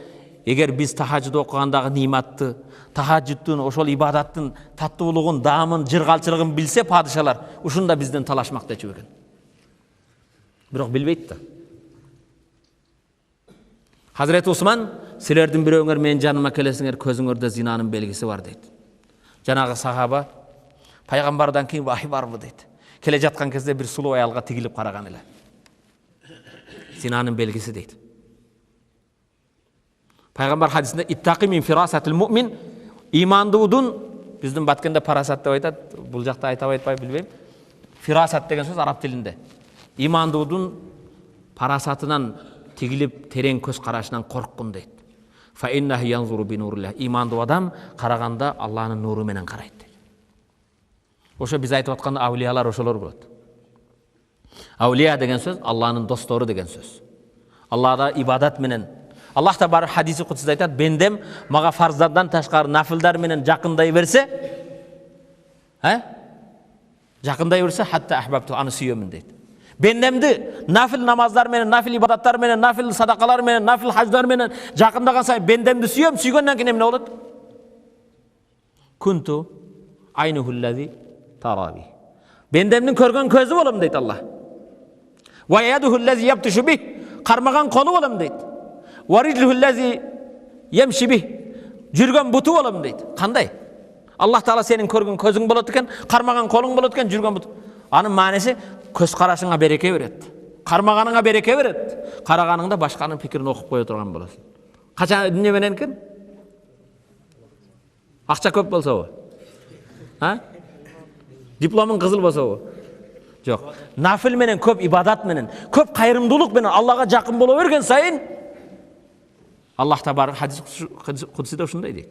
эгер биз тахажжуд окугандагы ниматты, тахажжудтун, ошол ибадаттын таттуулугун, даамын, жыргалчылыгын билсе падышалар, ушунда бизден талашмак дечү экен. Бирок билбейт да. Хазіреті Усман, силердин бирөөңөр менин жаныма келесиңер, көзүңөрдө зинанын белгиси бар дейт. Жанагы сахаба Пайғамбардан кейін вахи барбы дейді. Келе жатқан кезде бір сұлу аялға тигіліп қараған эле. Зинаның белгісі дейді. Пайғамбар хадисінде иттақи мин фирасатил муъмин, имандуудун, біздің баткенде парасат деп айтады, бұл жақта айтпай білбеймін. Фирасат деген сөз араб тілінде. Имандуудун парасатынан тигилип терең көз қарашынан қорыққын дейді. Фа иннаху янзуру би нуриллах. Иманды адам қарағанда Алланың нуры менен қарайды дейді. Ошо біз айтып жатқан аулиялар ошолор болады. Аулия деген сөз Алланың достору деген сөз. Аллада ибадат менен. Аллах та бар хадиси кудсиде айтат, бендем мага фарздардан ташкары нафилдар менен жакындай берсе, хатта ахбабту, аны сүйөмүн дейт. Бендемди нафил намаздар менен, нафил ибадаттар менен, нафил садакалар менен, нафил хаждар менен жакындаган сайын бендемди сүйөм, сүйгөндөн кийин эмне болот? Кунту айнухуллази тараби. Бендемдин көргөн көзү болом дейт Аллах. Ва ядухуллази яптушу бих. Кармаган колу болом дейт. Ва риджлухуллази ямши бих. Жүргөн буту болом дейт. Кандай? Аллах Таала сенин көргөн көзүң болот экен, кармаган колуң болот экен, жүргөн буту. Анын маанеси көз карашыңа береке берет. Кармаганыңа береке берет. Караганыңда башканын пикирин окуп кое турган болосуң. Качан эмне менен экен? Акча көп болсобу? Дипломың кызыл болсобу? Жок. Нафил менен, көп ибадат менен, көп кайрымдуулук менен Аллага жакын боло берген сайын Аллах та бар хадис кудсиде ушундай дейт.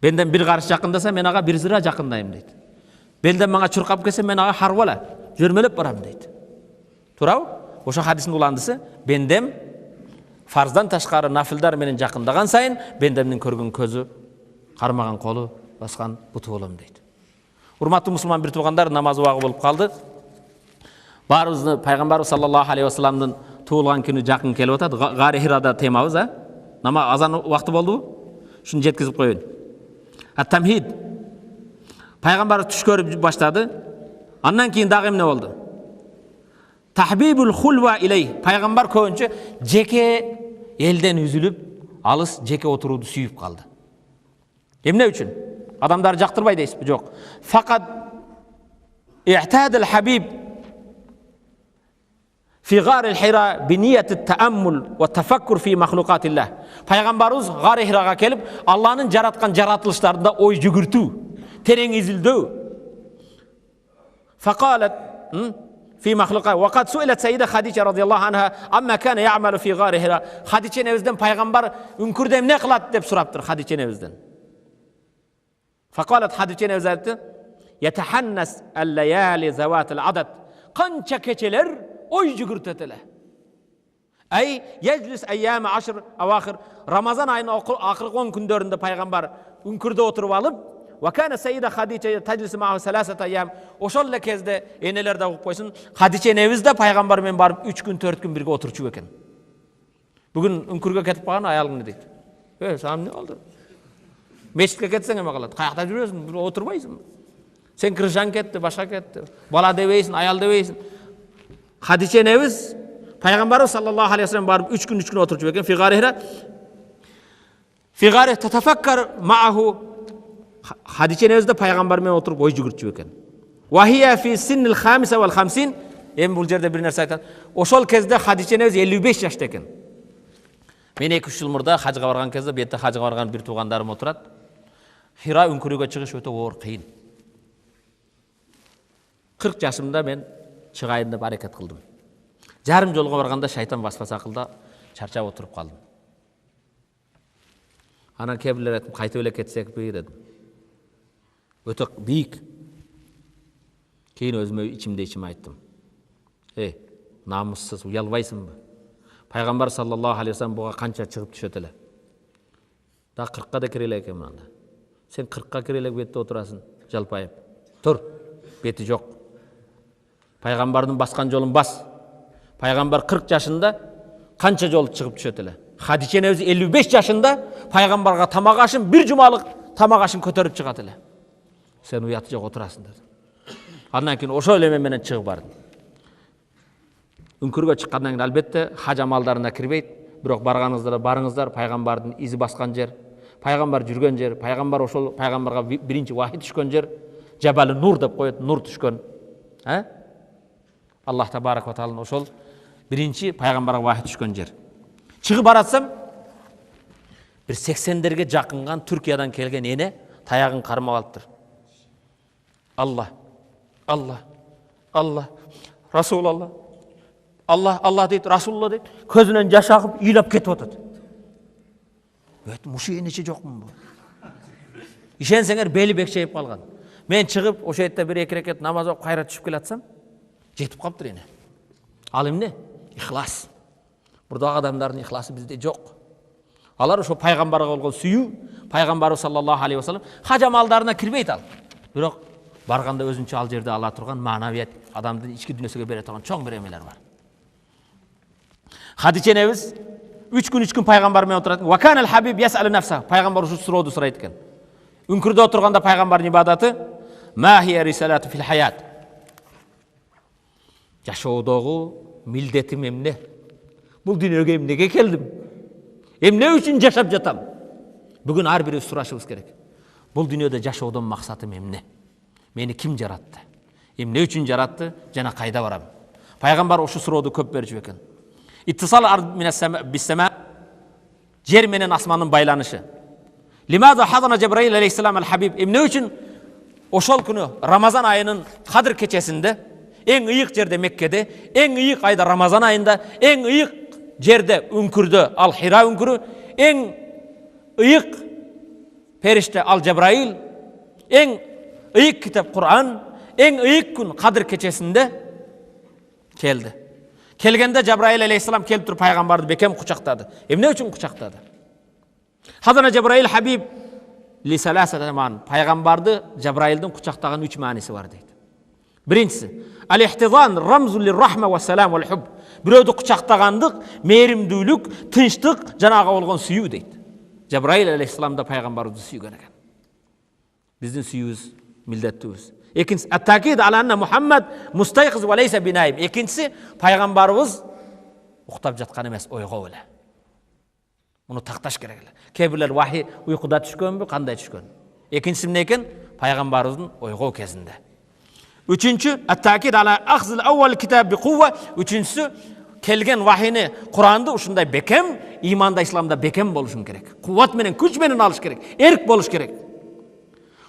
Бенден бир карыш жакындаса, мен ага бир зыра жакындайм дейт. Белден мага чуркап келсе, мен ага харвала жөрмөлөп барам дейт. Туурабы? Ошо хадистин уландысы, бендем фарздан ташкары нафилдар менен жакындаган сайын бендемдин көргөн көзү, кармаган колу, баскан буту болом дейт. Урматтуу мусулман бир туугандар, намаз убагы болуп калды. Баарыбызды пайгамбарыбыз саллаллаху алейхи вассаламдын туулган күнү жакын келип атат. Гари Хирада темабыз, Нама азан убакты болдубу? Шуну жеткизип коеюн. Ат-Тамхид. Пайгамбар түш көрүп баштады. Андан кийин дагы эмне болду? Тахбибул хулва илей. Пайгамбар көбүнчө жеке элден үзүлүп, алыс жеке отурууду сүйүп калды. Эмне үчүн? Адамдар жактырбай дейсизби? Жок. Факат i'tadal habib fi ghar al-hira bi niyyat at-ta'ammul wa tafakkur fi makhluqatillah. Пайгамбарыбыз Гар Хирага келип, Алланын жараткан жаратылыштарында ой жүгүртүү, терең изилдөө. Фaqalat fi makhluqat wa qad su'ilat sayyida Khadija radhiyallahu anha amma kana ya'malu fi Ghar Hira. Khadija nebizden пайгамбар үңкүрдө эмне кылат деп сураптыр Khadija nebizden. Faqalat Hadice nevzatı yetahannas el-layali zawatil adat. Kança keçeler oy jügürtetele. Ay yeclis eyyami 10 avahir. Ramazan ayının akırkı 10 gündöründe Peygamber ünkürde oturup alıp ve kana Seyyida Hadice teclisi ma'hu 3 ayyam. Oşolla kezde enelerde okup koysun. Hadice nevizde Peygamber men barıp 3 gün 4 gün birge oturçu eken. Bugün ünkürge ketip bagan ayalın ne deydi? Sana ne oldu? Мешітке кетсең эме калат. Каякта жүрөсүң, отурбайсың. Сен кыржан кетти, башка кетти. Бала дебейсиң, аял дебейсиң. Хадише энебиз пайгамбарыбыз саллаллаху алейхи вассалам барып 3 күн отурчу экен. Фигаре татафаккар мааху. Хадише энебиз да пайгамбар менен отуруп ой жүгүрчү экен. Вахия фи синнил 5 вал 50. Эми бул жерде бир нерсе айтат. Ошол кезде Хадише энебиз 55 жашта экен. Мен 2-3 жыл мурда хажга барган кезде, бетте хажга барган бир туугандарым отурат. Хира үңкүрүгө чыгыш өтө оор кыйын. 40 жашымда мен чыгайын деп аракет кылдым. Жарым жолго барганда шайтан баспаса кылда чарчап отуруп калдым. Анан кебилер айтып, кайтып эле кетсекпи дедим. Өтө бийик. Кийин өзүмө ичимде айттым. Намуссыз, уялбайсыңбы? Пайгамбар саллаллаху алейхи вассалам буга канча чыгып түшөт эле. Да 40ка да кире эле экен мында. Сен 40ка кире эле бетте отурасың, жалпайып. Тур, бети жок. Пайгамбардын баскан жолун бас. Пайгамбар 40 жашында канча жол чыгып түшөт эле. Хадиже энебиз 55 жашында пайгамбарга тамак ашын, бир жумалык тамак ашын көтөрүп чыгат эле. Сен уяты жок отурасың деди. Андан кийин ошол эле менен чыгып бардым. Үңкүргө чыккандан кийин албетте хаж амалдарына кирбейт, бирок барыңыздар, пайгамбардын изи баскан жер, пайгамбар жүргөн жер, пайгамбар ошол пайгамбарга биринчи вахий түшкөн жер. Жабалы Нур деп коет, нур түшкөн. Аллах табарак ва таала ошол биринчи пайгамбарга вахий түшкөн жер. Чыгып баратсам, бир 80дерге жакынган Түркиядан келген эне таягын кармап алыптыр. Алла, Алла, Алла, Расулалла, Алла, Алла дейт, Расулалла дейт. Көзүнөн жаш агып, ыйлап кетип атат. Мушу энече жокмун бу. Ишенсеңер бели бекчейип калган. Мен чыгып, ошол жерде бир 2 рекет намаз окуп кайра түшүп келатсам, жетип калыптыр эне. Ал эмне? Ихлас. Бурдагы адамдардын ихласы бизде жок. Алар ошо пайгамбарга болгон сүйүү, пайгамбарыбыз саллаллаху алейхи ва саллям хажамалдарына кирбейт ал. Бирок барганда өзүнчө ал жерде ала турган маанавият, адамдын ички дүнөсүгө бере турган чоң бир эмелер бар. Хадиче энебиз 3 күн пайгамбар менен отурат. Ва канал хабиб ясалу нафса. Пайгамбар ушу сурооду сурайт экен. Үңкүрдө отурганда пайгамбардын ибадаты ма хия рисалату фил хаят. Жашоодогу милдетим эмне? Бул дүйнөгө эмнеге келдим? Эмне үчүн жашап жатам? Бүгүн ар бирибиз сурашыбыз керек. Бул дүйнөдө жашоодон максатым эмне? Мени ким жаратты? Эмне үчүн жаратты? Жана кайда барам? Пайгамбар ошол сурооду көп берип экен. Иттисал бис-сама, жер менен асмандын байланышы. Лимаза хадана Жабраил алейхиссалам ал-хабиб. Эмне үчүн ошол күнү Рамазан айынын Кадыр кечесинде, эң ыйык жерде Меккеде, эң ыйык айда Рамазан айында, эң ыйык жерде үңкүрдө ал Хира үңкүрү, эң ыйык периште ал Жабраил, эң ыйык китап Кур'ан, эң ыйык күн Кадыр кечесинде келди. Келгенде Жабраил алейхиссалам келип туруп пайгамбарды бекем кучактады. Эмне үчүн кучактады? Хазана Жабраил хабиб ли саласатаман. Пайгамбарды Жабраилдин кучактаган 3 мааниси бар дейт. Биринчиси ал-ихтизан рамзу лир-рахма ва салам вал хуб. Бирөөдү кучактагандык, мээримдүүлүк, тынчтык, жанага болгон сүйүү дейт. Жабраил алейхиссалам да пайгамбарды сүйгөн экен. Биздин сүйүүбүз милдеттүүбүз. Экинчиси ат-такид ала анна Мухаммад мустайқиз ва лейса бинаим. Экинчиси пайгамбарыбыз уктап жаткан эмес, ойго эле. Муну такташ керек эле. Кээ бирлер вахий уйкуда түшкөнбү, кандай түшкөн? Экинчиси эмне экен? Пайгамбарыбыздын ойго кезинде. Үчүнчү ат-такид ала ахзил аввал китаб би кувва. Үчүнчүсү келген вахийни, Куранды ушундай бекем, иманда, исламда бекем болушун керек. Кувват менен, күч менен алыш керек, эрк болуш керек.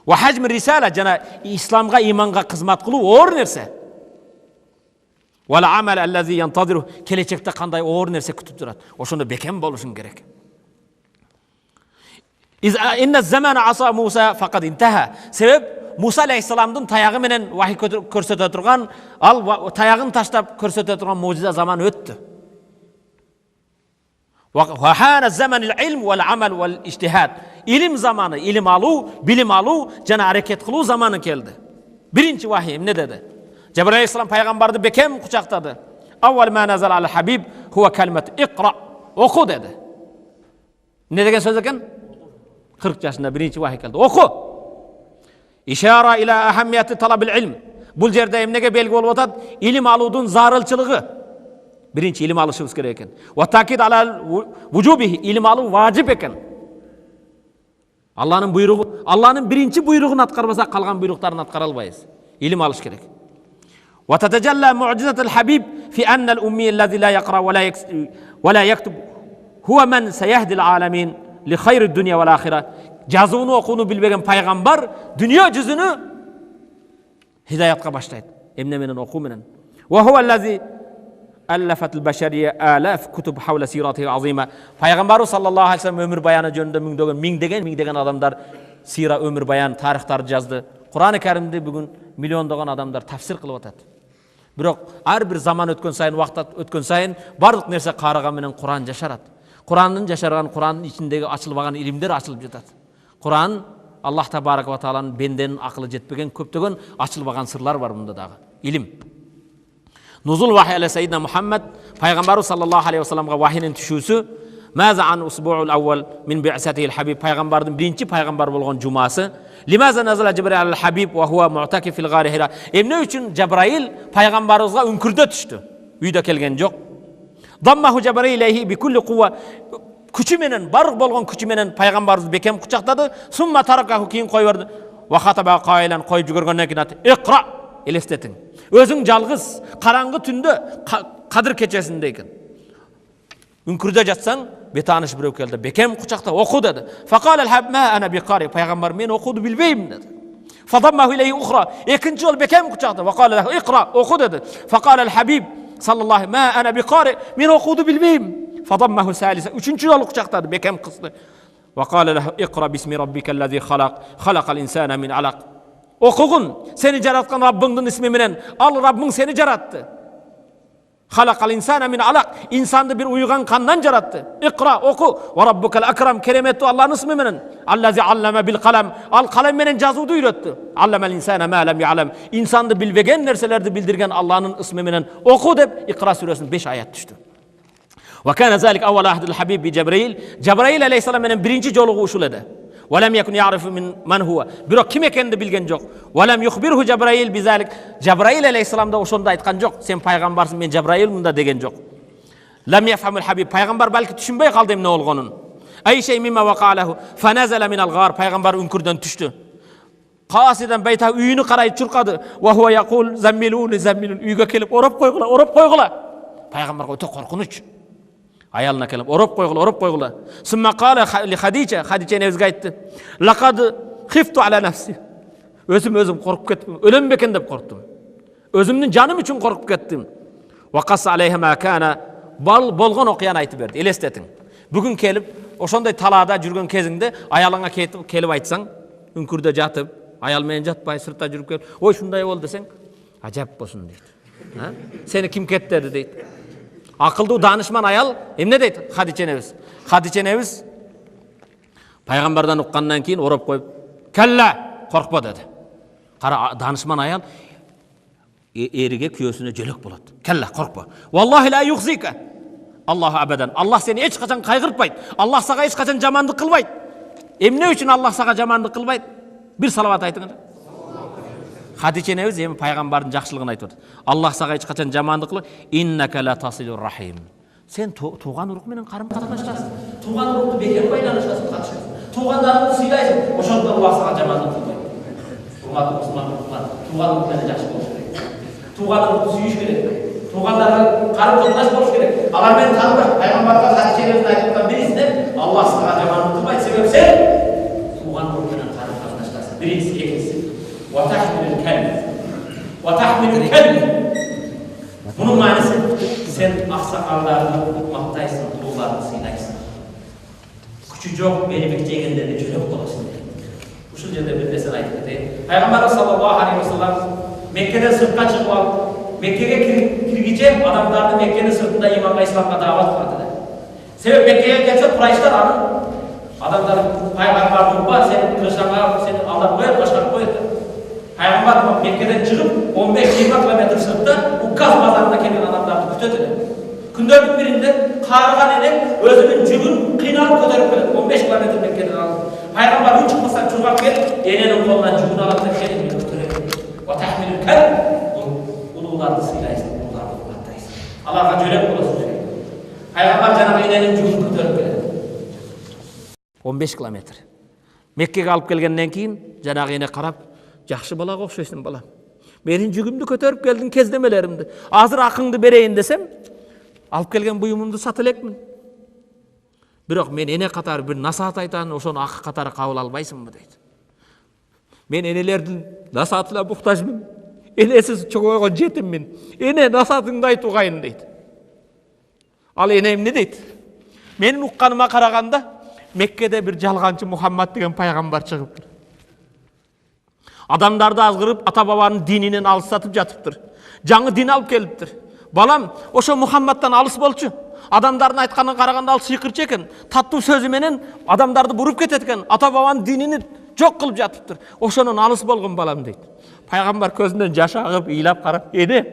Ва хажм рисала, жана исламга, иманга кызмат кылуу оор нерсе. Вал амал аллази янтазиру, келечекте кандай оор нерсе күтүп турат. Ошондо бекем болушун керек. Инна замана аса Муса факад интаха. Себеп Муса алейхиссаламдын таягы менен вахий көрсөтө турган, ал таягын таштап көрсөтө турган мужиза заман өттү. Ва хана заман ал-илм вал амал вал ижтихад. Илим заманы, илим алуу, билим алуу жана аракет кылуу заманы келди. Биринчи вахий эмне деди? Жабраил алейхиссалам пайгамбарды бекем кучактады. Аввал ма назал ал-хабиб хува калимат иqra. Оку деди. Эмне деген сөз экен? 40 жашында биринчи вахий келди. Оку. Ишара ила ахаммияти талабил илм. Бул жерде эмнеге белги болуп атат? Илим алуудун зарылчылыгы. Биринчи илим алышыбыз керек экен. Ва такид ала вужубихи, илим алуу важип экен. Алланын буйругу, Алланын биринчи буйругун аткарбасак калган буйруктарын аткара албайбыз. Илим алыш керек. Ва татажалла муъжизатул хабиб фи анна ал-умми алладhi la yaqra wa la yaktub huwa man sayahdi al-alamin li khayri ad-dunya wal akhirah. Жазууну окууну билбеген пайгамбар дүйнө жүзүнү хидаятка баштайт. Эмне менен? Окуу менен. Ва хува аллази аллафат al-bashariyya alaf kutub hawla siratihi azima. Пайгамбарыбыз саллаллаху алейхи ва саллям өмүр баяны жөнүндө миңдеген адамдар сира өмүр баян тарыхтарды жазды. Кур'ан-ы Каримди бүгүн миллиондогон адамдар тафсир кылып атат. Бирок ар бир заман өткөн сайын, убакыт өткөн сайын бардык нерсе карыган менен Кур'ан жашарат. Кур'андын жашарган, Кур'андын ичиндеги ачылбаган илимдер ачылып жатат. Кур'ан Аллах табарак ва тааланын бенденин акылы жетпеген көптөгөн ачылбаган сырлар бар мында дагы. Илим. Нузул вахий аля сайидна Мухаммад, пайгамбарыбыз саллаллаху алейхи ва салламга вахийнин түшүүсү маза ан усбуул аввал мин би'сатихил хабиб. Пайгамбардын биринчи пайгамбар болгон жумасы. Лимаза назала Жабраил ал-хабиб ва хува му'такиф фил гhaри Хира. Эмне үчүн Жабраил пайгамбарыбызга үңкүрдө түштү? Үйдө келген жок. Даммаху Жабраил илейхи би кулли кувва. Күчү менен, барлык болгон күчү менен пайгамбарыбызды бекем кучактады. Сумма таракаху, кийин кой берди. Ва хатаба қайлан қойып жүгіргеннен кейін айтты: "Иқра", елестетің. Өзің жалғыз, қараңғы түнде, қадір кечесінде екен. Үңкірде жатсаң, бетаныш біреу келді. Бекем құшақта оқу деді. Фақал ал-хабма ана биқари, пайғамбар мен оқуды білбеймін деді. Фадаммаху илейхи ухра, екінші жол бекем құшақта. Вақал лаху иқра, оқу деді. Фақал ал-хабиб саллаллаху ма ана биқари, мен оқуды білбеймін. Фадаммаху салиса, үшінші жол құшақтады, бекем қысты. Вақал лаху иқра бисми раббика аллази халақ, халақал инсана мин алақ. Оқуғын, сені жаратқан Раббыңның ісміменен, ал Раббың сені жаратты. Халақал инсана мин алақ, инсанды бір ұйыған қаннан жаратты. Иқра, оқу. Ва раббукал акрам, кереметті Аллахның ісміменен. Аллази аллама бил қалам, ал қаламменен жазуды үйретті. Алламал инсана ма лам я'лам, инсанды білбеген нәрселерді білдірген Аллахның ісміменен оқу деп Иқра сүресінің 5 аят düştü. Ва кана залик аввал ахдил хабиб би Джабраил, Джабраил алейхиссалам менен биринчи жолугу ушул edi. Валам якун я'рифу ман хува, бирок ким экенди билген жок. Валам юхбирху Джабраил бизалик, Джабраил алейхиссалам да ошондо айткан жок. Сен пайгамбарсың, мен Джабраилмын да деген жок. Лам яфхамул хабиб, пайгамбар балки түшүнбөй калды эмне болгонун. Ай шей мимма вакалаху, фаназала минал гар, пайгамбар үңкүрдөн түштү. Qasidan bayta үйүнү карай чуркады. Ва хува якул заммилуни заммилун, үйгө келип ороп койгула. Пайгамбарга өтө коркунуч. Аялына келип ороп койгула. Сумма кала ли Хадича, Хадича энебизге айтты. Лакад хифту ала нафси. Өзүм коркуп кеттим. Өлөм бекен деп корктум. Өзүмдүн жаным үчүн коркуп кеттим. Ва кас алейха ма кана, болгон окуяны айтып берди. Элестетиң. Бүгүн келип, ошондой талаада жүргөн кезиңде аялыңа келип айтсаң, үңкүрдө жатып, аял менен жатпай сыртта жүрүп келип, ой шундай болду десең, ажап болсун дейт. Сени ким кеттирди дейт. Акылдуу данышман аял эмне дейт? Хадича энебиз пайгамбардан уккандан кийин ороп коюп, "Калла, коркпо" деди. Кара, данышман аял эриге күйөөсүнө жөлөк болот. "Калла, коркпо. Валлахи ла юхзика. Аллаху абадан. Аллах сени эч качан кайгыртпайт. Аллах сага эч качан жамандык кылбайт." Эмне үчүн Аллах сага жамандык кылбайт? Бир салават айтыңыз. Хадича энебиз эми пайгамбардын жакшылыгын айтып атат. Аллах сага эч качан жамандык кылбайт. Иннака ла тасилур рахим. Сен тууган урук менен карым катнашасың. Тууган урукту бекем байланышасың, катышасың. Туугандарыңды сыйлайсың. Ошондо Аллах сага жамандык кылбайт. Урматтуу мусулмандар, тууган урук менен жакшы болуш керек. Тууган урукту сүйүш керек. Туугандарга карым катнаш болуш керек. Алар менен тааныбаш. Пайгамбарга Хадича энебиздин айтып аткан бирисине Аллах сага жамандык кылбайт. Себеби сен тууган урук менен карым катнашасың. Биринчи, экинчиси. Ватахмилул калим. Bunun manası sen aksakallarını maqtaysan, tuğlarını sıylaysın. Küçü çok beni bekleygenlerine çölep olasın. Uşul жерде bir desen aytıp keteyim. Peygamber sallallahu aleyhi ve sellem Mekke'den sırtқа çıkıp alıp, Mekke'ye kirgicem adamlarını Mekke'nin sırtında imanға, İslamға davet kıldı. Sebep Mekke'ye gelse Kurayşlar alın. Adamlar Peygamber bulba, senin kırışanğa, seni aldap koyar, başkak koyar. Peygamber Mekke'den çıkıp 15-20 kilometre sırtta Ukkaz pazarına kelgen adamlarını kütötüler. Күндөрдүн биринде карыган элек өзүнүн жүгүн кыйналып көтөрүп келет. 15 километр Меккеден алып. Пайгамбар үн чыкмаса чургап келип, эненин колунан жүгүн алат да келип көтөрөт. Ва тахмилул кал, улууларды сыйлайсың, улууларды каттайсың. Аларга жөлөк болосуң. Пайгамбар жанагы эненин жүгүн көтөрүп келет. 15 километр. Меккеге алып келгенден кийин жанагы эне карап, жакшы балага окшойсуң балам. Менин жүгүмдү көтөрүп келдиң, кездемелеримди. Азыр акыңды берейин десем, алып келген буюмумду сата элекмин. Бирок мен эне катары бир насаат айтан, ошону акы катары кабыл албайсыңбы дейт. Мен энелердин насаатына муктажмын. Энесиз чогойгон жетиммин. Эне насаатыңды айтуугайын дейт. Ал эне эмне дейт? Менин укканыма караганда Меккеде бир жалганчы Мухаммад деген пайгамбар чыгыптыр. Адамдарды азгырып, ата бабанын дининен алыстатып жатыптыр. Жаңы дин алып келиптир. Балам, ошо Мухаммадтан алыс болчу. Адамдардын айтканына караганда ал сыйкырчы экен. Таттуу сөзү менен адамдарды буруп кетет экен. Ата бабанын динини жок кылып жатыптыр. Ошонун алыс болгон балам дейт. Пайгамбар көзүнөн жаш агып, ыйлап карап, "Эне,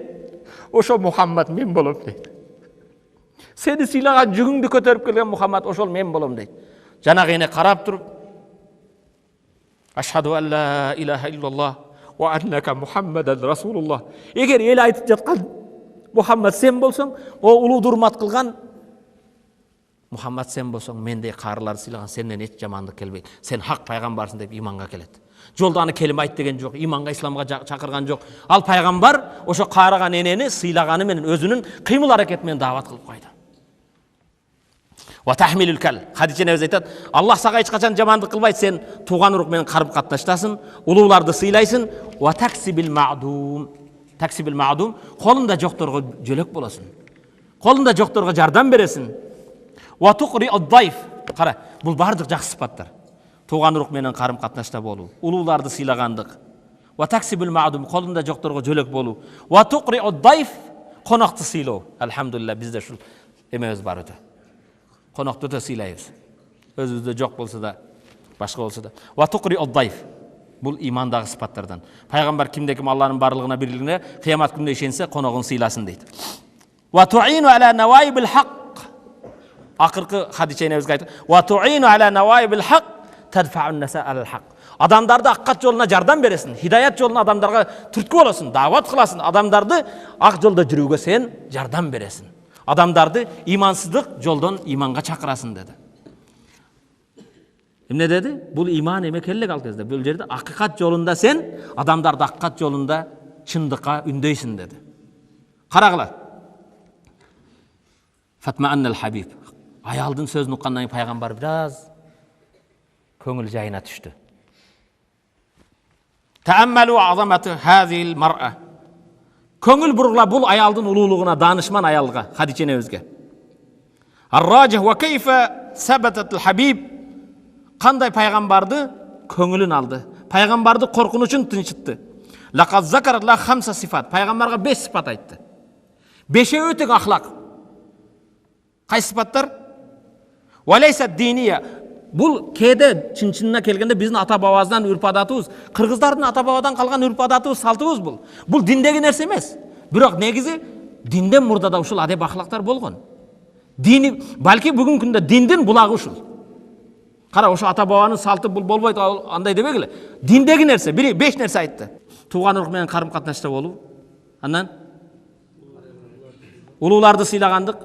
ошо Мухаммад мен болом" дейт. Сени сыйлаган жүгүңдү көтөрүп келген Мухаммад ошол мен болом дейт. Жанагы эне карап туруп, "Ашхаду ан ла илаха иллаллах ва аннака Мухаммадан расулуллах." Эгер эл айтып жаткан Мухаммад сен болсоң, о улуу урмат кылган Мухаммад сен болсоң, мендей карыларды сыйлаган сенден эч жамандык келбейт. Сен хак пайгамбарсың деп иманга келет. Жолда аны келим айт деген жок, иманга, исламга чакырган жок. Ал пайгамбар ошо каараган энени сыйлаганы менен өзүнүн кыймыл аракети менен даават кылып койду. Ва тахмилул кал. Хадиче небез айтат, Аллах сага эч качан жамандык кылбайт, сен тууган урук менен карып катнаштасың, улууларды сыйлайсың. Ва таксибил маъдум. Таксибил маъдум, колунда жокторго жөлөк болосуң. Колунда жокторго жардам бересиң. Ва туқри ад-дайф. Кара, бул бардык жакшы сыпаттар. Тууган урук менен карым катнашта болуу, улууларды сыйлагандык. Ва таксибил маъдум, колунда жокторго жөлөк болуу. Ва туқри ад-дайф, конокты сыйлоо. Алхамдулилlah, бизде ушул эмебиз бар өтө. Конокты да сыйлайбыз. Өзүбүздө жок болсо да, башка болсо да. Ва туқри ад-дайф. Бул имандагы сыпаттардан. Пайгамбар кимде ким Аллахтын барлыгына, бирлигине, кыямат күнүндө ишенсе, коногун сыйласын дейт. Ва туину ала наваибил хак. Акыркы хадиче небизге айтат. Ва туину ала наваибил хак тадфаун наса алал хак. Адамдарды аккат жолуна жардам бересиң, хидаят жолуна адамдарга түрткү болосуң, даават кыласың, адамдарды ак жолдо жүрүүгө сен жардам бересиң. Адамдарды имансыздык жолдон иманга чакырасың деди. Эмне деди? Бул иман эме келек ал кезде. Бул жерде акыйкат жолунда сен адамдарды акыйкат жолунда чындыкка үндөйсүң деди. Карагыла. Фатма аннал хабиб. Аялдын сөзүн уккандан кийин пайгамбар бираз көңүл жайына түштү. Тааммалу азаматы хазил мар'a. Көңүл бургула бул аялдын улуулугуна, данышман аялга, Хадиче небизге. Ар-раджих ва кайфа сабатат ал-хабиб. Кандай пайгамбарды көңүлүн алды. Пайгамбарды коркунучун тынчытты. Лaqad zakara ла хамса сифат. Пайгамбарга 5 сифат айтты. 5 өтө ахлак. Кайсы сифаттар? Валайса диния. Бул кеде чынчынына келгенде биздин ата бабабыздан үрп адатыбыз, кыргыздардын ата бабадан калган үрп адатыбыз, салтыбыз бул. Бул диндеги нерсе эмес. Бирок негизи динден мурда да ушул адеп ахлактар болгон. Дини, балки бүгүнкү күндө диндин булагы ушул. Кара, ошо ата бабанын салты бул болбойт, андай дебегиле. Диндеги нерсе, 5 нерсе айтты. Тууган урук менен карым катнашта болуу. Андан улууларды сыйлагандык,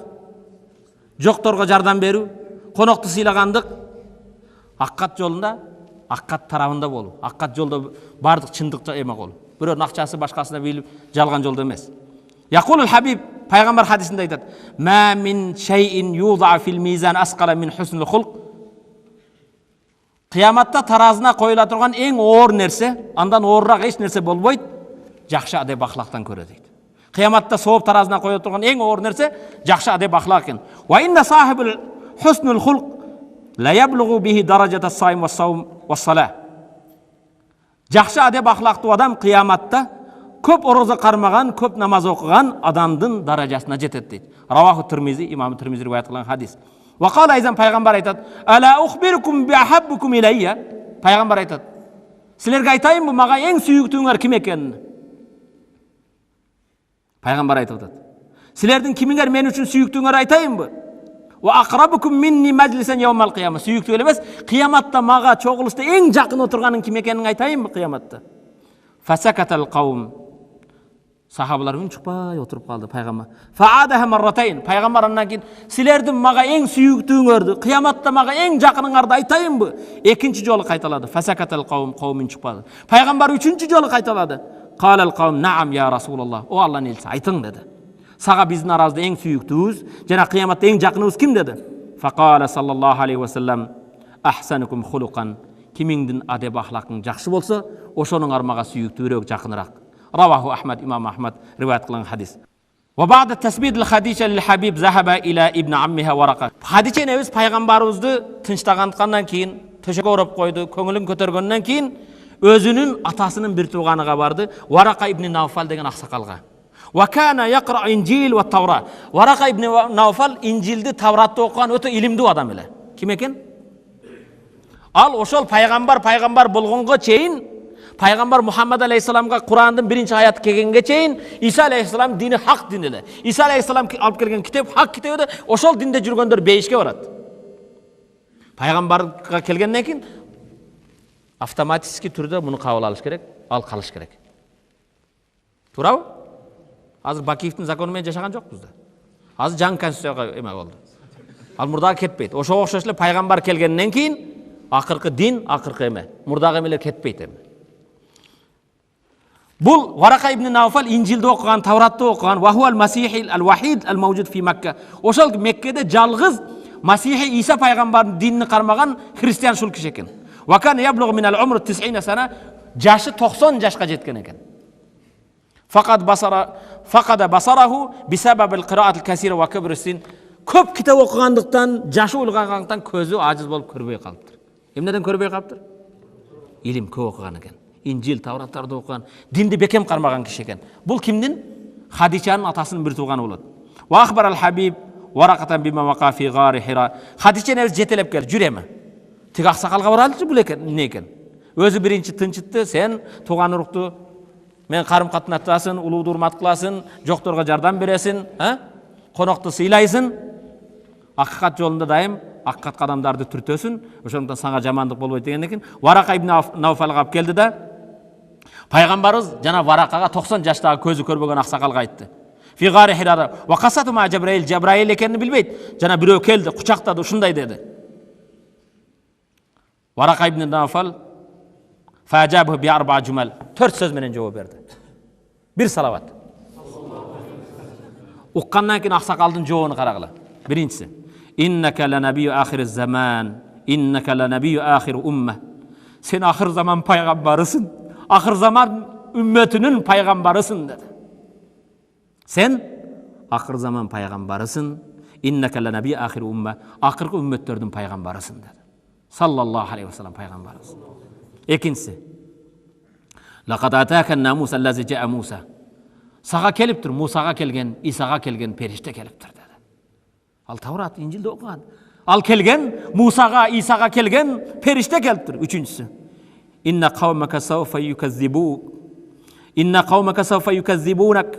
жокторго жардам берүү, конокту сыйлагандык, аккат жолунда, аккат тарабында болуу. Аккат жолдо бардык чындыкча эме болуу. Бирөөнүн акчасы башкасына бийлип жалган жолдо эмес. Якулул хабиб, пайгамбар хадисинде айтат: "Ма мин шайин юза фил мизан асқала мин хуснул хулq." Кыяматта таразына коюла турган эң оор нерсе, андан оорурак эч нерсе болбойт, жакшы адеп ахлактан көрө дейт. Кыяматта сооп таразына коюла турган эң оор нерсе жакшы адеп ахлак экен. Ва инна сахибул хуснул хулq ла яблугу бихи даражата сайм ва саум ва сала. Жакшы адеп ахлактуу адам кыяматта көп орозо кармаган, көп намаз окуган адамдын даражасына жетет дейт. Раваху Тирмизи, имам Тирмизи риваят кылган хадис. Ва кала айзан пайгамбар айтат: "Ала ухбирукум би ахаббукум илайя." Пайгамбар айтат: "Силерге айтайынбы, мага эң сүйүктүүңөр ким экенин?" Пайгамбар айтып атат: "Силердин кимиңер мен үчүн сүйүктүүңөр айтайынбы? Ва акрабукум минни маджлисан яумал кыяма." Сүйүктүү эле эмес, кыяматта мага чогулушта эң жакын отурганын ким экенин айтайынбы кыяматта? Фасакатал каум. Сахабалар үнчукпай отуруп калды пайгамбар. Фаадаху марратайн. Пайгамбар андан кийин: "Силердин мага эң сүйүктүүңөрдү, кыяматта мага эң жакыныңарды айтайынбы?" Экинчи жолу кайталады. Фасакатал каум, каум үнчукпады. Пайгамбар үчүнчү жолу кайталады. Калал каум: "Наам я Расулаллах." О Аллахтын элчиси, айтың деди. Сага биздин арабызда эң сүйүктүүбүз жана кыяматта эң жакыныбыз ким деди? Факала саллаллаху алейхи ва саллам: "Ахсанукум хулукан." Кимиңдин адеп ахлакың жакшы болсо, ошонун армага сүйүктүүрөөк, жакыныраак. Раваху Ахмад, имам Ахмад риваят кылган хадис. Ва ба'да тасбид al-Хадича лил-Хабиб захаба ила ибн аммиха Варака. Хадича небиз пайгамбарыбызды тынчтагандан кийин, төшөгө ороп койду, көңүлүн көтөргөндөн кийин өзүнүн атасынын бир тууганыга барды, Варака ибн Навфал деген аксакалга. Ва кана яқра инжил ва тавра. Варака ибн Навфал инжилди, Тавратты окуган өтө илимдүү адам эле. Ким экен? Ал ошол пайгамбар болгонго чейин, пайгамбар Мухаммад алейхиссаламга Курандын биринчи аяты келгенге чейин Иса алейхиссалам дини хак дин эле. Иса алейхиссалам алып келген китеп хак китеби да, ошол динде жүргөндөр бейишке барат. Пайгамбарга келгенден кийин автоматически түрдө муну кабыл алыш керек, ал калыш керек. Туурабы? Азыр Бакиевдин закону менен жашаган жокпуз да. Азыр жаңы конституцияга эме болду. Ал мурдага кетпейт. Ошого окшош эле пайгамбар келгенден кийин акыркы дин, акыркы эме. Мурдагы эмелер кетпейт эми. Бұл Варақа ибн Науфал Инжилді оқыған, Тауратты оқыған, вахуал масихил ал-вахид ал-маужуд фи Макка. Ошол Меккеде жалғыз Масихи Иса пайғамбардың динini қармаған христиан шул киши екен. Ва кана яблугу мин ал-умр 90 сана, жашы 90 жашқа жеткен екен. Фақада басараху бисабаб ал-қираат ал-касира ва кибр син. Көп китап оқығандықтан, жашы ұлғайғандықтан көзі ажыз болып көрбей қалыптыр. Емнеден көрбей қалыптыр? Илим көп оқыған екен. Инжил, Таураттарды оқыған, динді бекем қармаған киши екен. Бұл кімнен? Хадичаның атасының бір туғаны болады. Ва ахбар ал-Хабиб Варақатан бима вақа фи ғари Хира. Хадича нәз жетелеп кел, жүреме. Тек ақсақалға баралды бұл екен, не екен? Өзі бірінші тыншытты, сен туған ұрықты, мен қарым қатынаттасын, ұлуды ұрмат қыласын, жоқторға жардан бересін, қонақты сыйлайсын, ақиқат жолында дайым, ақиқат қадамдарды түртөсін, ошондықтан саңа жамандық болбойт деген екен. Варақа ибн Науфалға алып келді да, пайғамбарымыз жана Варақаға 90 жаштағы көзі көрбеген ақсақалға айтты. Фи ғари Хирада ва қасату ма Жабраил, Жабраил екенін білбейді. Жана біреу келді, құшақтады, ушундай деді. Варақа ибн Науфал фажабху би арба жумал. 4 сөз менен жооп берді. Bir салават. Уққаннан кейін ақсақалдың жоуын қарағыла. Біріншісі, иннака ла набию ахириз заман, иннака ла набию ахир умма. Сен ахир заман пайғамбарысың, ахир заман үмметінің пайғамбарысың деді. Сен ақыр заман пайғамбарысың, иннака ла набию ахир умма, ақырғы үмметтердің пайғамбарысың деді. Саллаллаху алейхи ва саллям пайғамбарысың. Екіншісі, лақад атака намус аллази жаа Муса. Саға келіп тұр, Мусаға келген, Исаға келген періште келіп тұр деді. Ал Таурат, Инжилді оқыған. Ал келген, Мусаға, Исаға келген періште келіп тұр. Üçüncüsü, инна қаумака сауфа юказзибунак,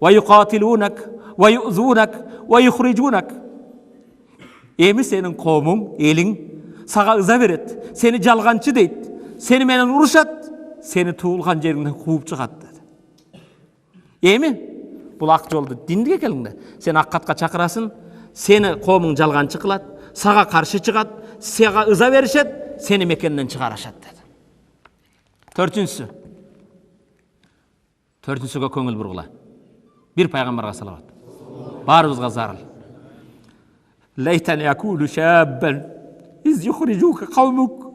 ва юқатилунак, ва юзунак, ва юхриджунак. Еми сенің қауымың, елің саға ыза береді, сені жалғаншы дейді, сені менен ұрышады, сені туылған жеріңнен қуып шығады деді. Еми, бұл ақ жолды диндіге келіңді. Сен аққатқа чақырасың, сені қауымың жалғаншы қылады, саға қаршы шығады, саға ыза берішеді, сені мекеннен шығарашады деді. Төртіншіге көңіл бұрғыла. Bir пайғамбарға салават. Барымызға зарыл. Лейтан якуну шаббан из юхриджука қаумук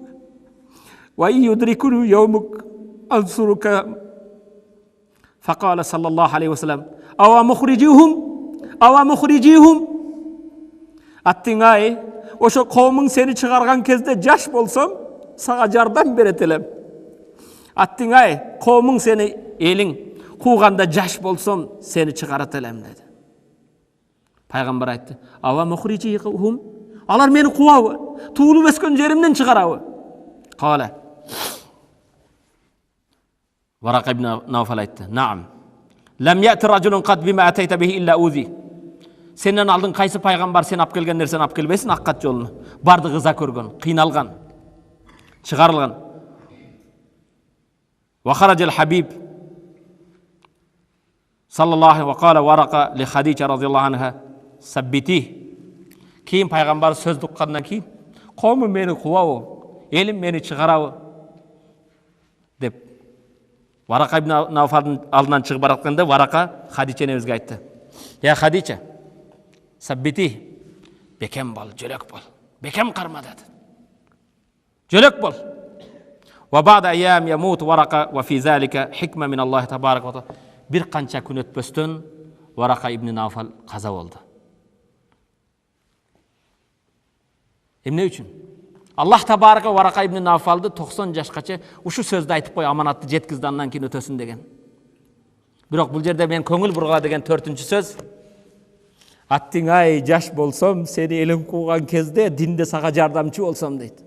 ва юдрикуну яумук ансурука. Фақала саллаллаху алейхи ва саллям, ава мухриджихум. Аттың-ай, ошо қаумың сені шығарған кезде жаш болсам, саға жардам беретелем. Аттың-ай, қаумың сені елің қуғанда жаш болсам, сені шығарателем деді. Пайғамбар айтты, ава мухриджихум, алар мені қуауы, туылып өскен жерімнен шығарауы. Қала. Варақа ибн Науфал айтты, наам. Лам яти ражулун қад бима атайта бихи илля узи. Сенен алдың қайсы пайғамбар сен ап келген нәрсені ап келбесін аққат жолына. Барды ғыза көрген, қиналған, шығарылған. Вахараджал Хабиб саллаллаху ва қала Варақа ли Хадича разияллаху анха саббити. Кейін пайғамбар сөз тұққаннан кейін, қауымым мені қуауы, елім мені шығарауы деп Варақа ибн Науфалдың алдынан шығып баратқанда Варақа Хадича невізге айтты. Я Хадича, саббити, бекем бол, жөлек бол, бекем қарма деді. Жөлек бол. Ва бада айям ямут Варақа ва фи залика хикма мин Аллахи табарак ва таала. Bir қанша күн өтпестен Варақа ибн Науфал қаза болды. Эмне үшін? Аллах табарaka Варақа ибн Науфалды 90 жашқача ушу сөзді айтып қой, аманатты жеткізді, андан кейін өтөсүн деген. Бирок бұл жерде мен көңіл бұрғыла деген 4-ші сөз. Аттың-ай, жаш болсам, сені елің қуған кезде динде саға жардамчы болсам дейді.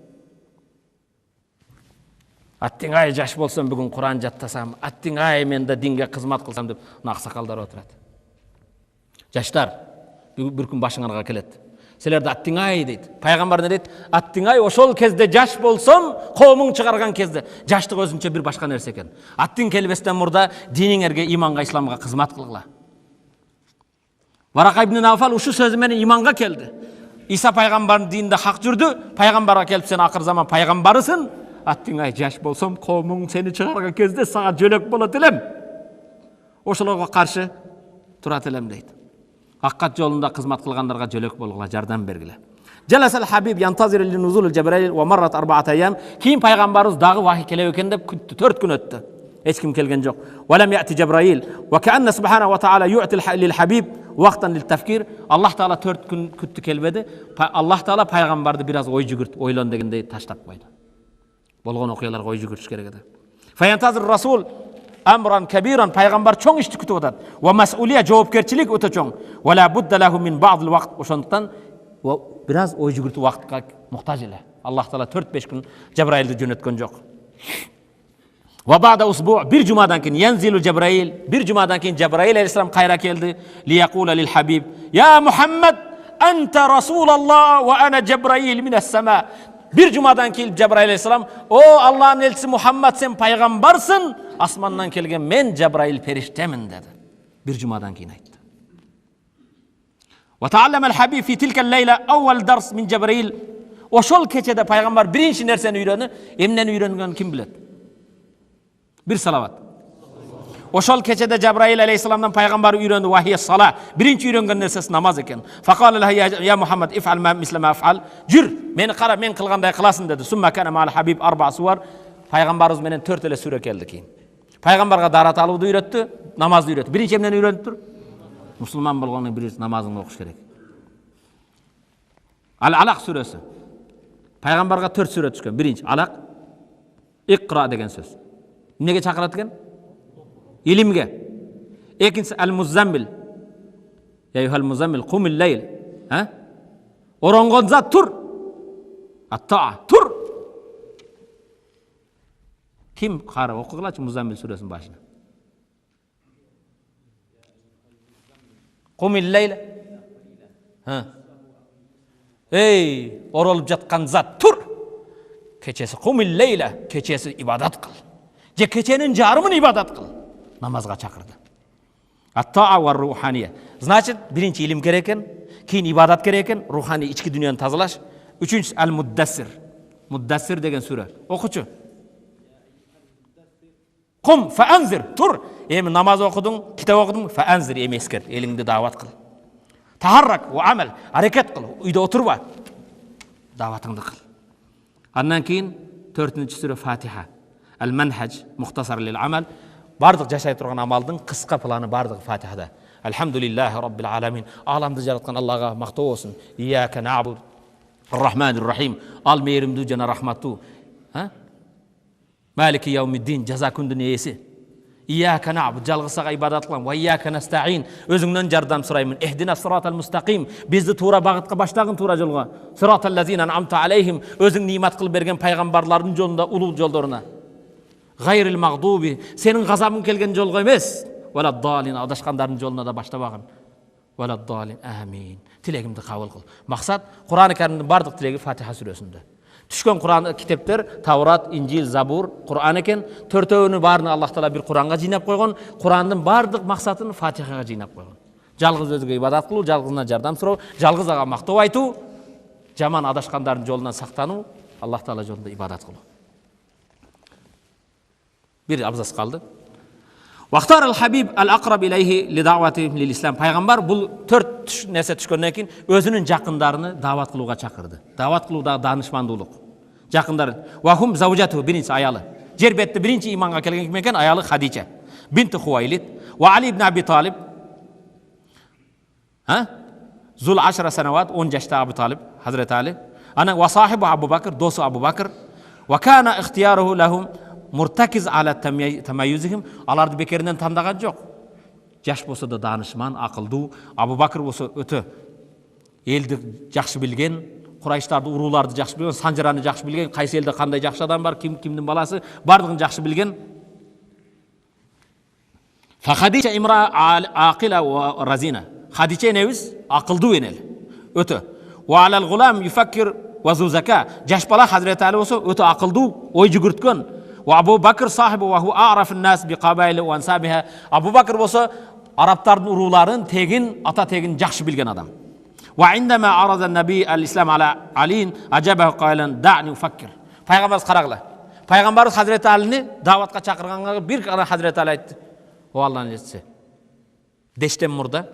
Аттың-ай, жаш болсам, бүгін Құран жаттасам, аттың-ай, мен де динге қызмат қылсам деп ақсақалдар отырады. Жаштар, бір күн башыңарға келеді. Сілерді аттың-ай дейді. Пайғамбар не дейді? Аттың-ай, ошол кезде жаш болсам, қауымың шығарған кезде. Жаштық өзінше бір башқа нәрсе екен. Аттың келбестен мұрда диніңерге, иманға, исламға қызмат қылғыла. Варақа ибн Науфал ушу сөзімен иманға келді. Иса пайғамбардың динінде хақ жүрді. Пайғамбарға келіп, сен ақыр заман пайғамбарысың, аттың ай жаш болсам коомуң сени чыгарган кезде сага жөлөк болот элем, ошолорго каршы турат элем дейт. Аккат жолунда кызмат кылгандарга жөлөк болгула, жардам бергиле. Жаласал Хабиб янтазир ли нузул Джабраил ва маррат 4 аyyam. Кийин пайгамбарыбыз дагы вахий келе экен деп күттү. 4 күн өттү. Эч ким келген жок. Валам яти Джабраил ва каанна субхана ва таала ю'ti лил Хабиб вактан лил тафкир. Аллах таала 4 күн күттү келбеди. Аллах таала пайгамбарды бир аз ой жүгүрт, ойлон дегендей таштап койду. Болгон окуяларга ой жүгүртүш керек эди. Фаянтазир расул амран кабиран, пайгамбар чоң ишти күтүп атат. Ва мас'улия, жоопкерчилик өтө чоң. Вала будда лаху мин бa'd al-вакт, ошондуктан biraz oy жүгүртүү вакытка муктаж эле. Аллах таала 4-5 күн Жабраилди жөнөткөн жок. Ва бa'da usbu' bir жумадан кийин янзилу Жабраил, bir жумадан кийин Жабраил алейхиссалам кайра келди. Лияқула лил Хабиб, я Мухаммад, анта расулаллах ва ана Жабраил минас сама. Bir жумадан кийин Жабраил алейхиссалам, о Аллахтын элчиси Мухаммад, сен пайгамбарсың, асмандан келген мен Жабраил периштемин деди. Bir жумадан кийин айтты. وتعلم الحبيب في تلك الليلة أول درس من جبريل. وشول كيتشدا پیغمبر برينشي نرسени үйрөнү, эмнени үйрөнгөн ким билет? Bir салават. Ошол кечеде Жабраил алейхиссаламдан пайгамбар үйрөндү вахия сала. Биринчи үйрөнгөн нерсеси намаз экен. Факала ла я Мухаммад иф'ал ма мисла ма аф'ал. Жүр, мени кара, мен кылгандай кыласың деди. Сумма кана мал хабиб 4 суар. Пайгамбарыбыз менен 4 эле сүрө келди кийин. Пайгамбарга дарат алууду үйрөттү, намазды үйрөттү. Биринчи эмнени үйрөндүр? Müslüman bolğandan birisi namazını okuş gerek. Al-Alaq suresi. Peygamberga 4 sure düşkön. Birinci Alaq, İqra degen söz. Nege çakırat eken? İlimge. Ekinçisi El-Muzammil. Ya eyyuhel muzammil qumil leyl. Ha? Orongon zat tur. At-ta'a tur. Kim qara okugulaç Muzammil suresinin başına? Qumil leyl. Ha. Ey, orolup jatkan zat tur. Keçesi qumil leyla, keçesi ibadat kıl. Je keçenin jarımın ibadat kıl. Namazga çakırdı. At-ta'a ve ruhaniye. Значит, birinci ilim gereken, keyin ibadat gereken, ruhani içki dünyanı tazalaş. Üçüncüsü el-Muddassir. Muddassir degen sure. Okuçu. Qum fa anzir, tur. Emi namaz okudun, kitap okudun, fa anzir, emi esker, elinde davat kıl. Taharrak ve amel, hareket kıl. Uyda oturma. Davatыңды kıl. Andan keyin 4-cü sure Fatiha. El-Manhaj, muhtasar lil amel. Bardıq jaşay turgan amaldın kıska planı bardıq Fatihada. Elhamdülillahi Rabbil alamin. Alamdı jaratkan Allah'a maqto olsun. İyyâke na'budu. Ar-Rahmanir-Rahim. Al meyirimdu jana rahmatu. Maliki yevmiddin. Jaza kündün iyesi. İyyâke na'budu. Jalgısaga ibadat kılam. Ve iyyâke nesta'in. Özüңнен jardam suraymin. Ihdina sıratal mustaqim. Bizdi tuğra bağıtqa baştagın tuğra jolga. Sıratal lazina an'amta aleyhim. Özüң nimet kıl bergen paygambarların jolunda, ulu joldoruna. Gayril mağdubi, senin gazabın kelgen jolga emes. Velad dalin, adaşkanların joluna da baştabagın. Velad dalin, amin. Tilegimdi kabul kıl. Maksat, Kur'an-ı Kerim'in bardık tilegi Fatiha süresinde. Düşkön Kur'an kitaplar, Tavrat, İncil, Zabur, Kur'an eken, törtövünü barını Allah Teala bir Kur'an'a jinap koygon, Kur'an'ın bardık maksatını Fatiha'ga jinap koygon. Jalgız özüge ibadat kılуу, jalgızına jardam suroo, jalgız ağa maktoo aytуу, jaman adaşkanların jolundan saktanуу, Allah Teala jolunda ibadat kılуу. Bir abzas kaldı. Vaktar el-Habib el-Aqrab ileyhi li davati lil İslam. Peygamber bu 4 nese düşkönden keyin özünün jakındarını davat kılууga çakırdı. Davat kılуу da danışmandуулuk. Jakındары. Wa hum zawjatuhu, birinci ayalı. Jer betте birinci imanга kelgen kim eken? Ayalı Hadice. Binti Huwaylid. Wa Ali ibn Abi Talib. Zul 10 senevat, 10 yaşta Abu Talib, Hazreti Ali. Ana wa sahibu Abu Bakr, dostu Abu Bakr. Wa kana ihtiyaruhu lahum murtakiz ala tamayyuzihim. Alardı bekerinden tandagan jok. Jaş bolsa da danışman, akılдуу. Abu Bakr bolsa ötö eldi jakşı bilgen, Qurayştарды, urulardı jakşı bilgen, Sanjarаны jakşı bilgen, kaysi elde kanday jakşı adam var, kimdin balası, bardığın jakşı bilgen. Fa Hadice imra aqila ve razina. Hadice neviz akılдуу enel. Ötö. Wa alal gulam yufakkir ve zu zaka. Jaş bala Hazreti Ali bolsa ötö akılдуу, oy jugurtkön. Ve Abu Bakr sahibi ve hu a'rafun nas bi qabaili ve ansabiha. Abu Bakr bolsa Araptardın uruların tegin, ata tegin jakşı bilgen adam. Ve indama arada nabi al-İslam ala aliin ajabahu qailan da'ni ufakkir. Peygamber qaragıla. Пайғамбарымыз Хазіреті Алини даватқа чақырғанға бір ғана Хазіреті Али айтты: "О Алланың елшісі, дештен мұрда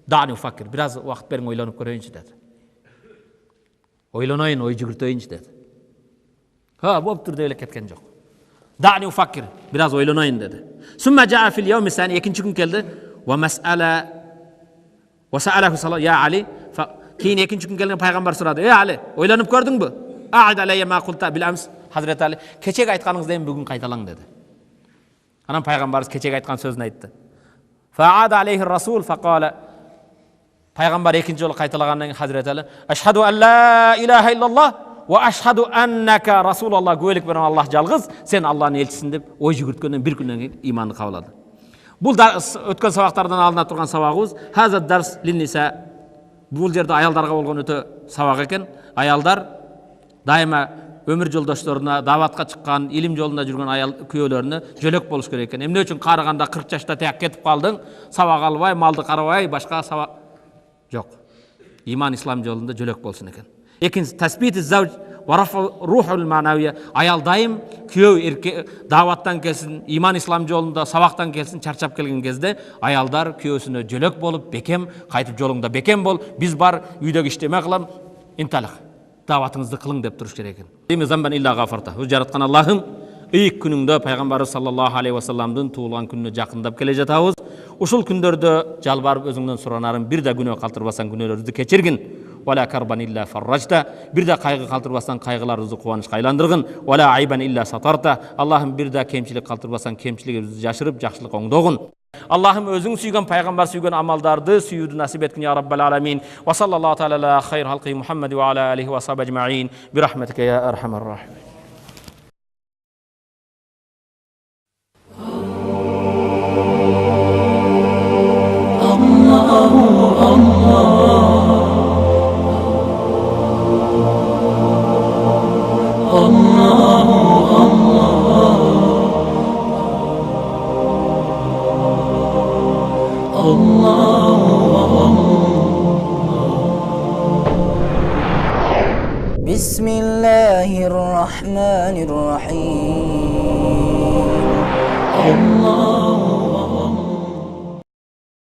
дани уфаккир, біраз уақыт берің, ойланып көрейінші" деді. Ойланайын, ой жүгіртейінші деді. Болып тұр деп кеткен жоқ. Дани уфаккир, біраз ойланайын деді. Сумма жаа фил яуми сани, екінші күн келді. Ва мас'ала ва саалаху саллаллаху я Али. Кейін екінші күн келген пайғамбар сұрады: "Ей Али, ойланып көрдің бе? А'ид алайя ма қулта бил амс." Хазіреті Али: "Кешегі айтқаныңызды бүгін қайталаң" деді. Анан пайғамбарымыз кешегі айтқан сөзін айтты. Фа'ада алейхи расул фақала. Пайғамбар екінші жолы қайталағаннан кейін Хазіреті Али: "Ашхаду ан ла илаха иллаллах ва ашхаду аннака расулаллах." Куәлік берем Аллах жалғыз, сен Алланың елшісің деп ой жүгірткеннен бір күннен кейін иманды қабыл алды. Бұл өткен сабақтардан алына тұрған сабағымыз хаза дарс линниса. Бұл жерде аялдарға болған өте сабақ екен. Аялдар дайыма өмір жолдаштарына, даватқа шыққан, илим жолында жүрген аял күйеулеріне жөлек болуш керек екен. Эмне үчүн қарығанда 40 жашта таяқ кетіп қалдың, сабақ албай, малды қарабай, башқа сабақ жоқ. Иман ислам жолында жөлек болсын екен. Екіншisi tasbit zauj wa rafa ruhul ma'naviyya. Аял дайым күйеу даваттан келсін, иман ислам жолында сабақтан келсін, чарчап келген кезде аялдар күйеусіне жөлек болып, бекем, қайтып жолыңда бекем бол, біз бар үйдегі іштеме қылам, инталық. Даватыңызды қылың деп тұрыш керек екен. Деме замбан илла ғафарта. Өз жаратқан Аллахым, үйік күніңді пайғамбары саллаллаху алейхи ва салламдың туылған күніне жақындап келе жатабыз. Ушул күндерді жалбарып өзіңнен сұранарым, бір де күнә қалтырбасан күнәлеріңізді кечиргин. Вала карбан илля фаррajta. Bir de kaygı kaldırbasan kaygılarınızı kuvанышқа айландыргын. Вала айбан илля сатарта. Аллахым bir de кемчилик калтырбасан кемчилигибизди жашырып, жакшылык оңдогун. Аллахым өзүң сүйгөн пайгамбар сүйгөн амалдарды сүйүүдү насип эткин я раббал аламин. Ва саллаллаху таала аля хайр халқи Мухаммад ва аля алихи ва сахбиhi ajma'in. Би рахматика я архамар рахимин. بسم الله الرحمن الرحيم. الله